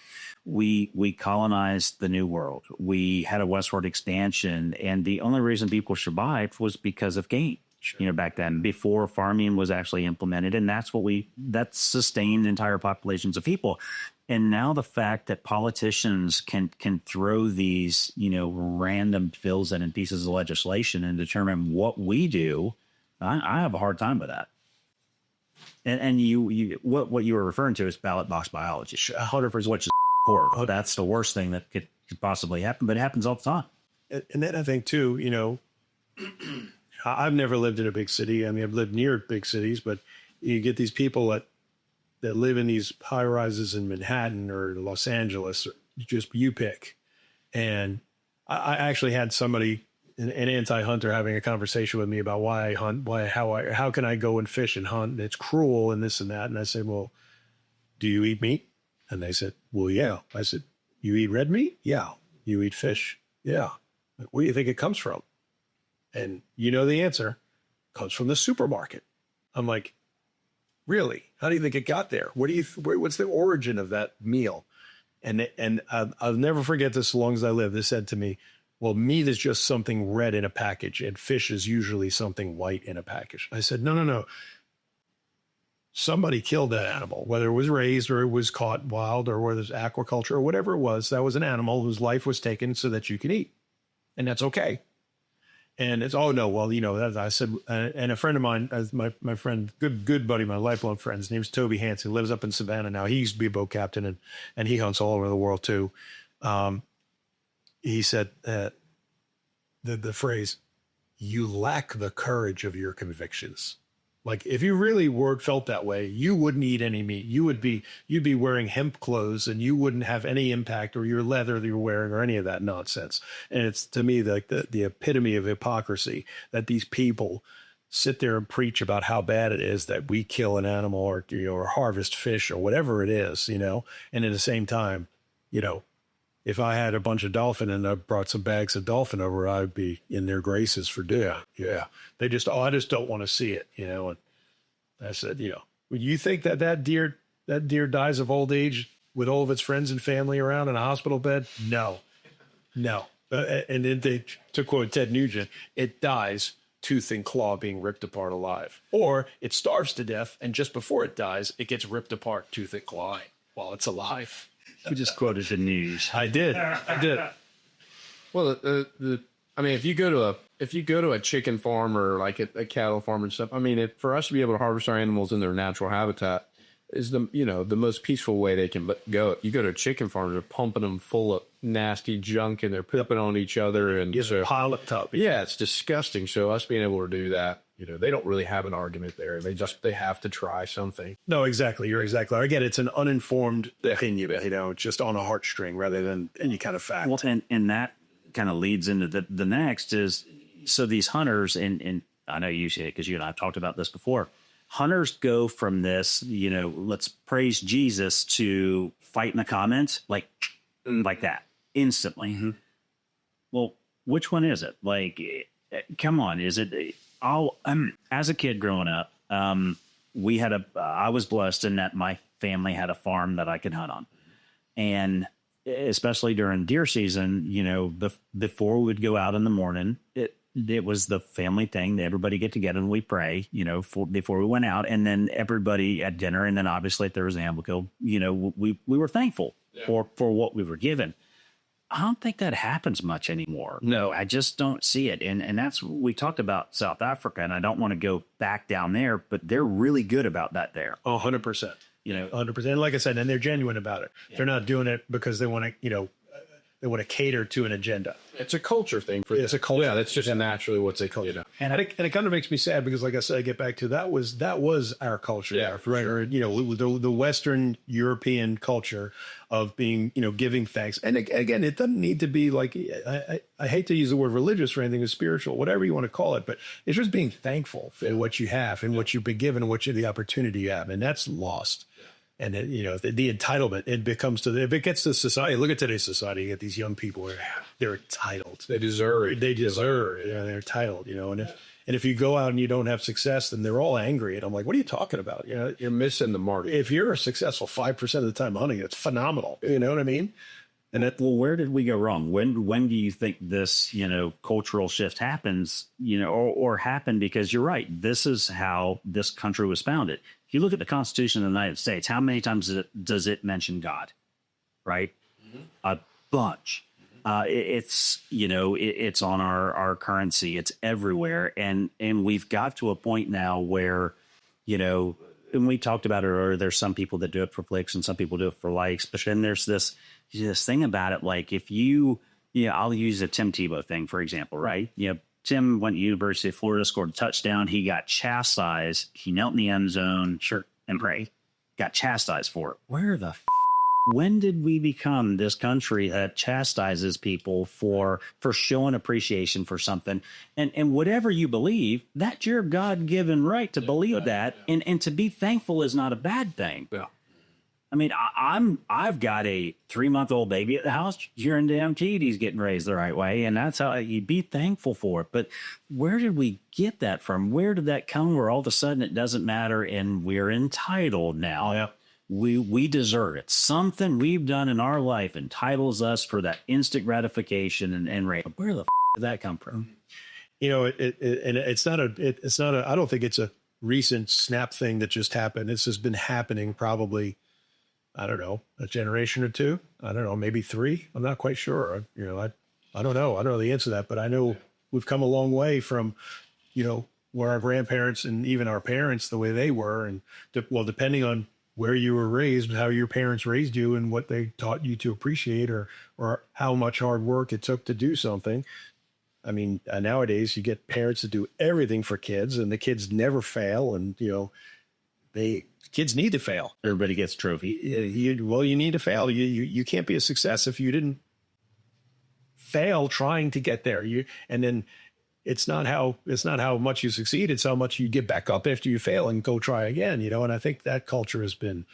colonized the New World. We had a westward expansion. And the only reason people survived was because of game, back then, before farming was actually implemented. And that sustained entire populations of people. And now the fact that politicians can throw these, random bills in pieces of legislation and determine what we do, I have a hard time with that. And what you were referring to is ballot box biology, 100%, which is horrible. That's the worst thing that could possibly happen, but it happens all the time. And then I think too, I've never lived in a big city. I've lived near big cities, but you get these people that live in these high rises in Manhattan or Los Angeles, or just you pick. And I actually had somebody, an anti-hunter, having a conversation with me about why I hunt, how can I go and fish and hunt? And it's cruel and this and that. And I said, well, do you eat meat? And they said, well, yeah. I said, you eat red meat? Yeah. You eat fish? Yeah. Where do you think it comes from? And the answer comes from the supermarket. I'm like, really? How do you think it got there? What's the origin of that meal? And I'll never forget this as long as I live. They said to me, well, meat is just something red in a package, and fish is usually something white in a package. I said, no. Somebody killed that animal, whether it was raised or it was caught wild or whether it's aquaculture or whatever it was. That was an animal whose life was taken so that you can eat. And that's okay. And it's, oh no, well, you know, as I said, and a friend of mine, as my friend, good buddy, my lifelong friend, his name's Toby Hansen, lives up in Savannah now. He used to be a boat captain and he hunts all over the world too. He said the phrase, "You lack the courage of your convictions." Like if you really felt that way, you wouldn't eat any meat. You'd be wearing hemp clothes and you wouldn't have any impact, or your leather that you're wearing or any of that nonsense. And it's, to me, like the epitome of hypocrisy that these people sit there and preach about how bad it is that we kill an animal or, you know, or harvest fish or whatever it is, you know, and at the same time, you know, if I had a bunch of dolphin and I brought some bags of dolphin over, I'd be in their graces for dinner. Yeah. They just, I just don't want to see it, you know. And I said, you know, would you think that deer dies of old age with all of its friends and family around in a hospital bed? No. And then to quote Ted Nugent, it dies tooth and claw being ripped apart alive. Or it starves to death, and just before it dies, it gets ripped apart tooth and claw while it's alive. You just quoted the news. I did. Well, I mean, if you go to a chicken farm or like a cattle farm and stuff, I mean, for us to be able to harvest our animals in their natural habitat is the most peaceful way they can go. You go to a chicken farm, they're pumping them full of nasty junk and they're pooping on each other and It's a pilot tub. Yeah, it's disgusting. So us being able to do that, you know, they don't really have an argument there. They have to try something. No, exactly. You're exactly right. Again, it's an uninformed opinion, you know, just on a heartstring rather than any kind of fact. Well, and that kind of leads into the next is, so these hunters, and I know you see it because you and I have talked about this before. Hunters go from this, you know, let's praise Jesus, to fight in the comments like that instantly. Mm-hmm. Well, which one is it? Like, come on, is it? As a kid growing up, I was blessed in that my family had a farm that I could hunt on, and especially during deer season, you know, before we would go out in the morning, it was the family thing that everybody get together and we pray, you know, before we went out, and then everybody at dinner, and then obviously if there was an animal kill, you know, we were thankful for what we were given. I don't think that happens much anymore. No, I just don't see it. And that's, we talked about South Africa, and I don't want to go back down there, but they're really good about that there. 100%. You know, 100%. Like I said, and they're genuine about it. Yeah. They're not doing it because they want to, you know, they want to cater to an agenda. It's a culture thing for It's a culture. Yeah, that's just naturally what they call, you know. And it kind of makes me sad because, like I said, I get back to that was our culture. Yeah, right. Or, you know, the Western European culture of being, you know, giving thanks. And again, it doesn't need to be like, I hate to use the word religious or anything, or spiritual, whatever you want to call it, but it's just being thankful for what you have and what you've been given and the opportunity you have. And that's lost. And then, you know, the entitlement, it becomes if it gets to society, look at today's society, you get these young people where they're entitled. They deserve it. They deserve it. You know, they're entitled, you know, and if you go out and you don't have success, then they're all angry. And I'm like, what are you talking about? You know, you're missing the mark. If you're a successful 5% of the time hunting, it's phenomenal. You know what I mean? And well, where did we go wrong? When do you think this, you know, cultural shift happens, you know, or happened? Because you're right. This is how this country was founded. If you look at the Constitution of the United States, how many times does it mention God? Right? Mm-hmm. A bunch. It's, you know, it's on our currency. It's everywhere. And we've got to a point now where, you know, and we talked about it earlier, there's some people that do it for clicks and some people do it for likes. But then there's this thing about it. Like if I'll use a Tim Tebow thing, for example, right? You know, Tim went to University of Florida, scored a touchdown. He got chastised. He knelt in the end zone, and prayed. Got chastised for it. Where the when did we become this country that chastises people for showing appreciation for something? And whatever you believe, that's your God-given right to believe that. And to be thankful is not a bad thing. Yeah. I mean, I've got a 3-month-old baby at the house. You're guaranteed he's getting raised the right way, and that's how you be thankful for it. But where did we get that from? Where did that come? Where all of a sudden it doesn't matter, and we're entitled now. Yeah. We deserve it. Something we've done in our life entitles us for that instant gratification and rate. Where the did that come from? You know, it's not a. I don't think it's a recent snap thing that just happened. This has been happening probably, I don't know, a generation or two. I don't know, maybe 3. I'm not quite sure. You know, I don't know. I don't know the answer to that, but I know we've come a long way from, where our grandparents and even our parents, the way they were. And depending on where you were raised, how your parents raised you and what they taught you to appreciate or how much hard work it took to do something. I mean, nowadays you get parents to do everything for kids and the kids never fail. And, kids need to fail. Everybody gets a trophy. You need to fail. You can't be a success if you didn't fail trying to get there. And then it's not how much you succeed. It's how much you get back up after you fail and go try again, And I think that culture has been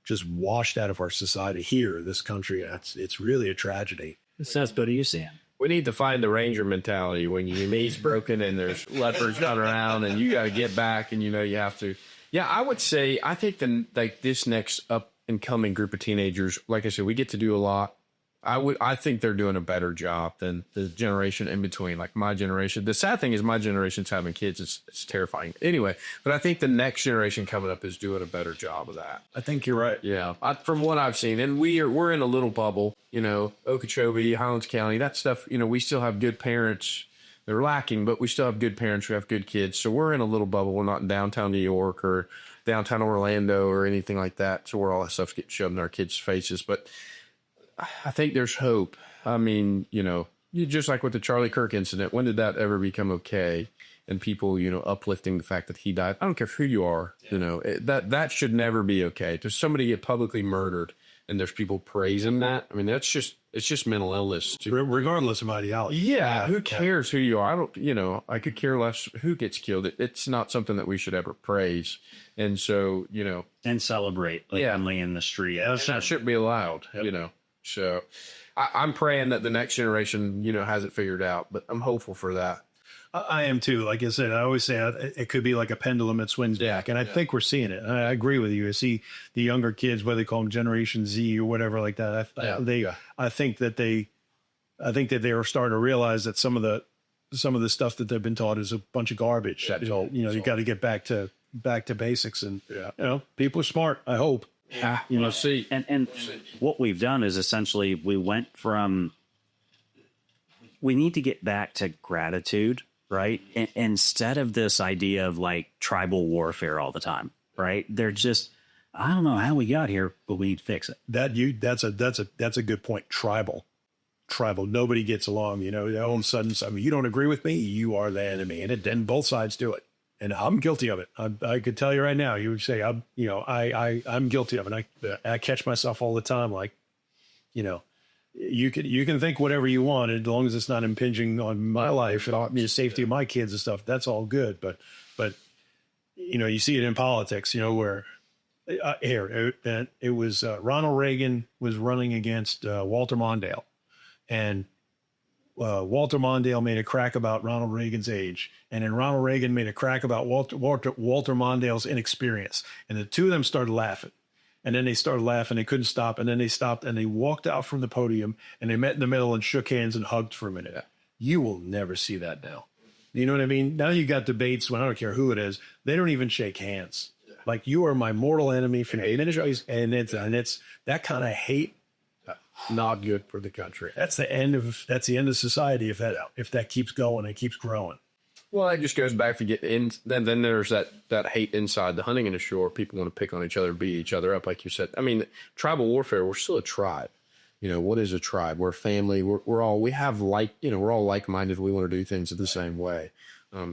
just washed out of our society here, this country. It's really a tragedy. Seth, what are you saying? We need to find the ranger mentality when your knee's broken and there's leopards running around and you got to get back and you have to. Yeah, I would say I think this next up and coming group of teenagers, like I said, we get to do a lot. I think they're doing a better job than the generation in between, like my generation. The sad thing is my generation's having kids. It's terrifying. Anyway, but I think the next generation coming up is doing a better job of that. I think you're right. Yeah, from what I've seen, and we're in a little bubble. Okeechobee, Highlands County, that stuff. We still have good parents. They're lacking, but we still have good parents. We have good kids. So we're in a little bubble. We're not in downtown New York or downtown Orlando or anything like that. So where all that stuff gets shoved in our kids' faces, but I think there's hope. I mean, just like with the Charlie Kirk incident, when did that ever become okay? And people, uplifting the fact that he died. I don't care who you are, that should never be okay. To somebody get publicly murdered and there's people praising that. I mean, it's just mental illness. Regardless of ideology. Yeah. Who cares who you are? I could care less who gets killed. It's not something that we should ever praise. And so, and celebrate openly in the street. That shouldn't be allowed, So I'm praying that the next generation, has it figured out, but I'm hopeful for that. I am too. Like I said, I always say it could be like a pendulum that swings back. And I think we're seeing it. I agree with you. I see the younger kids, whether they call them Generation Z or whatever like that. I think that they are starting to realize that some of the stuff that they've been taught is a bunch of garbage. You got to get back to basics and, people are smart. I hope. See, and what we've done is essentially we need to get back to gratitude, right? And instead of this idea of like tribal warfare all the time, right? They're just, I don't know how we got here, but we need to fix it. That's a good point. Tribal. Nobody gets along, all of a sudden, you don't agree with me, you are the enemy. And then both sides do it. And I'm guilty of it. I could tell you right now, you would say, I'm guilty of it. I catch myself all the time. Like, you can think whatever you want, as long as it's not impinging on my life and the safety of my kids and stuff. That's all good. But you see it in politics, where it was Ronald Reagan was running against Walter Mondale, and Walter Mondale made a crack about Ronald Reagan's age, and then Ronald Reagan made a crack about Walter Mondale's inexperience, and the two of them started laughing. And then they started laughing. They couldn't stop. And then they stopped and they walked out from the podium and they met in the middle and shook hands and hugged for a minute. Yeah. You will never see that now. You know what I mean? Now you got debates when I don't care who it is. They don't even shake hands. Yeah. Like, you are my mortal enemy. And it's that kind of hate. Not good for the country. That's the end of society if that keeps going and keeps growing. Well, that just goes back to get in. Then there's that hate inside the hunting industry where people want to pick on each other, beat each other up, like you said. I mean, tribal warfare. We're still a tribe. What is a tribe? We're a family. We're all like-minded. We want to do things the same way.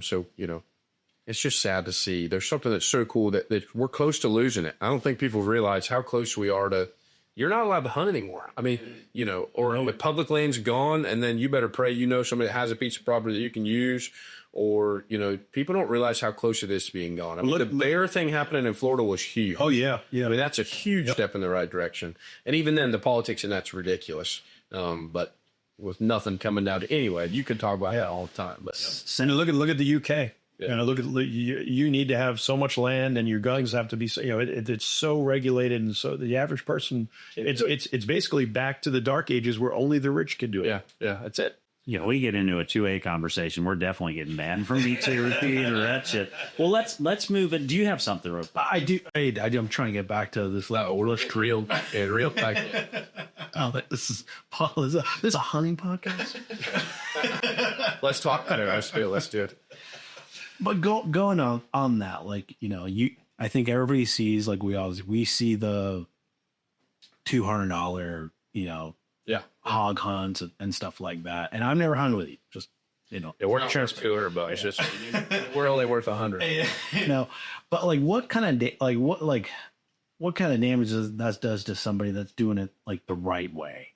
So it's just sad to see. There's something that's so cool that we're close to losing it. I don't think people realize how close we are to. You're not allowed to hunt anymore. I mean, or with public lands gone, and then you better pray somebody that has a piece of property that you can use. Or, people don't realize how close it is to being gone. I mean, the bear thing happening in Florida was huge. Oh, yeah. Yeah. I mean, that's a huge step in the right direction. And even then, the politics in that's ridiculous. But with nothing coming down anyway, you could talk about that all the time. But look at the UK. Yeah. You need to have so much land, and your guns have to be, it's so regulated, and so the average person, it's basically back to the dark ages where only the rich could do it. Yeah, that's it. We get into a 2A conversation. We're definitely getting banned from B2 theater, that shit. Well, let's move it. Do you have something, Rope? I do. I'm trying to get back to this. Let's real back. Oh, this is a hunting podcast. Let's talk about it. Let's do it. But going on that, like, you know, I think everybody sees, like, we see the $200, you know, hog hunts and stuff like that. And I've never hung with you. Just, you know, we're not sure it's $200. It's just we're only worth $100. You know, but like, what kind of damage that does to somebody that's doing it like the right way?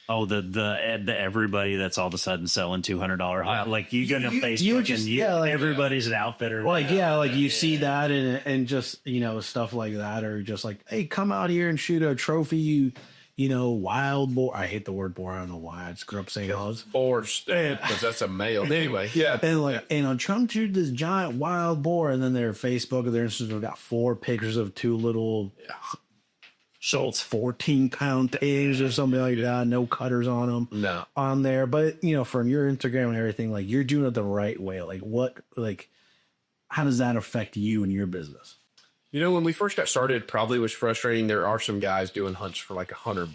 Oh, the everybody that's all of a sudden selling $200 like you go to Facebook you just, everybody's an outfitter. Like, like you see that and just, you know, stuff like that, or just like, hey, come out here and shoot a trophy, you know, wild boar. I hate the word boar. I don't know why. I just grew up saying hogs. Forced, because that's a male. Anyway, And like, and on Trump shoot this giant wild boar, and then their Facebook or their Instagram got 4 pictures of 2 little Schultz 14-pound eggs or something like that. No cutters on them. No. On there. But, you know, from your Instagram and everything, like, you're doing it the right way. Like, how does that affect you and your business? You know, when we first got started, it probably was frustrating. There are some guys doing hunts for like $100.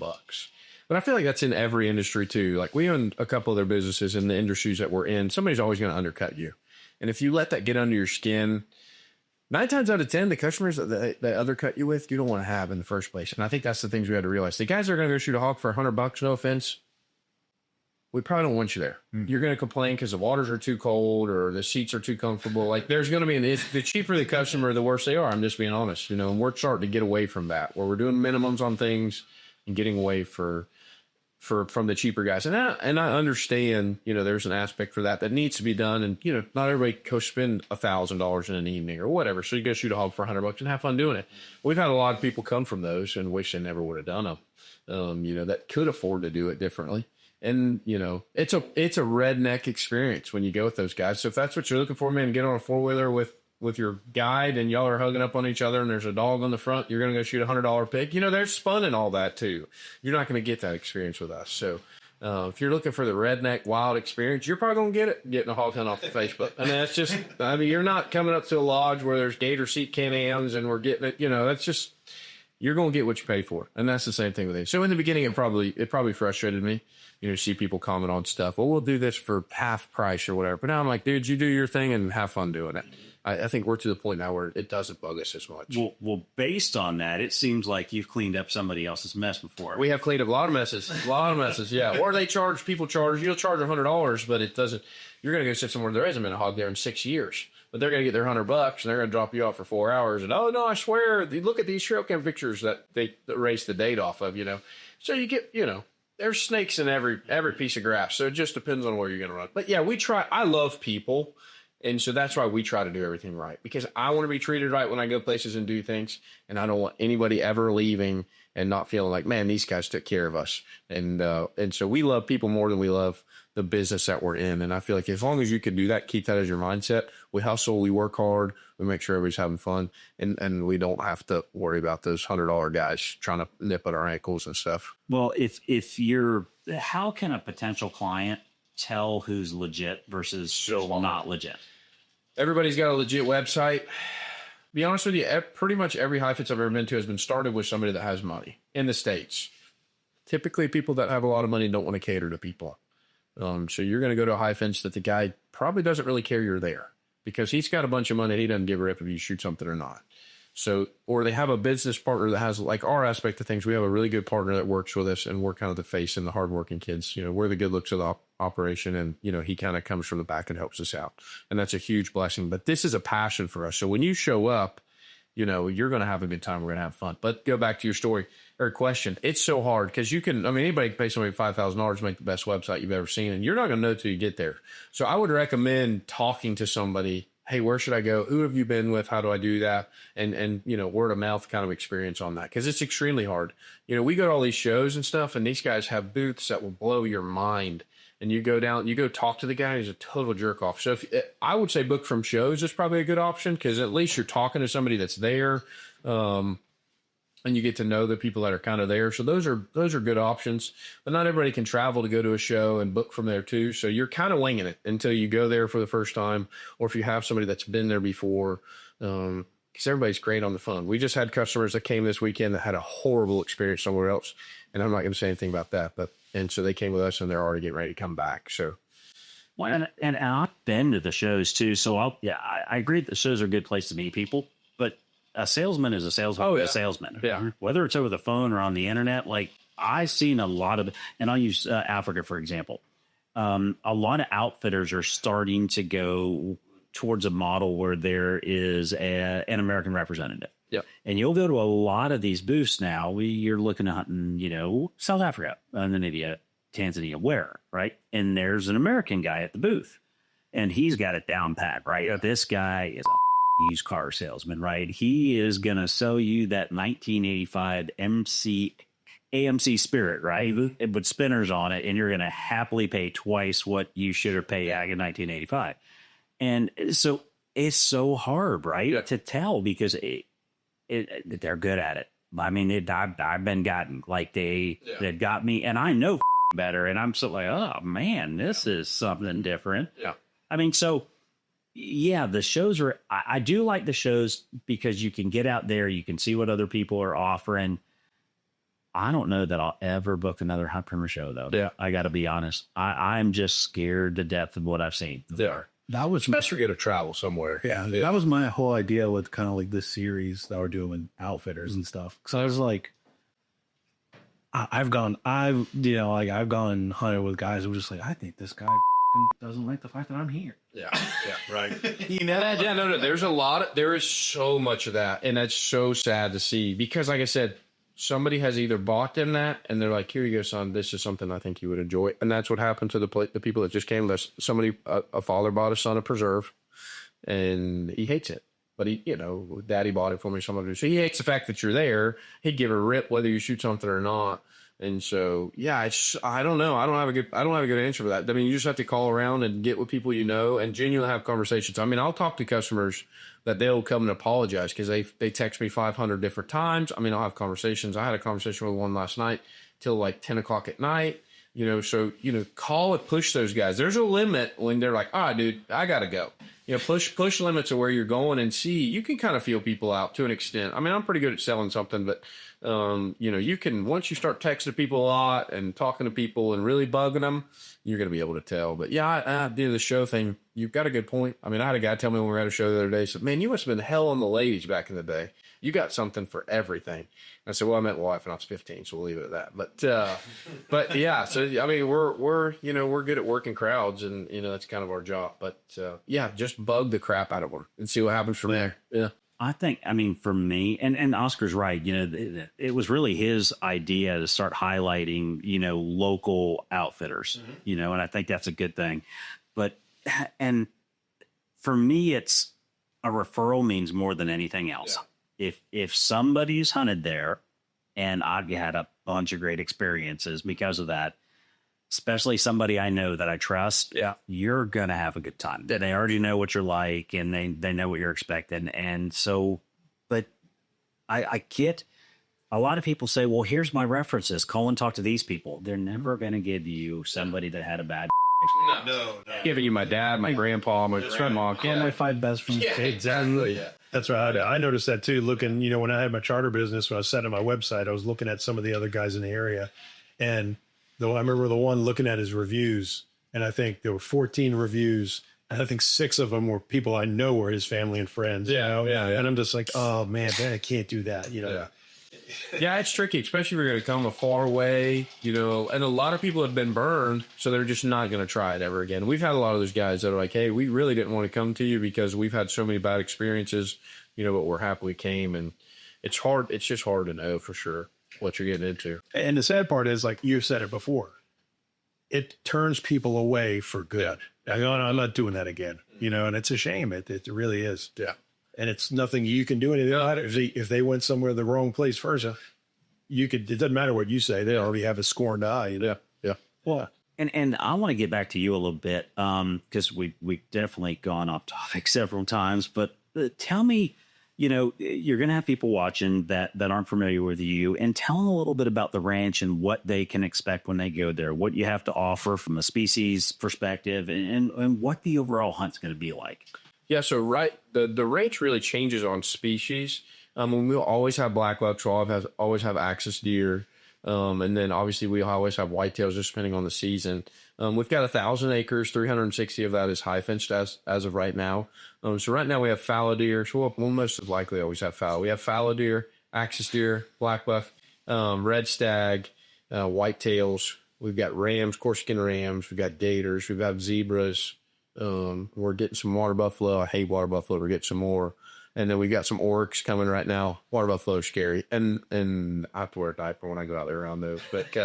But I feel like that's in every industry too. Like, we own a couple of their businesses in the industries that we're in. Somebody's always going to undercut you. And if you let that get under your skin, 9 times out of 10, the customers that undercut you with, you don't want to have in the first place. And I think that's the things we had to realize. The guys that are going to go shoot a hog for $100, no offense, we probably don't want you there. You're going to complain because the waters are too cold or the seats are too comfortable. Like, there's going to be the cheaper the customer, the worse they are. I'm just being honest, you know, and we're starting to get away from that, where we're doing minimums on things and getting away from the cheaper guys. And I understand, you know, there's an aspect for that needs to be done. And, you know, not everybody go spend $1,000 in an evening or whatever. So you go shoot a hog for $100 and have fun doing it. We've had a lot of people come from those and wish they never would have done them. You know, that could afford to do it differently. And, you know, it's a redneck experience when you go with those guys. So if that's what you're looking for, man, get on a 4-wheeler with your guide and y'all are hugging up on each other and there's a dog on the front, you're going to go shoot a $100 pig. You know, there's fun in all that too. You're not going to get that experience with us. So if you're looking for the redneck wild experience, you're probably going to get it getting a hog hunt off of Facebook. I mean, that's just, you're not coming up to a lodge where there's Gator seat Can-Ams and we're getting it. You know, that's just, you're going to get what you pay for. And that's the same thing with it. So in the beginning, it probably frustrated me. You know, see people comment on stuff. Well, we'll do this for half price or whatever. But now I'm like, dude, you do your thing and have fun doing it. I think we're to the point now where it doesn't bug us as much. Well, based on that, it seems like you've cleaned up somebody else's mess before. We have cleaned up a lot of messes. Yeah. Or people charge, you'll charge $100, but it doesn't, you're going to go sit somewhere there hasn't been a hog there in 6 years. But they're going to get their $100 and they're going to drop you off for 4 hours. And, oh, no, I swear, look at these trail cam pictures that they erase the date off of, you know. So you get, you know, there's snakes in every piece of grass. So it just depends on where you're going to run. But yeah, I love people. And so that's why we try to do everything right, because I want to be treated right when I go places and do things. And I don't want anybody ever leaving and not feeling like, man, these guys took care of us. And so we love people more than we love the business that we're in. And I feel like as long as you can do that, keep that as your mindset. We hustle, we work hard, we make sure everybody's having fun, and we don't have to worry about those $100 guys trying to nip at our ankles and stuff. Well, how can a potential client tell who's legit versus not legit? Everybody's got a legit website. Be honest with you, pretty much every high fence I've ever been to has been started with somebody that has money in the States. Typically, people that have a lot of money don't want to cater to people. So you're going to go to a high fence that the guy probably doesn't really care you're there because he's got a bunch of money and he doesn't give a rip if you shoot something or not. So, or they have a business partner that has, like our aspect of things, we have a really good partner that works with us and we're kind of the face and the hardworking kids. You know, we're the good looks of the operation and, you know, he kind of comes from the back and helps us out. And that's a huge blessing. But this is a passion for us. So when you show up, you know, you're going to have a good time. We're going to have fun. But go back to your story or question. It's so hard because anybody can pay somebody $5,000 to make the best website you've ever seen. And you're not going to know till you get there. So I would recommend talking to somebody. Hey, where should I go? Who have you been with? How do I do that? And you know, word of mouth kind of experience on that because it's extremely hard. You know, we go to all these shows and stuff, and these guys have booths that will blow your mind. And you go down, you go talk to the guy, he's a total jerk off. So I would say book from shows is probably a good option because at least you're talking to somebody that's there, and you get to know the people that are kind of there. So those are good options. But not everybody can travel to go to a show and book from there too. So you're kind of winging it until you go there for the first time, or if you have somebody that's been there before. Because everybody's great on the phone. We just had customers that came this weekend that had a horrible experience somewhere else, and I'm not going to say anything about that. And so they came with us, and they're already getting ready to come back. So Well, and I've been to the shows too, so I agree that the shows are a good place to meet people. But a salesman is a salesman. Oh, yeah. A salesman. Yeah. Whether it's over the phone or on the internet, like I've seen a lot of, and I'll use Africa for example. A lot of outfitters are starting to go towards a model where there is an American representative. Yeah. And you'll go to a lot of these booths now. You're looking at hunting, South Africa, Namibia, Tanzania, where, right? And there's an American guy at the booth and he's got it down pat, right? Yeah. This guy is a used car salesman, right? He is going to sell you that 1985 AMC Spirit, right? Mm-hmm. With spinners on it. And you're going to happily pay twice what you should have paid back in 1985. And so it's so hard, right? To tell because they're good at it. I mean, I've been gotten like they got me, and I know better, and I'm so like, oh man, this is something different. Yeah, I mean, so yeah, the shows are. I do like the shows because you can get out there, you can see what other people are offering. I don't know that I'll ever book another hunt primer show though. Yeah, I got to be honest. I'm just scared to death of what I've seen. Yeah. That was especially get to travel somewhere. Yeah, that was my whole idea with kind of like this series that we're doing with outfitters and stuff. Because I was like, I've gone and hunted with guys who were just like, I think this guy doesn't like the fact that I'm here. Yeah, right. No. There is so much of that, and that's so sad to see because, like I said, somebody has either bought them that and they're like, here you go, son, this is something I think you would enjoy. And that's what happened to the people that just came. Somebody, a father bought his son a preserve and he hates it. But daddy bought it for me. So he hates the fact that you're there. He'd give a rip whether you shoot something or not. And so, yeah, I don't know. I don't have a good answer for that. I mean, you just have to call around and get with people and genuinely have conversations. I mean, I'll talk to customers that they'll come and apologize because they text me 500 different times. I mean, I'll have conversations. I had a conversation with one last night till like 10 o'clock at night. So call and push those guys. There's a limit when they're like, dude, I got to go. Push limits of where you're going and see. You can kind of feel people out to an extent. I mean, I'm pretty good at selling something, but you can, once you start texting people a lot and talking to people and really bugging them, you're going to be able to tell. But yeah, I do the show thing. You've got a good point. I mean, I had a guy tell me when we were at a show the other day, he said, man, you must have been hell on the ladies back in the day. You got something for everything. And I said, well, I met my wife when I was 15, so we'll leave it at that. But yeah, so I mean, we're good at working crowds, and that's kind of our job. But yeah, just bug the crap out of them and see what happens from there. Yeah. I think, for me, and Oscar's right, it was really his idea to start highlighting, local outfitters, and I think that's a good thing. But, and for me, it's a referral means more than anything else. Yeah. If somebody's hunted there and I've had a bunch of great experiences because of that, especially somebody I know that I trust, you're going to have a good time. They already know what you're like and they know what you're expecting. And so, but I get a lot of people say, well, here's my references. Call and talk to these people. They're never going to give you somebody that had a bad No. Giving you my dad, my grandpa, my grandma, and my 5 best friends. Yeah, exactly. Yeah. That's right. I noticed that too. Looking, when I had my charter business, when I was setting up my website, I was looking at some of the other guys in the area. And I remember the one looking at his reviews, and I think there were 14 reviews. And I think 6 of them were people I know were his family and friends. Yeah. And I'm just like, oh man, I can't do that. Yeah, it's tricky, especially if you're going to come a far way, and a lot of people have been burned, so they're just not going to try it ever again. We've had a lot of those guys that are like, hey, we really didn't want to come to you because we've had so many bad experiences, but we're happy we came. And it's hard. It's just hard to know for sure what you're getting into. And the sad part is, like you said it before, it turns people away for good. I go, I'm not doing that again, and it's a shame. It really is. Yeah. And it's nothing you can do anything about it. If they went somewhere the wrong place first, it doesn't matter what you say. They already have a scorned eye. Yeah. Well, and I want to get back to you a little bit because we've definitely gone off topic several times. But tell me, you're going to have people watching that aren't familiar with you, and tell them a little bit about the ranch and what they can expect when they go there, what you have to offer from a species perspective, and what the overall hunt's going to be like. Yeah, so the range really changes on species. We'll always have blackbuck, we'll always have axis deer. And then obviously we always have whitetails just depending on the season. We've got 1,000 acres, 360 of that is high fenced as of right now. So right now we have fallow deer. So we'll most likely always have fallow. We have fallow deer, axis deer, black buck, red stag, whitetails. We've got rams, Corsican rams. We've got gators. We've got zebras. We're getting some water buffalo. I hate water buffalo. We're getting some more. And then we got some oryx coming right now. Water buffalo are scary. And I have to wear a diaper when I go out there around those. But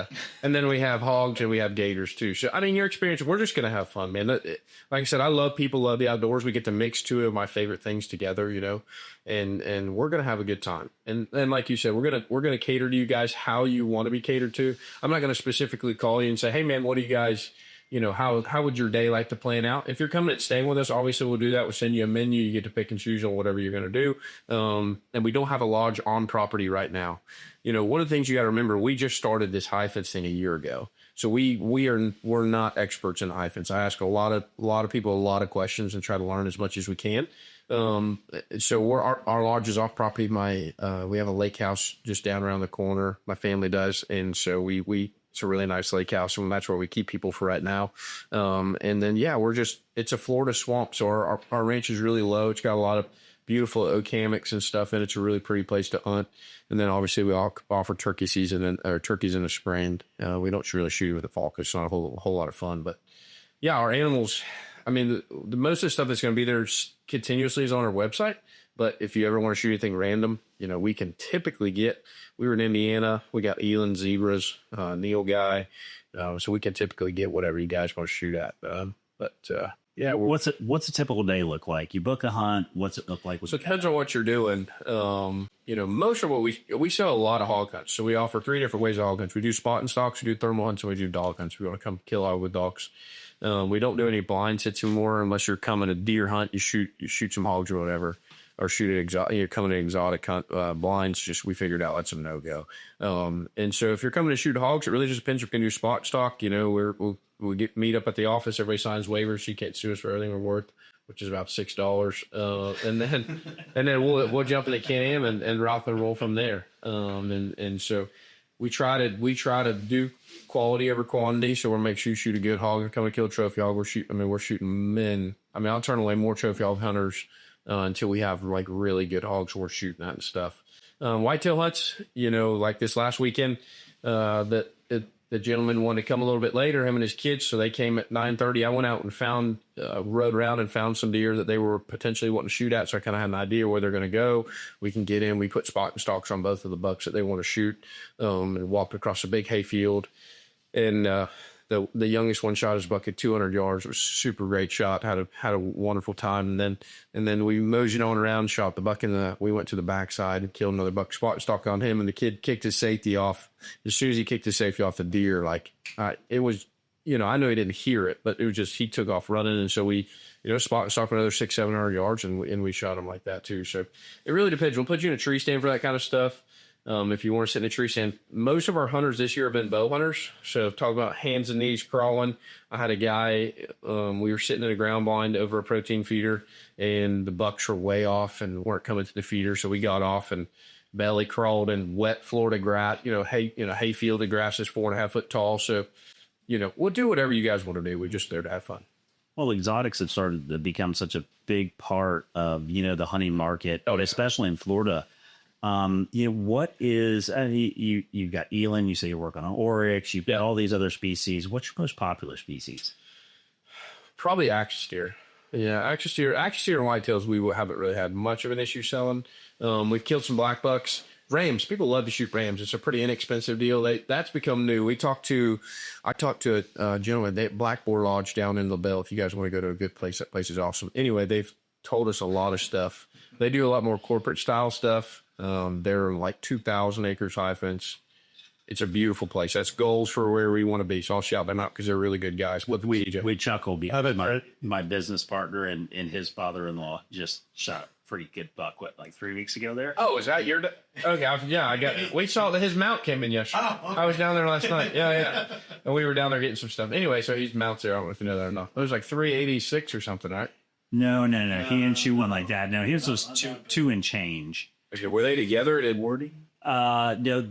and then we have hogs and we have gators too. So, I mean, your experience, we're just going to have fun, man. Like I said, I love people, love the outdoors. We get to mix two of my favorite things together, you know, and we're going to have a good time. And like you said, we're going to cater to you guys how you want to be catered to. I'm not going to specifically call you and say, hey, man, what do you guys... You know, how would your day like to plan out? If you're coming and staying with us, obviously we'll do that. We'll send you a menu. You get to pick and choose on whatever you're going to do. And we don't have a lodge on property right now. You know, one of the things you got to remember, we just started this high fence thing a year ago. So we're not experts in high fence. I ask a lot of people a lot of questions and try to learn as much as we can. So our lodge is off property. We have a lake house just down around the corner. My family does. And so it's a really nice lake house, and that's where we keep people for right now. And then, yeah, it's a Florida swamp, so our ranch is really low. It's got a lot of beautiful oak hammocks and stuff, and it's a really pretty place to hunt. And then, obviously, we offer turkey season or turkeys in the spring. We don't really shoot with the fall because it's not a whole lot of fun. But, yeah, our animals, I mean, the most of the stuff that's going to be there continuously is on our website. But if you ever want to shoot anything random, you know, we can typically we were in Indiana, we got eland, zebras, Neil guy. So we can typically get whatever you guys want to shoot at. Yeah. What's a typical day look like? You book a hunt. What's it look like? So it depends on what you're doing. You know, most of what we sell a lot of hog hunts. So we offer 3 different ways of hog hunts. We do spot and stalks, we do thermal hunts, and we do dog hunts. We want to come kill hog with dogs. We don't do any blind sits anymore unless you're coming to deer hunt. You shoot some hogs or whatever. Or shoot at exotic, you're coming to exotic hunt, blinds. We figured out that's a no-go. And so if you're coming to shoot hogs, it really just depends if you can do spot stock. You know, we'll meet up at the office. Everybody signs waivers. You can't sue us for everything we're worth, which is about $6. And then we'll jump in the Can-Am and rock and roll from there. And so we try to do quality over quantity. So we'll make sure you shoot a good hog and come and kill a trophy hog. We're shooting men. I mean, I'll turn away more trophy hog hunters until we have like really good hogs worth shooting at and stuff. Whitetail hunts, you know, like this last weekend, the gentleman wanted to come a little bit later, him and his kids, so they came at 9:30. I went out and rode around and found some deer that they were potentially wanting to shoot at, so I kind of had an idea where they're going to go. We can get in. We put spot and stalks on both of the bucks that they want to shoot, and walked across a big hayfield. And the youngest one shot his buck at 200 yards. It was a super great shot. Had a wonderful time. And then we moseyed on around, shot the buck we went to the backside and killed another buck, spot and stalk on him. And the kid kicked his safety off. As soon as he kicked his safety off the deer, it was, you know, I know he didn't hear it, but it was just, he took off running. And so we, you know, spot and stalk for another 600-700 yards and we shot him like that too. So it really depends. We'll put you in a tree stand for that kind of stuff. If you want to sit in a tree stand, most of our hunters this year have been bow hunters. So talk about hands and knees crawling. I had a guy, we were sitting in a ground blind over a protein feeder and the bucks were way off and weren't coming to the feeder. So we got off and belly crawled in wet Florida grass, hay field. The grass is 4.5 foot tall. So, you know, we'll do whatever you guys want to do. We're just there to have fun. Well, exotics have started to become such a big part of, you know, the hunting market, especially in Florida. You know, what is, you've got eland, you say you're working on oryx, you've got all these other species. What's your most popular species? Probably axis deer. Yeah, axis deer and whitetails, we haven't really had much of an issue selling. We've killed some black bucks. Rams, people love to shoot rams. It's a pretty inexpensive deal. That's become new. I talked to a gentleman at Black Boar Lodge down in LaBelle. If you guys want to go to a good place, that place is awesome. Anyway, they've told us a lot of stuff. They do a lot more corporate style stuff. They're like 2,000 acres high fence. It's a beautiful place. That's goals for where we want to be. So I'll shout them out because they're really good guys. We chuckle because my business partner and his father-in-law just shot a pretty good buck, like 3 weeks ago there? Oh, is that your... Okay, I got it. We saw that his mount came in yesterday. Oh, okay. I was down there last night. Yeah. And we were down there getting some stuff. Anyway, so he's mounts there. I don't know if you know that or not. It was like 386 or something, right? No. He didn't shoot one like that. No, his was two and change. Okay, were they together at Edwardy? No,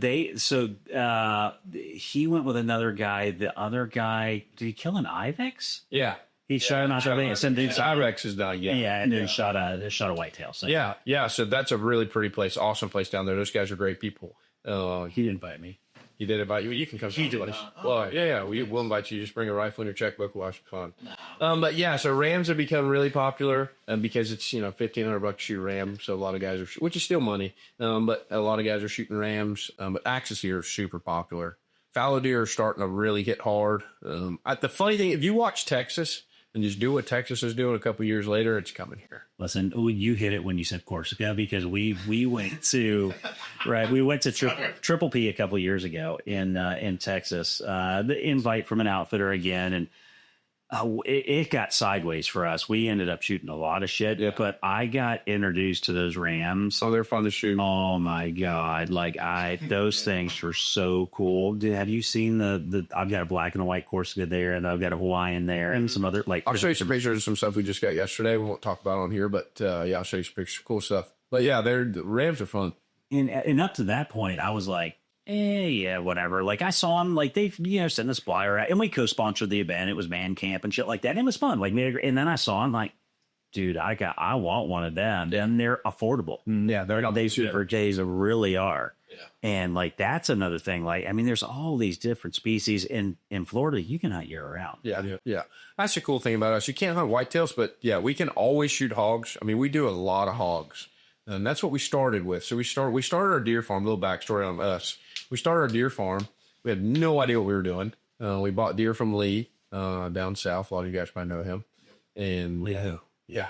he went with another guy. The other guy, did he kill an ibex? Yeah. He shot an ibex. And Ibex is done. Yeah. and then shot a whitetail. So Yeah. So that's a really pretty place. Awesome place down there. Those guys are great people. he didn't bite me. He did invite you. You can come. He did. Well, yeah. We'll invite you. Just bring a rifle and your checkbook. We'll have some fun. But yeah, so rams have become really popular because it's $1,500 to shoot a ram. So a lot of guys are, which is still money. But a lot of guys are shooting rams. But axis deer are super popular. Fallow deer are starting to really hit hard. The funny thing, if you watch Texas and just do what Texas is doing a couple years later, it's coming here. Listen, you hit it when you said Corsica because we went to Triple P a couple years ago in Texas. The invite from an outfitter again, and it got sideways for us. We ended up shooting a lot of shit, but I got introduced to those rams. Oh, they're fun to shoot. Oh my God. Those things were so cool. Have you seen I've got a black and a white Corsica there, and I've got a Hawaiian there and some other I'll show you some pictures of some stuff we just got yesterday. We won't talk about it on here, but I'll show you some pictures, cool stuff. But yeah, the rams are fun. And up to that point, I was like, yeah, whatever. Like I saw them, like they, sent this flyer out, and we co-sponsored the event. It was man camp and shit like that. And it was fun. And then I saw them, like, dude, I want one of them, and they're affordable. Yeah, for days really are. Yeah. And like that's another thing. Like, I mean, there's all these different species in Florida. You can hunt year round. Yeah. That's the cool thing about us. You can't hunt whitetails, but yeah, we can always shoot hogs. I mean, we do a lot of hogs, and that's what we started with. So we started our deer farm. A little backstory on us. We started our deer farm. We had no idea what we were doing. We bought deer from Lee down south. A lot of you guys might know him. And Lee. Yeah.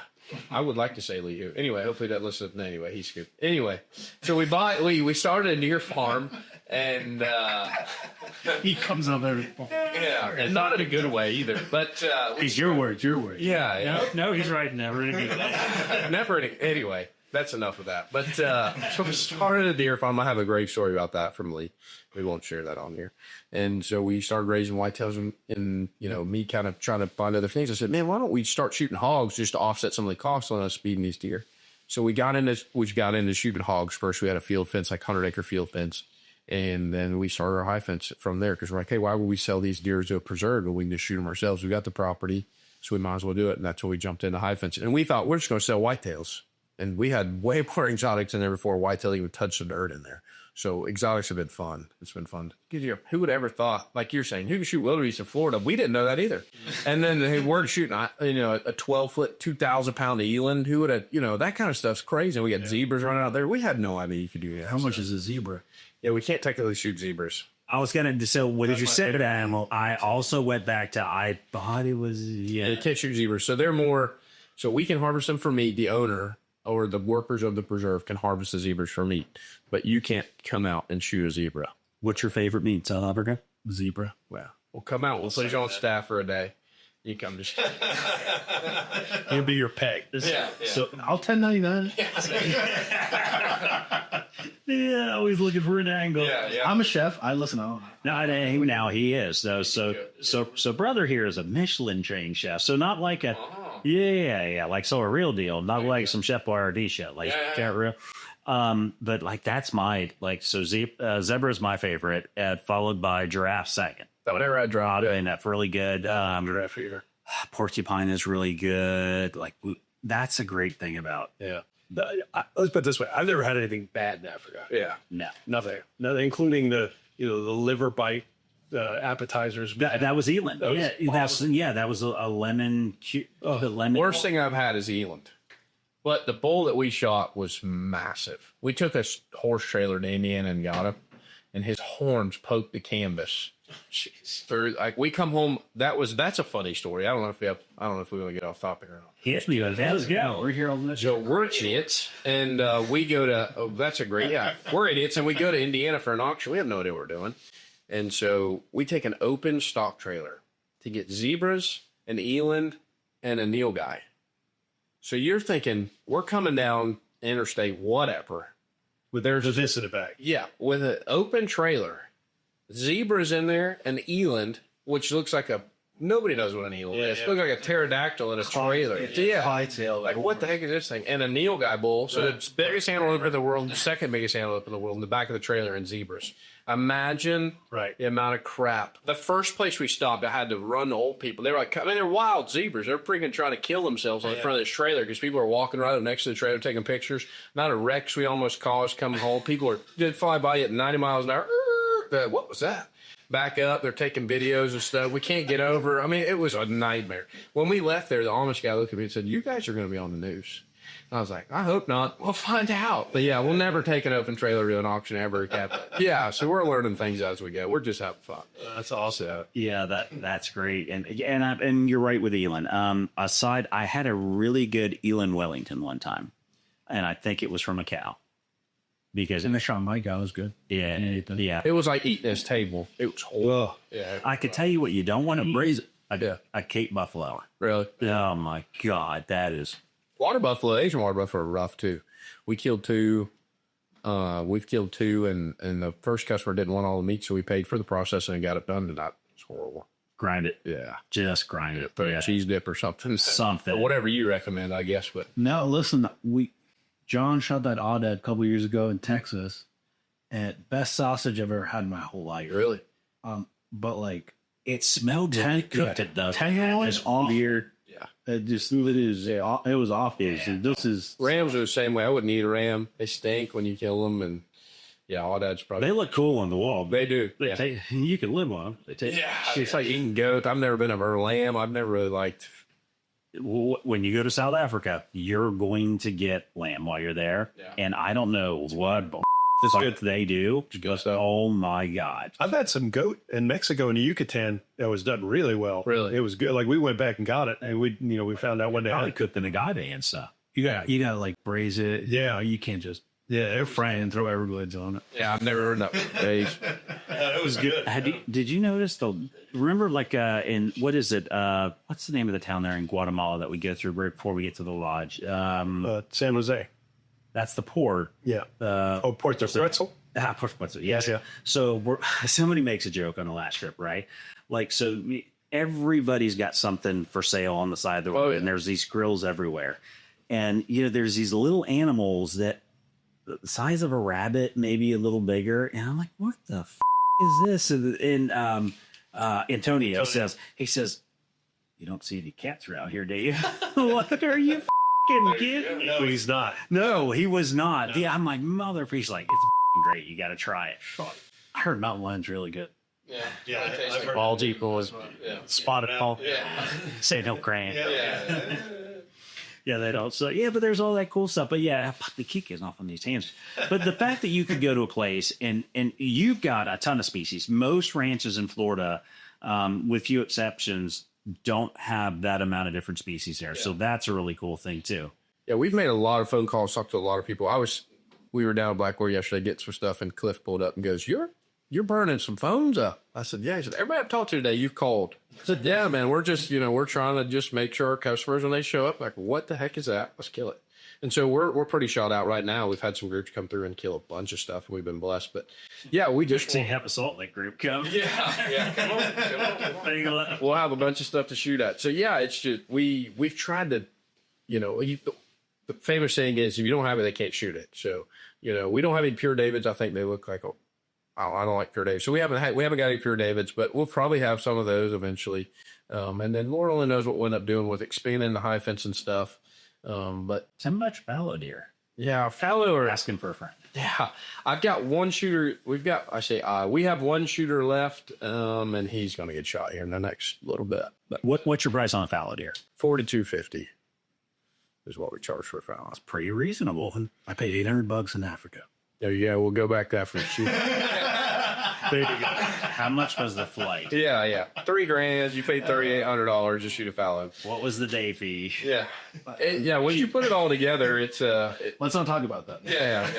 I would like to say Lee. Anyway, hopefully that listens. Anyway, he's good. Anyway, so we started a deer farm, and He comes up every. yeah, and not in a good way either. But It's your words. yeah. No, he's right. Never again. Anyway, that's enough of that. But so we started a deer farm. I have a great story about that from Lee. We won't share that on here. And so we started raising whitetails, and me kind of trying to find other things. I said, man, why don't we start shooting hogs just to offset some of the costs on us feeding these deer? So we got into shooting hogs first. We had a field fence, like 100-acre field fence. And then we started our high fence from there because we're like, hey, why would we sell these deer to a preserve when we can just shoot them ourselves? We got the property, so we might as well do it. And that's when we jumped into high fence. And we thought, we're just going to sell whitetails. And we had way more exotics in there before whitetail even touched the dirt in there. So exotics have been fun. It's been fun. Who would ever thought, like you're saying, who can shoot wildebeest in Florida? We didn't know that either. And then hey, we're shooting, a 12-foot, 2,000-pound eland. Who would have, that kind of stuff's crazy. And we got zebras running out there. We had no idea you could do that. How much is a zebra? Yeah, we can't technically shoot zebras. I was going to, so what did you say to the animal? I also went back to, I thought it was, They can't shoot zebras. So they're more, so we can harvest them for meat. The owner or the workers of the preserve can harvest the zebras for meat, but you can't come out and shoot a zebra. What's your favorite meat, South Africa? Zebra. Well, we'll come out. We'll put you on staff for a day. You come just. He'll be your peg. Yeah. So I'll $10.99. Yeah, always looking for an angle. Yeah. I'm a chef. I listen. Now he is though. So brother here is a Michelin trained chef. So not like a, like a real deal. Not like some Chef Boyardee shit. Like real. But like that's my zebra is my favorite, followed by giraffe second. Whatever I draw, and that's really good. Giraffe here. Porcupine is really good. Like that's a great thing about. Yeah. Let's put it this way. I've never had anything bad in Africa. Yeah. No. Nothing, including the liver bite, appetizers. That was eland. That was a lemon. The lemon. Worst thing I've had is eland. But the bull that we shot was massive. We took a horse trailer to Indiana and got him, and his horns poked the canvas. Jeez. Like we come home. That's a funny story. I don't know if we want to get off topic or not. Yes, we are. Let's go. We're here on this. So we're idiots, and we go to. Oh, that's a great. Yeah, we're idiots, and we go to Indiana for an auction. We have no idea what we're doing, and so we take an open stock trailer to get zebras, an eland, and a nilgai. So you're thinking we're coming down interstate, whatever, With this in the back. Yeah, with an open trailer. Zebras in there, an eland, which looks like a Nobody knows what an eel is. It looks like a pterodactyl in a trailer. Hightail. Like, what the heck is this thing? And a Nilgai bull. So it's the biggest antelope in the world, the second biggest antelope in the world, in the back of the trailer, and zebras. Imagine the amount of crap. The first place we stopped, I had to run old people. They were like, I mean, they're wild zebras. They're freaking trying to kill themselves on the front of this trailer because people are walking right up next to the trailer taking pictures. Not a wrecks we almost caused coming home. People did fly by you at 90 miles an hour. What was that? Back up. They're taking videos and stuff. We can't get over. I mean, it was a nightmare. When we left there, the Amish guy looked at me and said, you guys are going to be on the news. I was like, I hope not. We'll find out. But yeah, we'll never take an open trailer to an auction ever again. Yeah, so we're learning things as we go. We're just having fun. That's awesome. Yeah, that's great. And you're right with Elon. Aside, I had a really good Elon Wellington one time, and I think it was from a cow. Because And the Shaun my guy was good. yeah. It was like eating this table. It was horrible. Yeah, I could tell you what you don't want to braise Yeah. a Cape Buffalo. really. Oh my God, that is. Water buffalo, Asian water buffalo are rough too. We killed two. We've killed two, and the first customer didn't want all the meat, so we paid for the processing and got it done tonight. It's horrible. Grind it. Yeah. Just grind it. Put a cheese dip or something. Something. Or whatever you recommend, I guess. But No, listen, John shot that aoudad a couple years ago in Texas, and best sausage I've ever had in my whole life. really, But like It smelled good. It cooked it though. 10 hours It's on beer. yeah. it was off. This is Rams are the same way. I wouldn't eat a ram. They stink when you kill them, and yeah, all that's probably. They look cool on the wall. They do. You can live on them. They taste. It's like eating goat. I've never been a lamb. I've never really liked. When you go to South Africa, you're going to get lamb while you're there. Yeah. And I don't know what they do. Oh my God. I've had some goat in Mexico and the Yucatan that was done really well. Really? It was good. Like we went back and got it, and we found out one day. Probably cooked in agave and stuff. you gotta like braise it. Yeah. You can't just Yeah, fry it and throw Everglades on it. Yeah, I've never heard that. Days. it was good. Did you notice remember like in what is it? What's the name of the town there in Guatemala that we go through right before we get to the lodge? San Jose. That's the port. Yeah. Puerto Pretzel. Puerto Pretzel. Yes. Yeah. So somebody makes a joke on the last trip, right? Like, so everybody's got something for sale on the side of the road, and there's these grills everywhere. And, there's these little animals that the size of a rabbit, maybe a little bigger. And I'm like, what the is this? And Antonio says, you don't see any cats around here, do you? What are you kidding? No, he's not. No, he was not. No. Yeah, I'm like, he's like, it's great. You got to try it. I heard mountain lion's really good. Yeah. I've heard Bald eagle is spotted Paul. Say no crane. Yeah, they don't. So but there's all that cool stuff. But yeah, the kick is off on these hands. But the fact that you could go to a place and you've got a ton of species. Most ranches in Florida, with few exceptions, don't have that amount of different species there. So that's a really cool thing too. Yeah, we've made a lot of phone calls, talked to a lot of people. We were down at Blackwater yesterday, getting some stuff, and Cliff pulled up and goes, You're burning some phones up. I said, yeah. He said, everybody I've talked to today, you've called. I said, yeah, man, we're just, we're trying to just make sure our customers, when they show up, like, what the heck is that? Let's kill it. And so we're pretty shot out right now. We've had some groups come through and kill a bunch of stuff, and we've been blessed. But yeah, we just have a Saltlick group come. Yeah. Come on. We'll have a bunch of stuff to shoot at. So yeah, it's just we've tried to, the famous saying is, if you don't have it, they can't shoot it. So we don't have any pure Davids. I think they look like I don't like pure Davids. So we haven't got any pure Davids, but we'll probably have some of those eventually. And then Lord only knows what we'll end up doing with expanding the high fence and stuff. But how much fallow deer? Yeah, fallow are asking for a friend. Yeah, I've got one shooter. We have one shooter left, and he's going to get shot here in the next little bit. But what's your price on a fallow deer? $4,250 is what we charge for a fallow. That's pretty reasonable. I paid $800 in Africa. There you go. We'll go back after the shoot. There you go. How much was the flight? Yeah. $3,000. You paid $3,800 to shoot a fallow. What was the day fee? Yeah. When you put it all together, it's let's not talk about that. Yeah.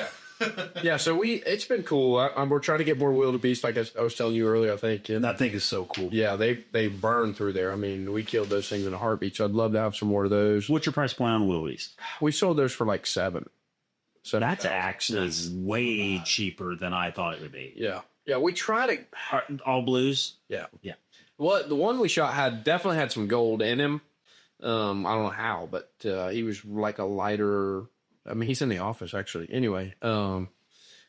Yeah. So it's been cool. We're trying to get more wildebeest, like I was telling you earlier, I think. And that thing is so cool. Yeah, they burn through there. I mean, we killed those things in a heartbeat. So I'd love to have some more of those. What's your price point on wildebeest? We sold those for like $7,000. So that's actually way cheaper than I thought it would be. Yeah. Yeah, we try to... All blues? Yeah. Well, the one we shot definitely had some gold in him. I don't know how, but he was like a lighter. I mean, he's in the office actually. Anyway,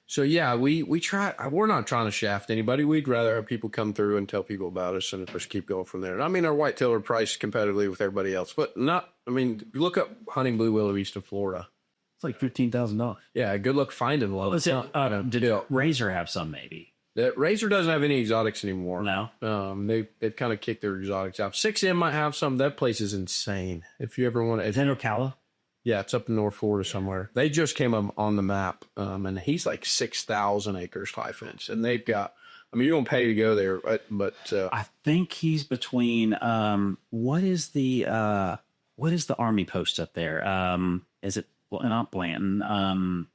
so yeah, we try. We're not trying to shaft anybody. We'd rather have people come through and tell people about us, and just keep going from there. And I mean, our whitetail are priced competitively with everybody else, but not. I mean, look up hunting blue willow east of Florida. It's like $15,000. Yeah, good luck finding one. Did Razor have some maybe? The Razor doesn't have any exotics anymore. No. They've kind of kicked their exotics out. 6M might have some. That place is insane. If you ever want to. Is it Ocala? Yeah, it's up in North Florida somewhere. They just came up on the map, and he's like 6,000 acres, 5 fence. And they've got, I mean, you're going to pay to go there, but I think he's between, what is the Army post up there? Is it, well, not Blanton?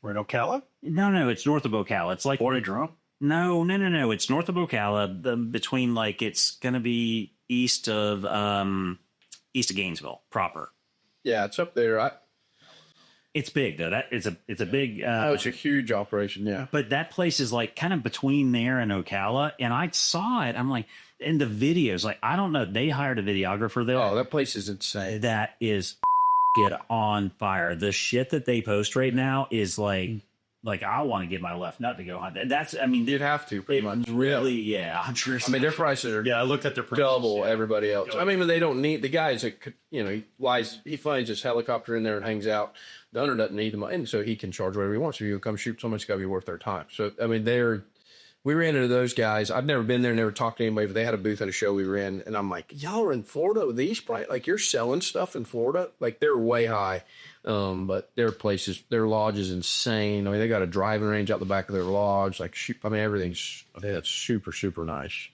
We're in Ocala? No, it's north of Ocala. It's like Drum? No. It's north of Ocala. Between like it's gonna be east of Gainesville proper. yeah, it's up there. It's big though. That it's a big. It's a huge operation. Yeah. But that place is like kind of between there and Ocala, and I saw it. I'm like, in the videos, like I don't know. They hired a videographer there. Oh, that place is insane. That is get on fire. The shit that they post right now is like I want to get my left nut to go hunt. That's, I mean, You'd have to pretty much. Really, yeah. I'm sure. I mean, their prices are Yeah, I looked at their prices. double everybody else. I mean, they don't need the guys that could, he finds his helicopter in there and hangs out. The owner doesn't need them, and so he can charge whatever he wants. If you come shoot someone, it's got to be worth their time. So I mean, we ran into those guys. I've never been there, never talked to anybody, but they had a booth at a show we ran, and I'm like, y'all are in Florida with these price? Like, you're selling stuff in Florida? Like, they're way high. But their lodge is insane. I mean, they got a driving range out the back of their lodge. Like, I mean, everything's super, super nice.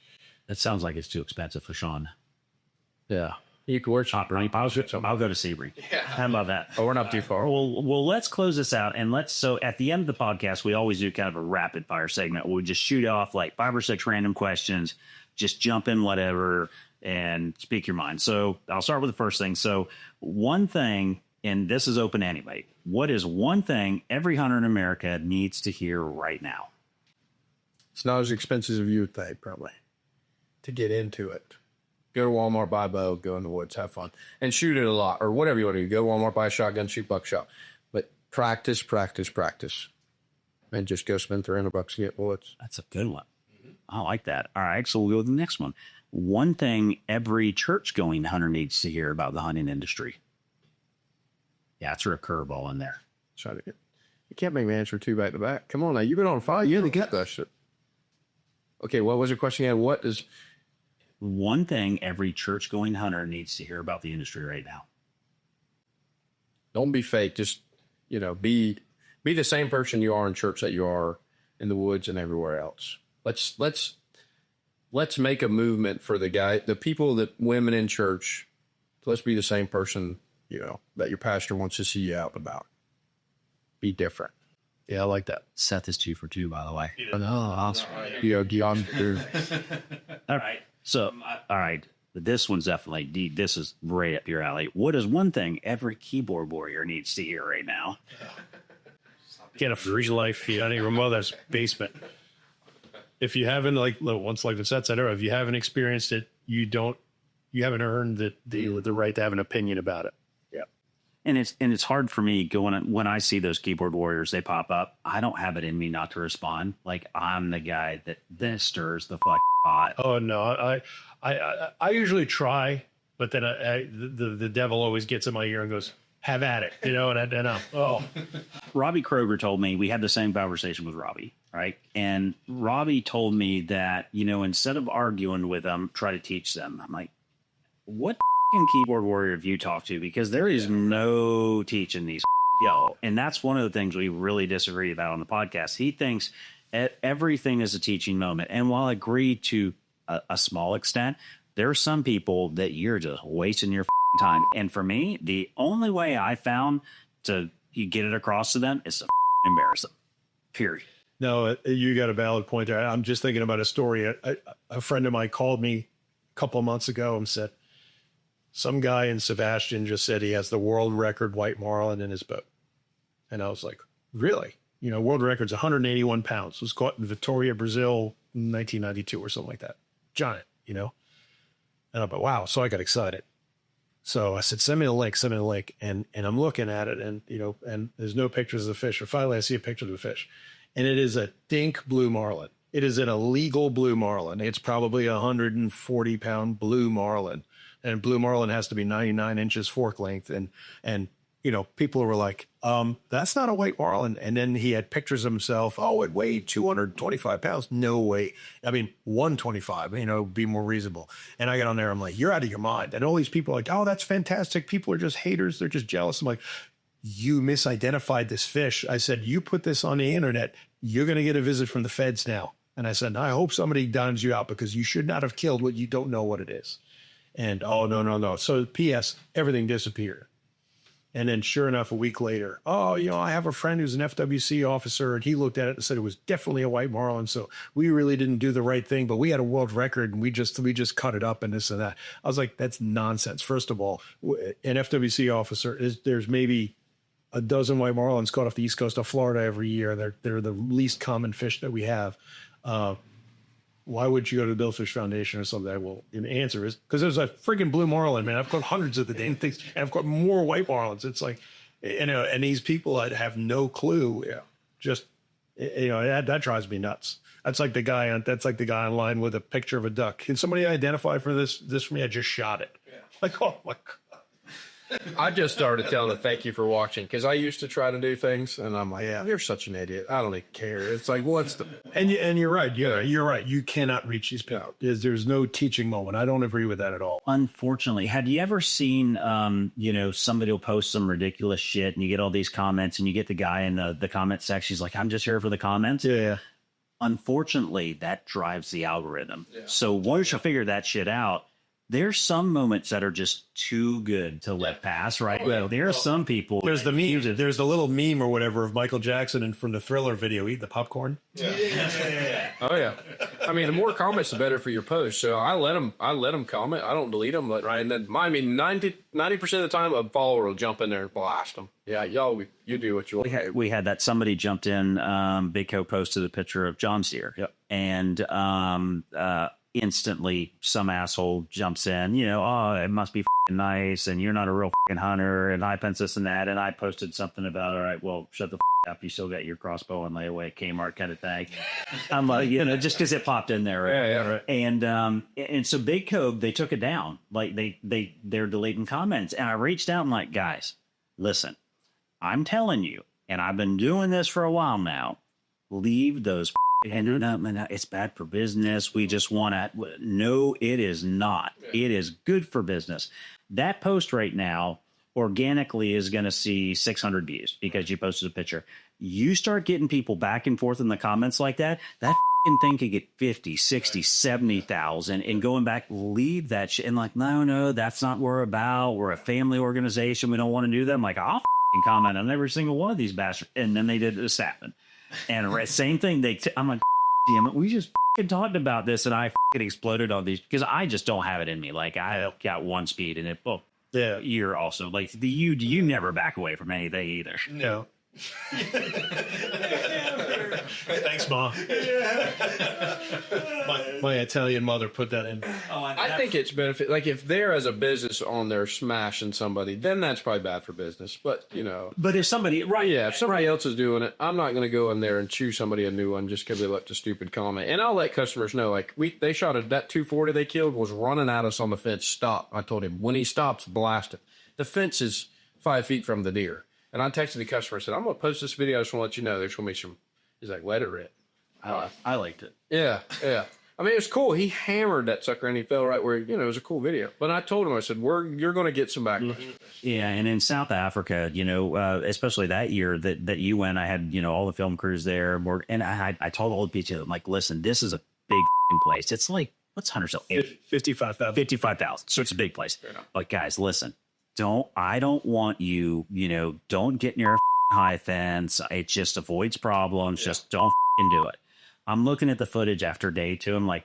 That sounds like it's too expensive for Shaun. Yeah. You can wear I'll go to Sebring. Yeah. How about that? Oh, we're not too far. Well, let's close this out. And so at the end of the podcast, we always do kind of a rapid fire segment where we just shoot off like 5 or 6 random questions, just jump in whatever and speak your mind. So I'll start with the first thing. So one thing, and this is open to anybody. What is one thing every hunter in America needs to hear right now? It's not as expensive as you would think, probably, to get into it. Go to Walmart, buy a bow, go in the woods, have fun, and shoot it a lot, or whatever you want to do. Go to Walmart, buy a shotgun, shoot buckshot. But practice, and just go spend $300 to get bullets. That's a good one. I like that. All right, so we'll go with the next one. One thing every church-going hunter needs to hear about the hunting industry. Yeah, it's a curveball in there. Try to get. You can't make me answer 2 back to back. Come on now, you've been on fire. You had to get that shit. Okay, what was your question again? What is one thing every church-going hunter needs to hear about the industry right now? Don't be fake. Just, be the same person you are in church that you are in the woods and everywhere else. Let's make a movement for the people, that women in church. Let's be the same person, that your pastor wants to see you out and about. Be different. Yeah, I like that. Seth is 2 for 2, by the way. Oh, awesome. All right. So, all right. This one's definitely deep. This is right up your alley. What is one thing every keyboard warrior needs to hear right now? Get a free life. You don't even mow that basement. If you haven't, like the Seth said earlier, if you haven't experienced it, you haven't earned the right to have an opinion about it. Yeah. And it's hard for me when I see those keyboard warriors, they pop up. I don't have it in me not to respond. Like, I'm the guy that this stirs the fuck pot. Oh no, I usually try, but then the devil always gets in my ear and goes, "Have at it," and I'm Robbie Kroger told me, we had the same conversation with Robbie, right? And Robbie told me that, instead of arguing with them, try to teach them. I'm like, what keyboard warrior have you talked to? Because there is no teaching these and that's one of the things we really disagree about on the podcast. He thinks everything is a teaching moment. And while I agree to a small extent, there are some people that you're just wasting your time. And for me, the only way I found to get it across to them is to embarrass them. Period. No, you got a valid point there. I'm just thinking about a story. A friend of mine called me a couple of months ago and said, some guy in Sebastian just said he has the world record white marlin in his boat. And I was like, really? World record's 181 pounds. It was caught in Vitória, Brazil, 1992 or something like that. Giant. you know? And I'm like, wow. So I got excited. So I said, send me the link. And I'm looking at it and, you know, and there's no pictures of the fish. Or finally I see a picture of the fish and it is a dink blue marlin. It is an illegal blue marlin. It's probably 140-pound blue marlin. And blue marlin has to be 99 inches fork length. And, you know, people were like, that's not a white marlin. And then he had pictures of himself. Oh, it weighed 225 pounds. No way. I mean, 125, you know, be more reasonable. And I got on there. I'm like, you're out of your mind. And all these people are like, oh, that's fantastic. People are just haters. They're just jealous. I'm like, you misidentified this fish. I said, you put this on the internet. You're going to get a visit from the feds now. And I said, I hope somebody downs you out because you should not have killed what you don't know what it is. And, oh, no. So P.S., everything disappeared. And then sure enough, a week later, oh, you know, I have a friend who's an FWC officer and he looked at it and said it was definitely a white marlin. So we really didn't do the right thing, but we had a world record and we just cut it up and this and that. I was like, that's nonsense. First of all, an FWC officer there's maybe a dozen white marlins caught off the east coast of Florida every year. They're the least common fish that we have. Why would you go to the Billfish Foundation or something? Well, the answer is because there's a freaking blue marlin, man. I've caught hundreds of the damn things, and I've caught more white marlins. It's like, you know, and these people that have no clue, just, you know, that drives me nuts. That's like the guy online with a picture of a duck. Can somebody identify for this for me? I just shot it. Yeah. Like, oh my God. I just started telling her thank you for watching because I used to try to do things and I'm like, yeah, you're such an idiot. I don't even care. It's like, what's the... And you're right. Yeah, you're right. You cannot reach these people. There's no teaching moment. I don't agree with that at all. Unfortunately, had you ever seen, you know, somebody will post some ridiculous shit and you get all these comments and you get the guy in the comment section. He's like, I'm just here for the comments. Yeah. Unfortunately, that drives the algorithm. Yeah. So once you figure that shit out, there's some moments that are just too good to let pass, right? Well, there are some people. There's the meme. There's the little meme or whatever of Michael Jackson and from the Thriller video, eat the popcorn. Yeah. Oh yeah. I mean, the more comments, the better for your post. So I let them comment. I don't delete them. Right. And then, I mean, 90% of the time, a follower will jump in there and blast them. Yeah, y'all, you do what you want. We had that somebody jumped in. Big Co posted a picture of John's deer. Yep. And instantly some asshole jumps in, you know, oh, it must be f***ing nice and you're not a real f***ing hunter and I fence this and that. And I posted something about, all right, well, shut the f*** up. You still got your crossbow and layaway at Kmart kind of thing. I'm like, you know, just because it popped in there. Right? Yeah, right. And so Big Cove, they took it down. Like they're deleting comments. And I reached out and like, guys, listen, I'm telling you, and I've been doing this for a while now, leave those and it's bad for business. We just want to. No, it is not. It is good for business. That post right now organically is going to see 600 views because you posted a picture. You start getting people back and forth in the comments like that thing could get 50, 60, 70,000 and going back, leave that shit. And like, no, that's not what we're about. We're a family organization. We don't want to do that. I'm like, I'll comment on every single one of these bastards. And then they did the Sappin. And same thing. I'm like, damn it, we just talked about this, and I exploded on these because I just don't have it in me. Like I got one speed, and you're also like you never back away from anything either. No. Thanks, Ma. My Italian mother put that in. I think it's benefit. Like if they're as a business on there smashing somebody, then that's probably bad for business. But you know, if somebody if somebody else is doing it, I'm not going to go in there and chew somebody a new one just because they left a stupid comment. And I'll let customers know. Like they shot that 240 they killed was running at us on the fence. Stop! I told him when he stops, blast it. The fence is 5 feet from the deer. And I texted the customer and said, I'm going to post this video. I just want to let you know there's going to be some. He's like, let it rip. I liked it. Yeah. I mean, it was cool. He hammered that sucker and he fell right where, you know, it was a cool video. But I told him, I said, you're going to get some backlash. Yeah. And in South Africa, you know, especially that year that you went, I had, you know, all the film crews there. And I told all the people, I'm like, listen, this is a big place. It's like, what's Hunter Hill? 55,000. 55,000. So it's a big place. But guys, listen. I don't want you, you know, don't get near a high fence. It just avoids problems. Yeah. Just don't do it. I'm looking at the footage after day 2. I'm like,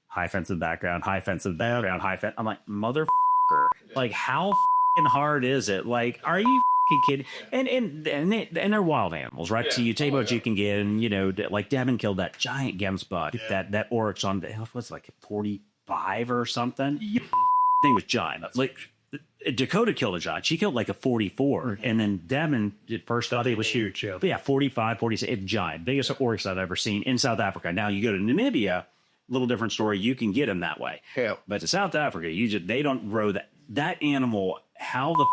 high fence in the background, high fence in the background, high fence. I'm like, motherfucker. Yeah. Like, how hard is it? Like, are you kidding? And they're wild animals, right? Yeah. So you tell you what you can get. And, you know, like Devin killed that giant Gems buck, that Oryx on, what's like 40 5 or something. Thing was giant. Like Dakota killed a giant. She killed like a 44. And then Devin, first thought it was huge. Yeah. But yeah, 45, 46. It's giant. Biggest oryx I've ever seen in South Africa. Now you go to Namibia, little different story. You can get them that way. Yeah. But to South Africa, they don't grow that animal. How the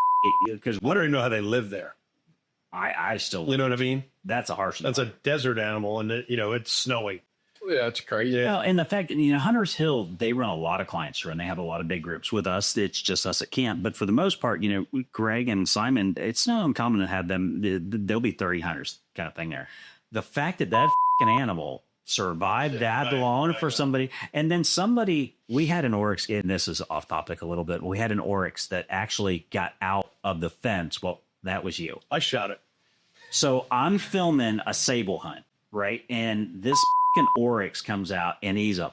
because I don't even know how they live there. I still, You know what I mean? that's a harsh. That's a desert animal, and it's snowy. Yeah, it's crazy. Well, and the fact that, Hunters Hill, they run a lot of clients through, and they have a lot of big groups. With us, it's just us at camp. But for the most part, Greg and Simon, it's not uncommon to have them. There'll be 30 hunters kind of thing there. The fact that animal survived that long for somebody, and then we had an oryx, and this is off topic a little bit. We had an oryx that actually got out of the fence. Well, that was you. I shot it. So I'm filming a sable hunt, right? And this oryx comes out, and he's a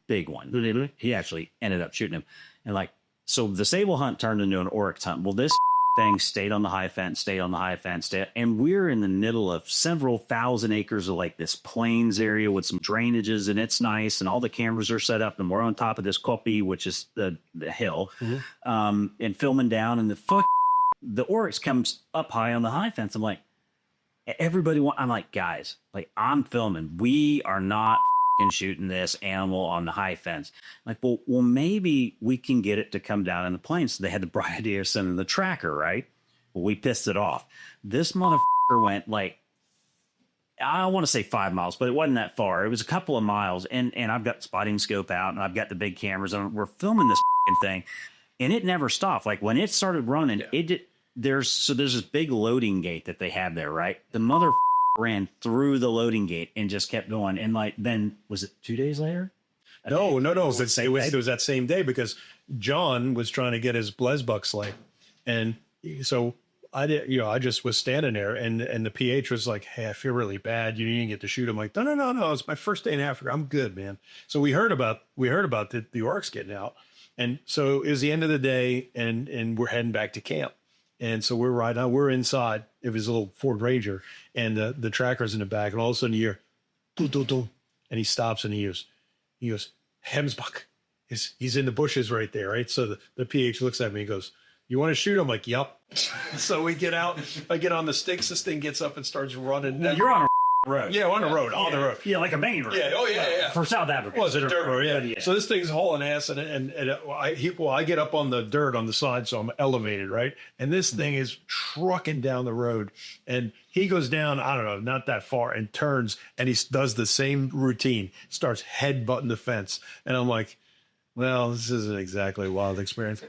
big one. He actually ended up shooting him. And so the sable hunt turned into an oryx hunt. Well, this thing stayed on the high fence, and we're in the middle of several thousand acres of this plains area with some drainages, and it's nice, and all the cameras are set up, and we're on top of this koppie, which is the hill, and filming down, and the oryx comes up high on the high fence. I'm like, I'm like, guys, I'm filming. We are not shooting this animal on the high fence. Well, maybe we can get it to come down in the plains. So they had the bright idea of sending the tracker, right? Well, we pissed it off. This motherfucker went I want to say 5 miles, but it wasn't that far. It was a couple of miles, and I've got spotting scope out, and I've got the big cameras, and we're filming this thing, and it never stopped. When it started running, there's this big loading gate that they have there, right? The mother ran through the loading gate and just kept going. And then was it 2 days later? No. It was that same day, because John was trying to get his blesbuck slate. And so I just was standing there, and the PH was like, hey, I feel really bad. You didn't get to shoot. I'm like, no. It's my first day in Africa. I'm good, man. So we heard about the oryx getting out. And so it was the end of the day, and we're heading back to camp. And so we're riding out. We're inside of his little Ford Ranger, and the tracker's in the back. And all of a sudden you hear, doo, doo, doo, and he stops, and he goes, Hemsbuck. He's in the bushes right there, right? So the PH looks at me and goes, you want to shoot? I'm like, yup. So we get out. I get on the sticks. This thing gets up and starts running. Now, you're on a road. Yeah, on the road. On the road. Yeah, like a main road. Yeah. Oh, yeah. For South Africa. Well, it's a dirt road. Yeah. So this thing's hauling ass, and I get up on the dirt on the side, so I'm elevated, right? And this thing is trucking down the road, and he goes down, I don't know, not that far, and turns, and he does the same routine, starts headbutting the fence. And I'm like, well, this isn't exactly a wild experience.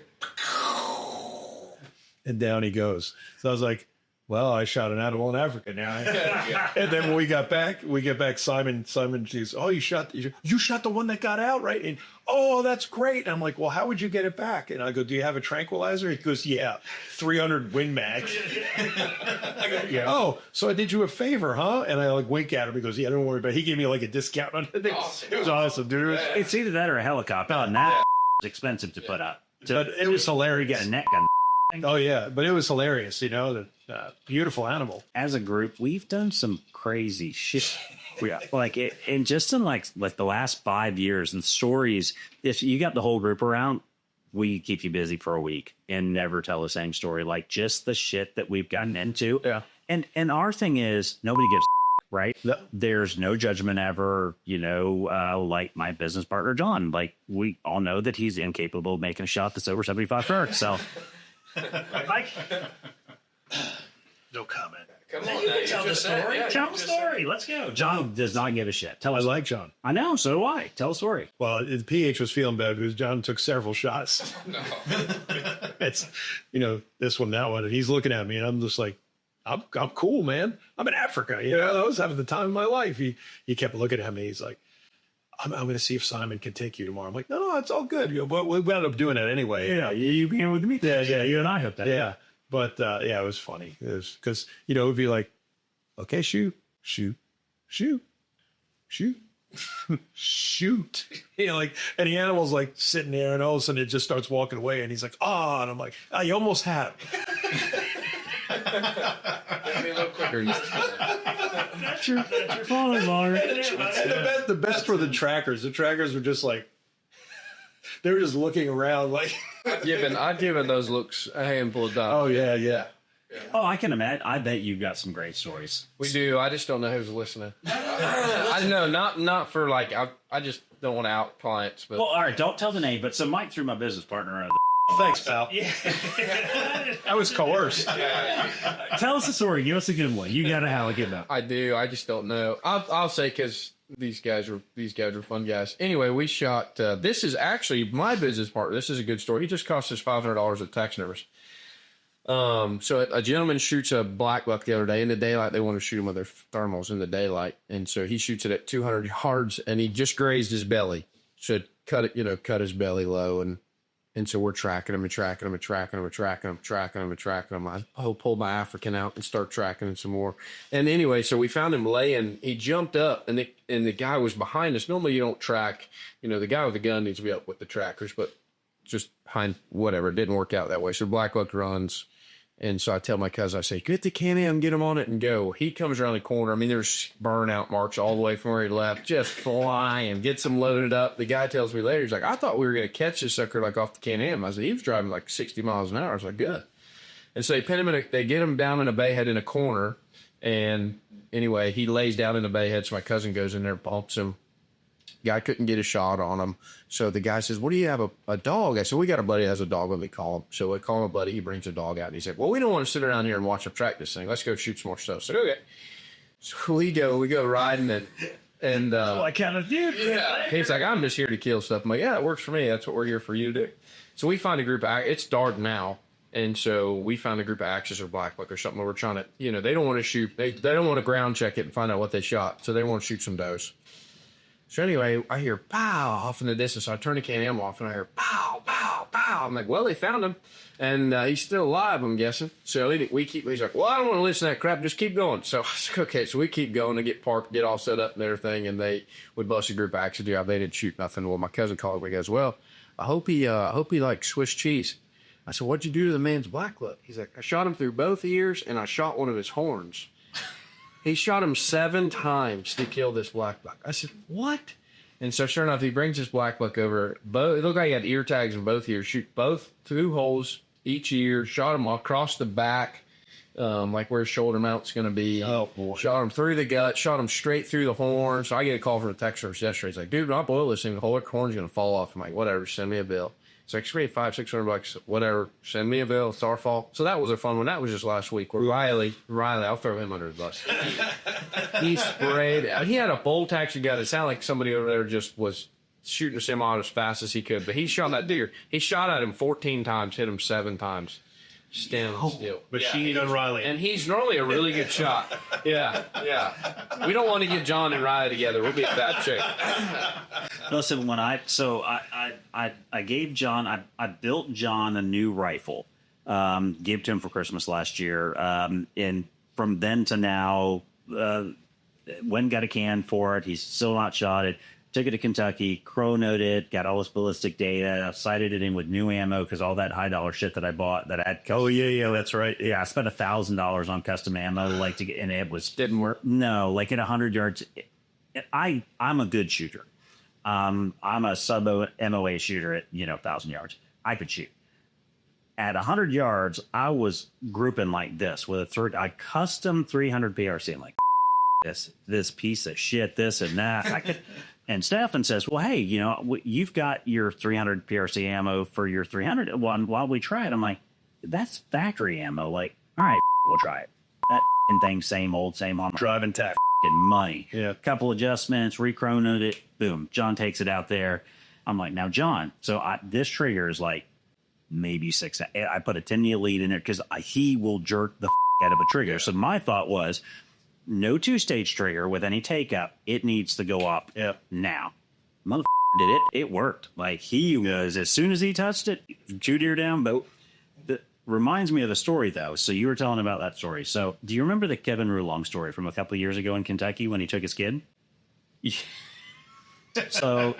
And down he goes. So I was like, well, I shot an animal in Africa now. And then when we get back, Simon, she's, oh, you shot the one that got out, right? And, oh, that's great. And I'm like, well, how would you get it back? And I go, do you have a tranquilizer? He goes, yeah, 300 Win Mag. I go, yeah. Oh, so I did you a favor, huh? And I wink at him. He goes, yeah, don't worry about it. He gave me a discount on it. It was awesome, dude. It's either that or a helicopter. And that is expensive to put up. But it was hilarious. Get a net gun. Oh, yeah. But it was hilarious, beautiful animal. As a group, we've done some crazy shit. And just in the last 5 years and stories, if you got the whole group around, we keep you busy for a week and never tell the same story. Just the shit that we've gotten into. Yeah. And our thing is nobody gives right? No. There's no judgment ever, like my business partner, John. We all know that he's incapable of making a shot that's over 75 hertz. So no comment. Come on, you can tell the story. Yeah, tell the story. Let's go. John does not give a shit. Tell us. I like John. I know. So do I. Tell a story. Well, the PH was feeling bad because John took several shots. No. It's, this one, that one. And he's looking at me and I'm just like, I'm cool, man. I'm in Africa. I was having the time of my life. He kept looking at me. He's like, I'm going to see if Simon can take you tomorrow. I'm like, no, it's all good. But we ended up doing it anyway. Yeah, you being with me. Yeah, you and I hope that. Yeah. But, it was funny. It was because, it would be like, okay, shoot. And the animal's sitting there and all of a sudden it just starts walking away and he's like, oh, and I'm like, oh, you almost have. Be a little quicker. That's your father, Laura. The best for the trackers. The trackers were just like, they were just looking around like. I've given those looks a handful of times. Oh yeah. Oh, I can imagine. I bet you've got some great stories. We do. I just don't know who's listening. I know, not for like. I just don't want to out clients. But Well, all right, don't tell the name. But so Mike threw my business partner out. Thanks, pal. Yeah. I was coerced. Tell us a story. Give us a good one. You got to have a good one. I do. I just don't know. I'll say because these guys are fun guys. Anyway, we shot. This is actually my business partner. This is a good story. He just cost us $500 at taxidermy. So a gentleman shoots a black buck the other day in the daylight. They want to shoot him with their thermals in the daylight, and so he shoots it at 200 yards, and he just grazed his belly. So cut his belly low, and so we're tracking him. I'll pull my African out and start tracking him some more. And anyway, so we found him laying. He jumped up, and the guy was behind us. Normally you don't track. The guy with the gun needs to be up with the trackers, but just behind whatever. It didn't work out that way. So black buck runs. And so I tell my cousin, I say, get the Can-Am, get him on it and go. He comes around the corner. I mean, there's burnout marks all the way from where he left, just flying, gets him loaded up. The guy tells me later, he's like, I thought we were going to catch this sucker like off the Can-Am. I said, he was driving like 60 miles an hour. I was like, good. And so they get him down in a bayhead in a corner. And anyway, he lays down in the bayhead. So my cousin goes in there, bumps him. Guy couldn't get a shot on him. So the guy says, what do you have, a dog? I said, we got a buddy that has a dog. Let me call him. So I call him a buddy. He brings a dog out. And he said, well, we don't want to sit around here and watch him track this thing. Let's go shoot some more stuff. So okay. So we go riding and I kind of did. Yeah. He's like, I'm just here to kill stuff. I'm like, yeah, it works for me. That's what we're here for you to do. So we find a group of, it's dark now. And so we found a group of axes or blackbuck or something where we're trying to, they don't want to shoot. They don't want to ground check it and find out what they shot. So they want to shoot some does. So anyway, I hear pow off in the distance. So I turn the Can-Am off and I hear pow, pow, pow. I'm like, well, they found him. And he's still alive, I'm guessing. So he's like, well, I don't want to listen to that crap. Just keep going. So I was like, okay. So we keep going to get parked, get all set up and everything. And they would bust a group of axes. Yeah, they didn't shoot nothing. Well, my cousin called me. He goes, well, I hope he like Swiss cheese. I said, what'd you do to the man's black lip? He's like, I shot him through both ears and I shot one of his horns. He shot him 7 times to kill this black buck. I said, what? And so sure enough, he brings this black buck over. It looked like he had ear tags in both ears. Shoot both 2 holes each ear. Shot him across the back, like where his shoulder mount's going to be. Oh, boy. Shot him through the gut. Shot him straight through the horn. So I get a call from the tech service yesterday. He's like, dude, I'll boil this thing. The whole horn's going to fall off. I'm like, whatever. Send me a bill. It's like, $500-$600, whatever. Send me a bill. It's our fault. So that was a fun one. That was just last week. Riley, I'll throw him under the bus. He sprayed. He had a bull taxi gun. It sounded like somebody over there just was shooting a semi as fast as he could. But he shot that deer. He shot at him 14 times, hit him 7 times. Still. Machine Gun Riley. And he's normally a really good shot. Yeah. We don't want to get John and Riley together. We'll be a bad chick. Listen, when I gave John, I built John a new rifle, gave it to him for Christmas last year. And from then to now, went and got a can for it. He's still not shot it. Took it to Kentucky, chronoed it, got all this ballistic data, sighted it in with new ammo because all that $high shit that I bought that I had. Oh yeah, that's right. Yeah, I spent $1,000 on custom ammo, like to get, and it was Didn't work. No, like at 100 yards. I'm a good shooter. I'm a sub MOA shooter at 1,000 yards. I could shoot. At 100 yards, I was grouping like this with a custom 300 PRC. I'm like, this piece of shit, this and that. I could. And Stefan says, well, hey, you've got your 300 PRC ammo for your 300 one. While we try it, I'm like, that's factory ammo. Like, all right, we'll try it. That thing, same old. Driving tack. Money. Yeah. Couple adjustments, re-chronoed it. Boom. John takes it out there. I'm like, now, John, so this trigger is like maybe 6. I put a 10-year lead in there because he will jerk the out of a trigger. Yeah. So my thought was, no 2-stage trigger with any take up. It needs to go up now. Motherfucker did it. It worked. Like he was, as soon as he touched it, 2 deer down. But that reminds me of a story though. So you were telling about that story. So do you remember the Kevin Rulong story from a couple of years ago in Kentucky when he took his kid? So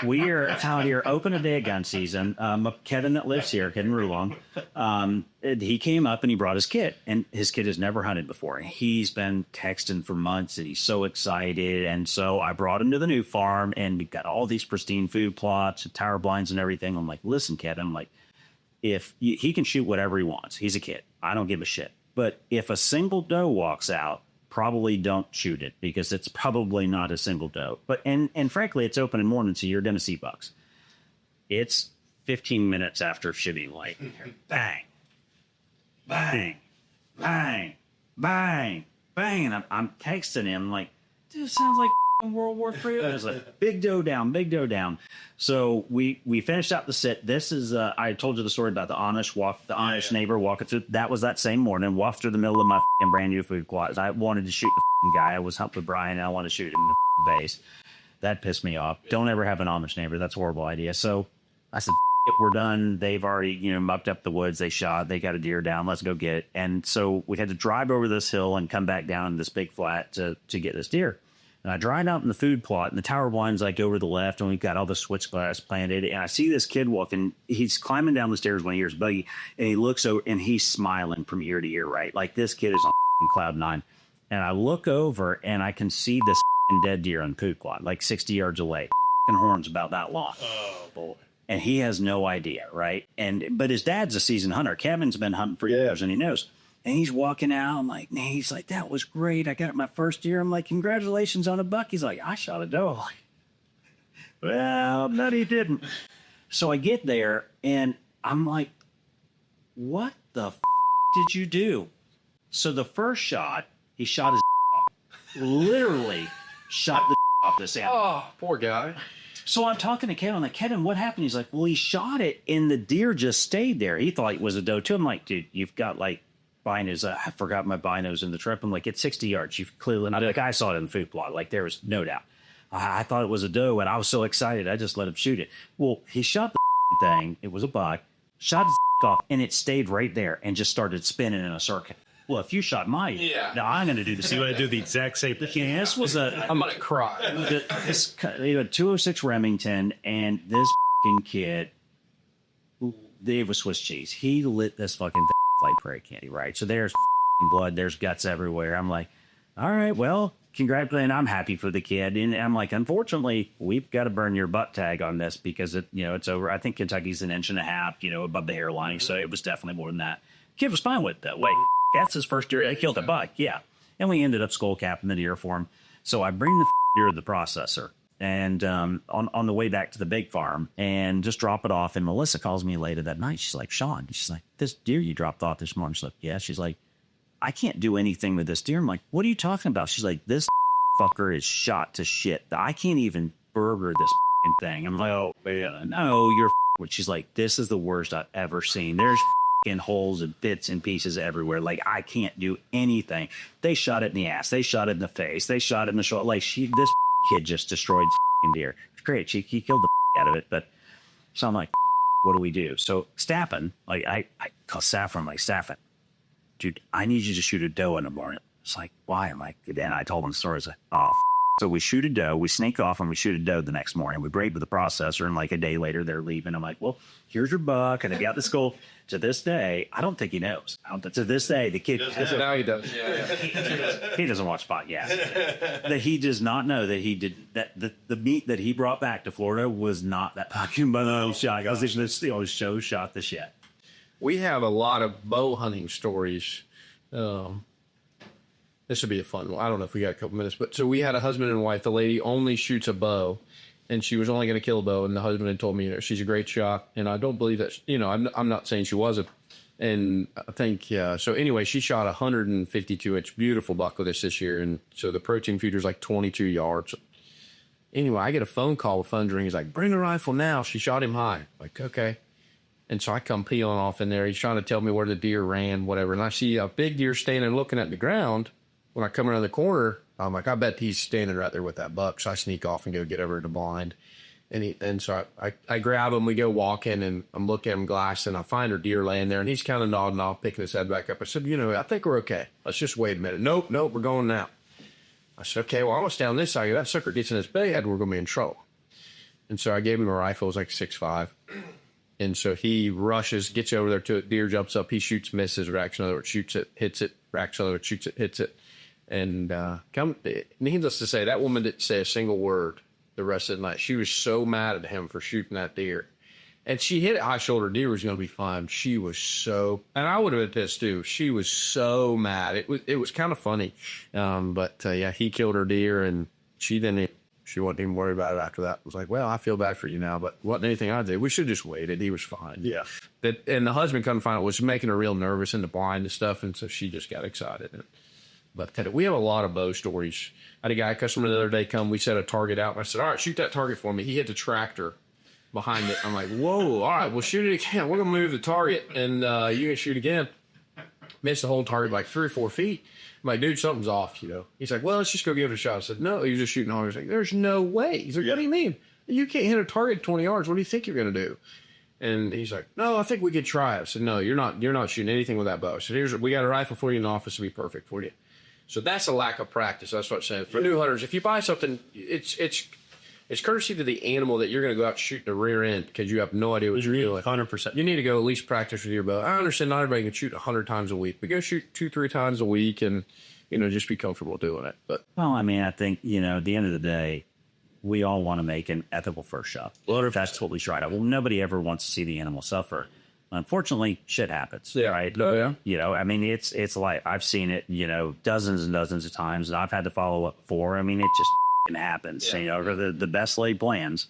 we are out here opening day of gun season. Kevin that lives here, Kevin Rulong, he came up and he brought his kid, and his kid has never hunted before. He's been texting for months and he's so excited. And so I brought him to the new farm, and we've got all these pristine food plots and tower blinds and everything. I'm like, listen, Kevin, I'm like, if he can shoot whatever he wants, he's a kid. I don't give a shit. But if a single doe walks out, probably don't shoot it, because it's probably not a single doe. But and frankly, it's open in morning, so you're going to see bucks. It's 15 minutes after shooting light. Bang, bang, bang, bang, bang. And I'm texting him like, dude, it sounds like World War III. It was like big doe down, big doe down. So we finished out the sit. This is I told you the story about the Amish neighbor walking through. That was that same morning. Walked through the middle of my brand new food plot. I wanted to shoot the guy. I was humping with Brian, and I wanted to shoot him in the base. That pissed me off. Don't ever have an Amish neighbor. That's a horrible idea. So I said, we're done. They've already, mucked up the woods. They shot. They got a deer down. Let's go get it. And so we had to drive over this hill and come back down this big flat to get this deer. And I drive out in the food plot, and the tower blind's like over to the left, and we've got all the switch glass planted. And I see this kid walking. He's climbing down the stairs when he hears buggy, and he looks over, and he's smiling from ear to ear, right? Like this kid is on cloud nine. And I look over, and I can see this dead deer on the food plot, like 60 yards away. Horns about that long. Oh, boy. And he has no idea, right? But his dad's a seasoned hunter. Kevin's been hunting for years, and he knows. And he's walking out. I'm like, he's like, that was great. I got my first deer. I'm like, congratulations on a buck. He's like, I shot a doe. I'm like, well, no, he didn't. So I get there, and I'm like, what the did you do? So the first shot, he shot his off. Literally shot the off this animal. Oh, poor guy. So I'm talking to Kevin. I'm like, Kevin, what happened? He's like, well, he shot it, and the deer just stayed there. He thought it was a doe, too. I'm like, dude, you've got, like, binos. I forgot my binos in the trip. I'm like, it's 60 yards. You've clearly not. Like, I saw it in the food plot. Like, there was no doubt. I thought it was a doe, and I was so excited. I just let him shoot it. Well, he shot the thing. It was a buck. Shot his off, and it stayed right there and just started spinning in a circuit. Well, if you shot mine, now I'm going to do the same. You want to do the exact same thing? Yeah, this was I'm going to cry. They had 206 Remington, and this kid, they was Swiss cheese. He lit this fucking thing like prairie candy, right? So there's blood, there's guts everywhere. I'm like, all right, well, congratulations. I'm happy for the kid. And I'm like, unfortunately, we've got to burn your butt tag on this because it's over. I think Kentucky's an inch and a half, above the hairline. So it was definitely more than that. Kid was fine with it, though. Wait, that's his first deer. I killed a buck. Yeah. And we ended up skull capping the deer for him. So I bring the deer to the processor and on the way back to the big farm and just drop it off. And Melissa calls me later that night. She's like, Shaun, she's like, this deer you dropped off this morning. She's like, yeah. She's like, I can't do anything with this deer. I'm like, what are you talking about? She's like, this fucker is shot to shit. I can't even burger this thing. I'm like, oh, man, no, you're she's like, this is the worst I've ever seen. There's holes and bits and pieces everywhere. Like, I can't do anything. They shot it in the ass. They shot it in the face. They shot it in the shoulder. Like, this kid just destroyed deer. It's great. He killed the out of it. But so I'm like, what do we do? So Staffen, like I call Saffron, like, Staffen, dude, I need you to shoot a doe in the morning. It's like, why? I'm like, then I told him the story. It's like, oh. So we shoot a doe, we sneak off, and we shoot a doe the next morning. We break with the processor, and like a day later, they're leaving. I'm like, well, here's your buck, and I got the skull. To this day, I don't think he knows. To this day, the kid now he does. He doesn't watch Spot. Yeah, that he does not know that he did that. The meat that he brought back to Florida was not that fucking shot. I was thinking this show shot the shit. We have a lot of bow hunting stories. This would be a fun one. I don't know if we got a couple minutes, but so we had a husband and wife. The lady only shoots a bow, and she was only going to kill a bow. And the husband had told me, she's a great shot, and I don't believe that. I'm not saying she wasn't. And I think so. Anyway, she shot a 152-inch beautiful buck with us this year, and so the protein feeder's like 22 yards. Anyway, I get a phone call with phone ring. He's like, "Bring the rifle now." She shot him high. Like, okay. And so I come peeling off in there. He's trying to tell me where the deer ran, whatever. And I see a big deer standing looking at the ground. When I come around the corner, I'm like, I bet he's standing right there with that buck. So I sneak off and go get over to the blind. And so I grab him. We go walking, and I'm looking at him glassing. I find her deer laying there, and he's kind of nodding off, picking his head back up. I said, I think we're okay. Let's just wait a minute. Nope, we're going now. I said, okay, well, I was down this side. If that sucker gets in his bed, we're going to be in trouble. And so I gave him a rifle. It was like 6.5. And so he rushes, gets over there to it. Deer jumps up. He shoots, misses, reacts another, shoots it, hits it, reacts another, shoots it, hits it. And needless to say, that woman didn't say a single word the rest of the night. She was so mad at him for shooting that deer. And she hit it high shoulder. Deer was going to be fine. She was so, and I would have been pissed too. She was so mad. It was kind of funny. But he killed her deer, and she wasn't even worried about it after that. It was like, well, I feel bad for you now, but wasn't anything I did. We should have just waited. He was fine. Yeah. And the husband couldn't find it, was making her real nervous in the blind and stuff. And so she just got excited. But we have a lot of bow stories. I had a guy, customer the other day come, we set a target out, and I said, all right, shoot that target for me. He hit the tractor behind it. I'm like, whoa, all right, well, shoot it again. We're going to move the target, and you can shoot again. Missed the whole target by like 3 or 4 feet. I'm like, dude, something's off, He's like, well, let's just go give it a shot. I said, no, you're just shooting hard. He's like, there's no way. He's like, what do you mean? You can't hit a target 20 yards. What do you think you're going to do? And he's like, no, I think we could try it. I said, no, you're not shooting anything with that bow. I said, we got a rifle for you in the office to be perfect for you. So that's a lack of practice. That's what I'm saying. For new hunters, if you buy something, it's courtesy to the animal that you're going to go out and shoot the rear end because you have no idea what you're doing. 100%. You need to go at least practice with your bow. I understand not everybody can shoot 100 times a week, but go shoot 2-3 times a week and, just be comfortable doing it. But well, I mean, I think, at the end of the day, we all want to make an ethical first shot. That's what we try to. Well, nobody ever wants to see the animal suffer. Unfortunately, shit happens, right? Oh, yeah. I mean, it's like I've seen it, dozens and dozens of times, and I've had to follow up before. I mean, it just happens. Yeah. The best laid plans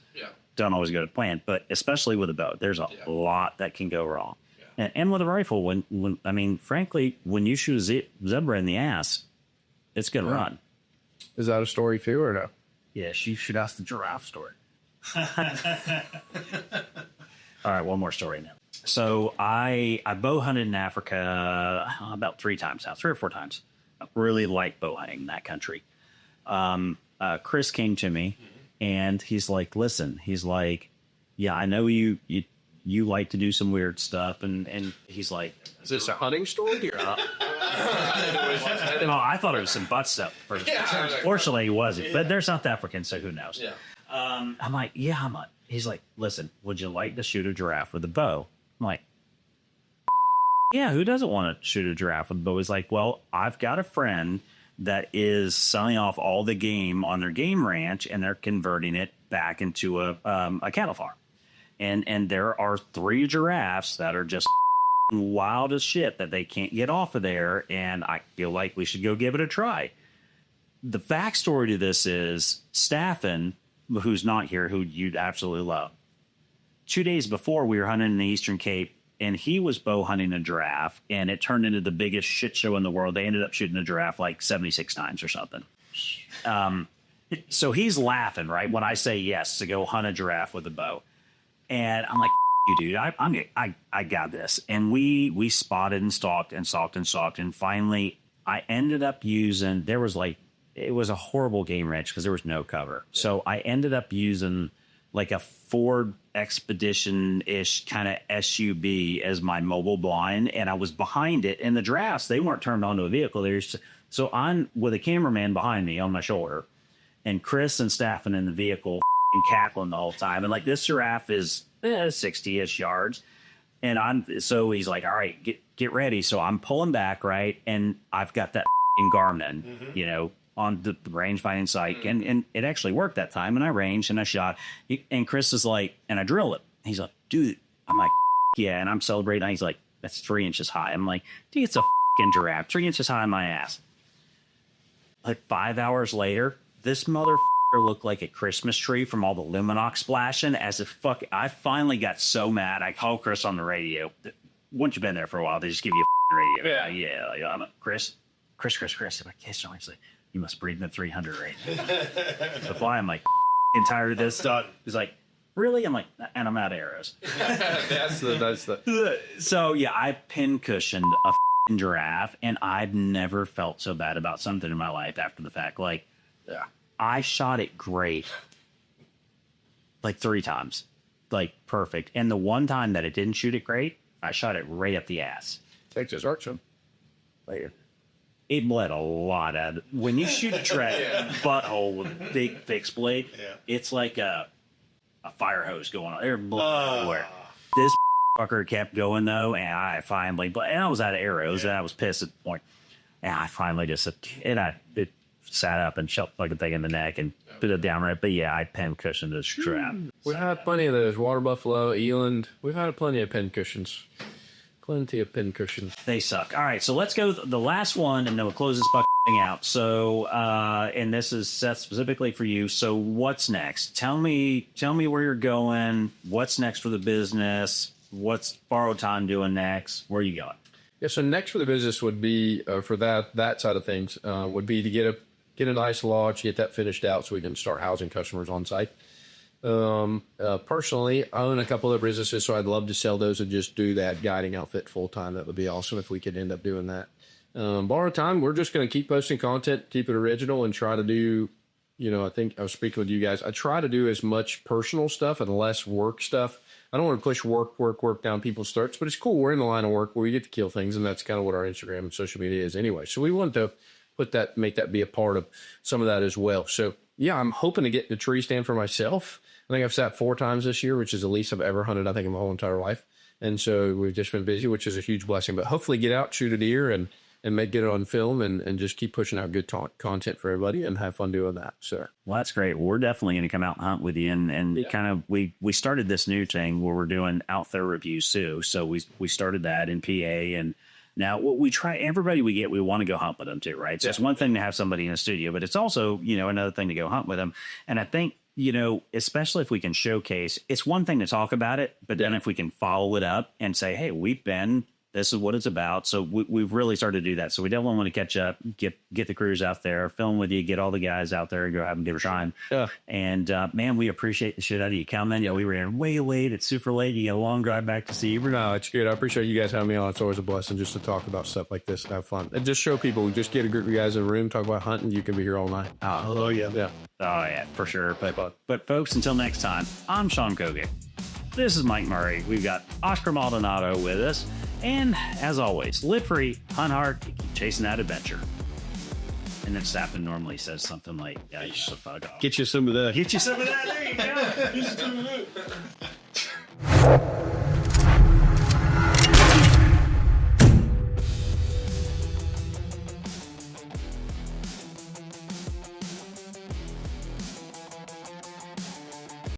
don't always go to plan, but especially with a bow, there's a lot that can go wrong. Yeah. And with a rifle, when frankly, when you shoot a zebra in the ass, it's going to run. Is that a story too, or no? Yes, you should ask the giraffe story. All right, one more story now. So I bow hunted in Africa about 3 times now, 3 or 4 times. I really like bow hunting in that country. Chris came to me and he's like, listen, he's like, yeah, I know you like to do some weird stuff. And he's like, is this a hunting story? No, I thought it was some butt stuff. Fortunately, he wasn't. But they're South African, so who knows? Yeah. I'm like, yeah, he's like, listen, would you like to shoot a giraffe with a bow? I'm like, yeah, who doesn't want to shoot a giraffe with a bow? He's like, well, I've got a friend that is selling off all the game on their game ranch, and they're converting it back into a cattle farm. And there are 3 giraffes that are just wild as shit that they can't get off of there, and I feel like we should go give it a try. The backstory to this is Staffen, who's not here, who you'd absolutely love. 2 days before, we were hunting in the Eastern Cape, and he was bow hunting a giraffe, and it turned into the biggest shit show in the world. They ended up shooting a giraffe like 76 times or something. So he's laughing, right, when I say yes to go hunt a giraffe with a bow. And I'm like, you dude, I got this. And we spotted and stalked and stalked and stalked. And finally, I ended up using, it was a horrible game ranch because there was no cover. So I ended up using like a Ford Expedition-ish kind of SUV as my mobile blind, and I was behind it. And the giraffes, they weren't turned onto a vehicle. So I'm with a cameraman behind me on my shoulder, and Chris and Staffen in the vehicle cackling the whole time. And like this giraffe is 60-ish yards, and so he's like, all right, get ready. So I'm pulling back, right, and I've got that Garmin, on the range finding sight, and it actually worked that time. And I ranged and I shot, and Chris is like, and I drilled it. He's like, dude, I'm like, yeah, and I'm celebrating. And he's like, that's 3 inches high. I'm like, dude, it's a giraffe, 3 inches high in my ass. Like 5 hours later, this motherfucker looked like a Christmas tree from all the Luminox splashing. I finally got so mad. I called Chris on the radio. Once you've been there for a while, they just give you a radio. Yeah. I'm like, Chris. I'm like, yes, Sean. He's like, you must breathe in the 300 range. But why? I'm like, tired of this stuff. He's like, really? I'm like, and I'm out of arrows. that's the. So yeah, I pin cushioned a giraffe, and I've never felt so bad about something in my life after the fact. Like, I shot it great, like 3 times, like perfect. And the one time that it didn't shoot it great, I shot it right up the ass. Texas Archer. Later. It bled a lot out of it. When you shoot a butthole with big fixed blade, it's like a a fire hose going on. They're blowing everywhere. This fucker kept going though, and I finally, and I was out of arrows, and I was pissed at the point. And I finally just, it sat up and shoved like a thing in the neck and put it down right. But yeah, I pin cushioned the strap. We've had plenty of those. Water buffalo, eland. We've had plenty of pin cushions. Plenty of pin cushions. They suck. All right, so let's go the last one, and then we'll close this thing out. So, and this is Seth specifically for you. So, what's next? Tell me where you're going. What's next for the business? What's Borrowed Time doing next? Where are you going? Yeah, so next for the business would be for that side of things would be to get a nice lodge, get that finished out, so we can start housing customers on site. Personally, I own a couple of businesses, so I'd love to sell those and just do that guiding outfit full time. That would be awesome if we could end up doing that. Borrowed Time, we're just going to keep posting content, keep it original, and try to do, I think I was speaking with you guys. I try to do as much personal stuff and less work stuff. I don't want to push work down people's throats, but it's cool. We're in the line of work where we get to kill things, and that's kind of what our Instagram and social media is anyway. So we want to make that be a part of some of that as well. So yeah, I'm hoping to get the tree stand for myself. I think I've sat 4 times this year, which is the least I've ever hunted, I think, in my whole entire life. And so we've just been busy, which is a huge blessing. But hopefully get out, shoot a deer, and get it on film and just keep pushing out good content for everybody and have fun doing that. So, well, that's great. We're definitely going to come out and hunt with you. And kind of, we started this new thing where we're doing out there reviews too. So we started that in PA, and now we try everybody we get, we want to go hunt with them too, right? So it's one thing to have somebody in a studio, but it's also, another thing to go hunt with them. And I think, especially if we can showcase, it's one thing to talk about it, but then if we can follow it up and say, hey, this is what it's about. So we've really started to do that. So we definitely want to catch up, get the crews out there, film with you, get all the guys out there, go have them give a time. Yeah. And man, we appreciate the shit out of you coming. We were in way late. It's super late. You get a long drive back to see. No, it's good. I appreciate you guys having me on. It's always a blessing just to talk about stuff like this and have fun. And just show people, just get a group of guys in a room, talk about hunting. You can be here all night. Oh yeah. Yeah. Oh yeah, for sure. But folks, until next time, I'm Shaun Kogut. This is Mike Murray. We've got Oscar Maldonado with us. And as always, live free, hunt hard, keep chasing that adventure. And then Sappin normally says something like, yeah, you should fuck off. Get you some of that. Get you some of that. There you go.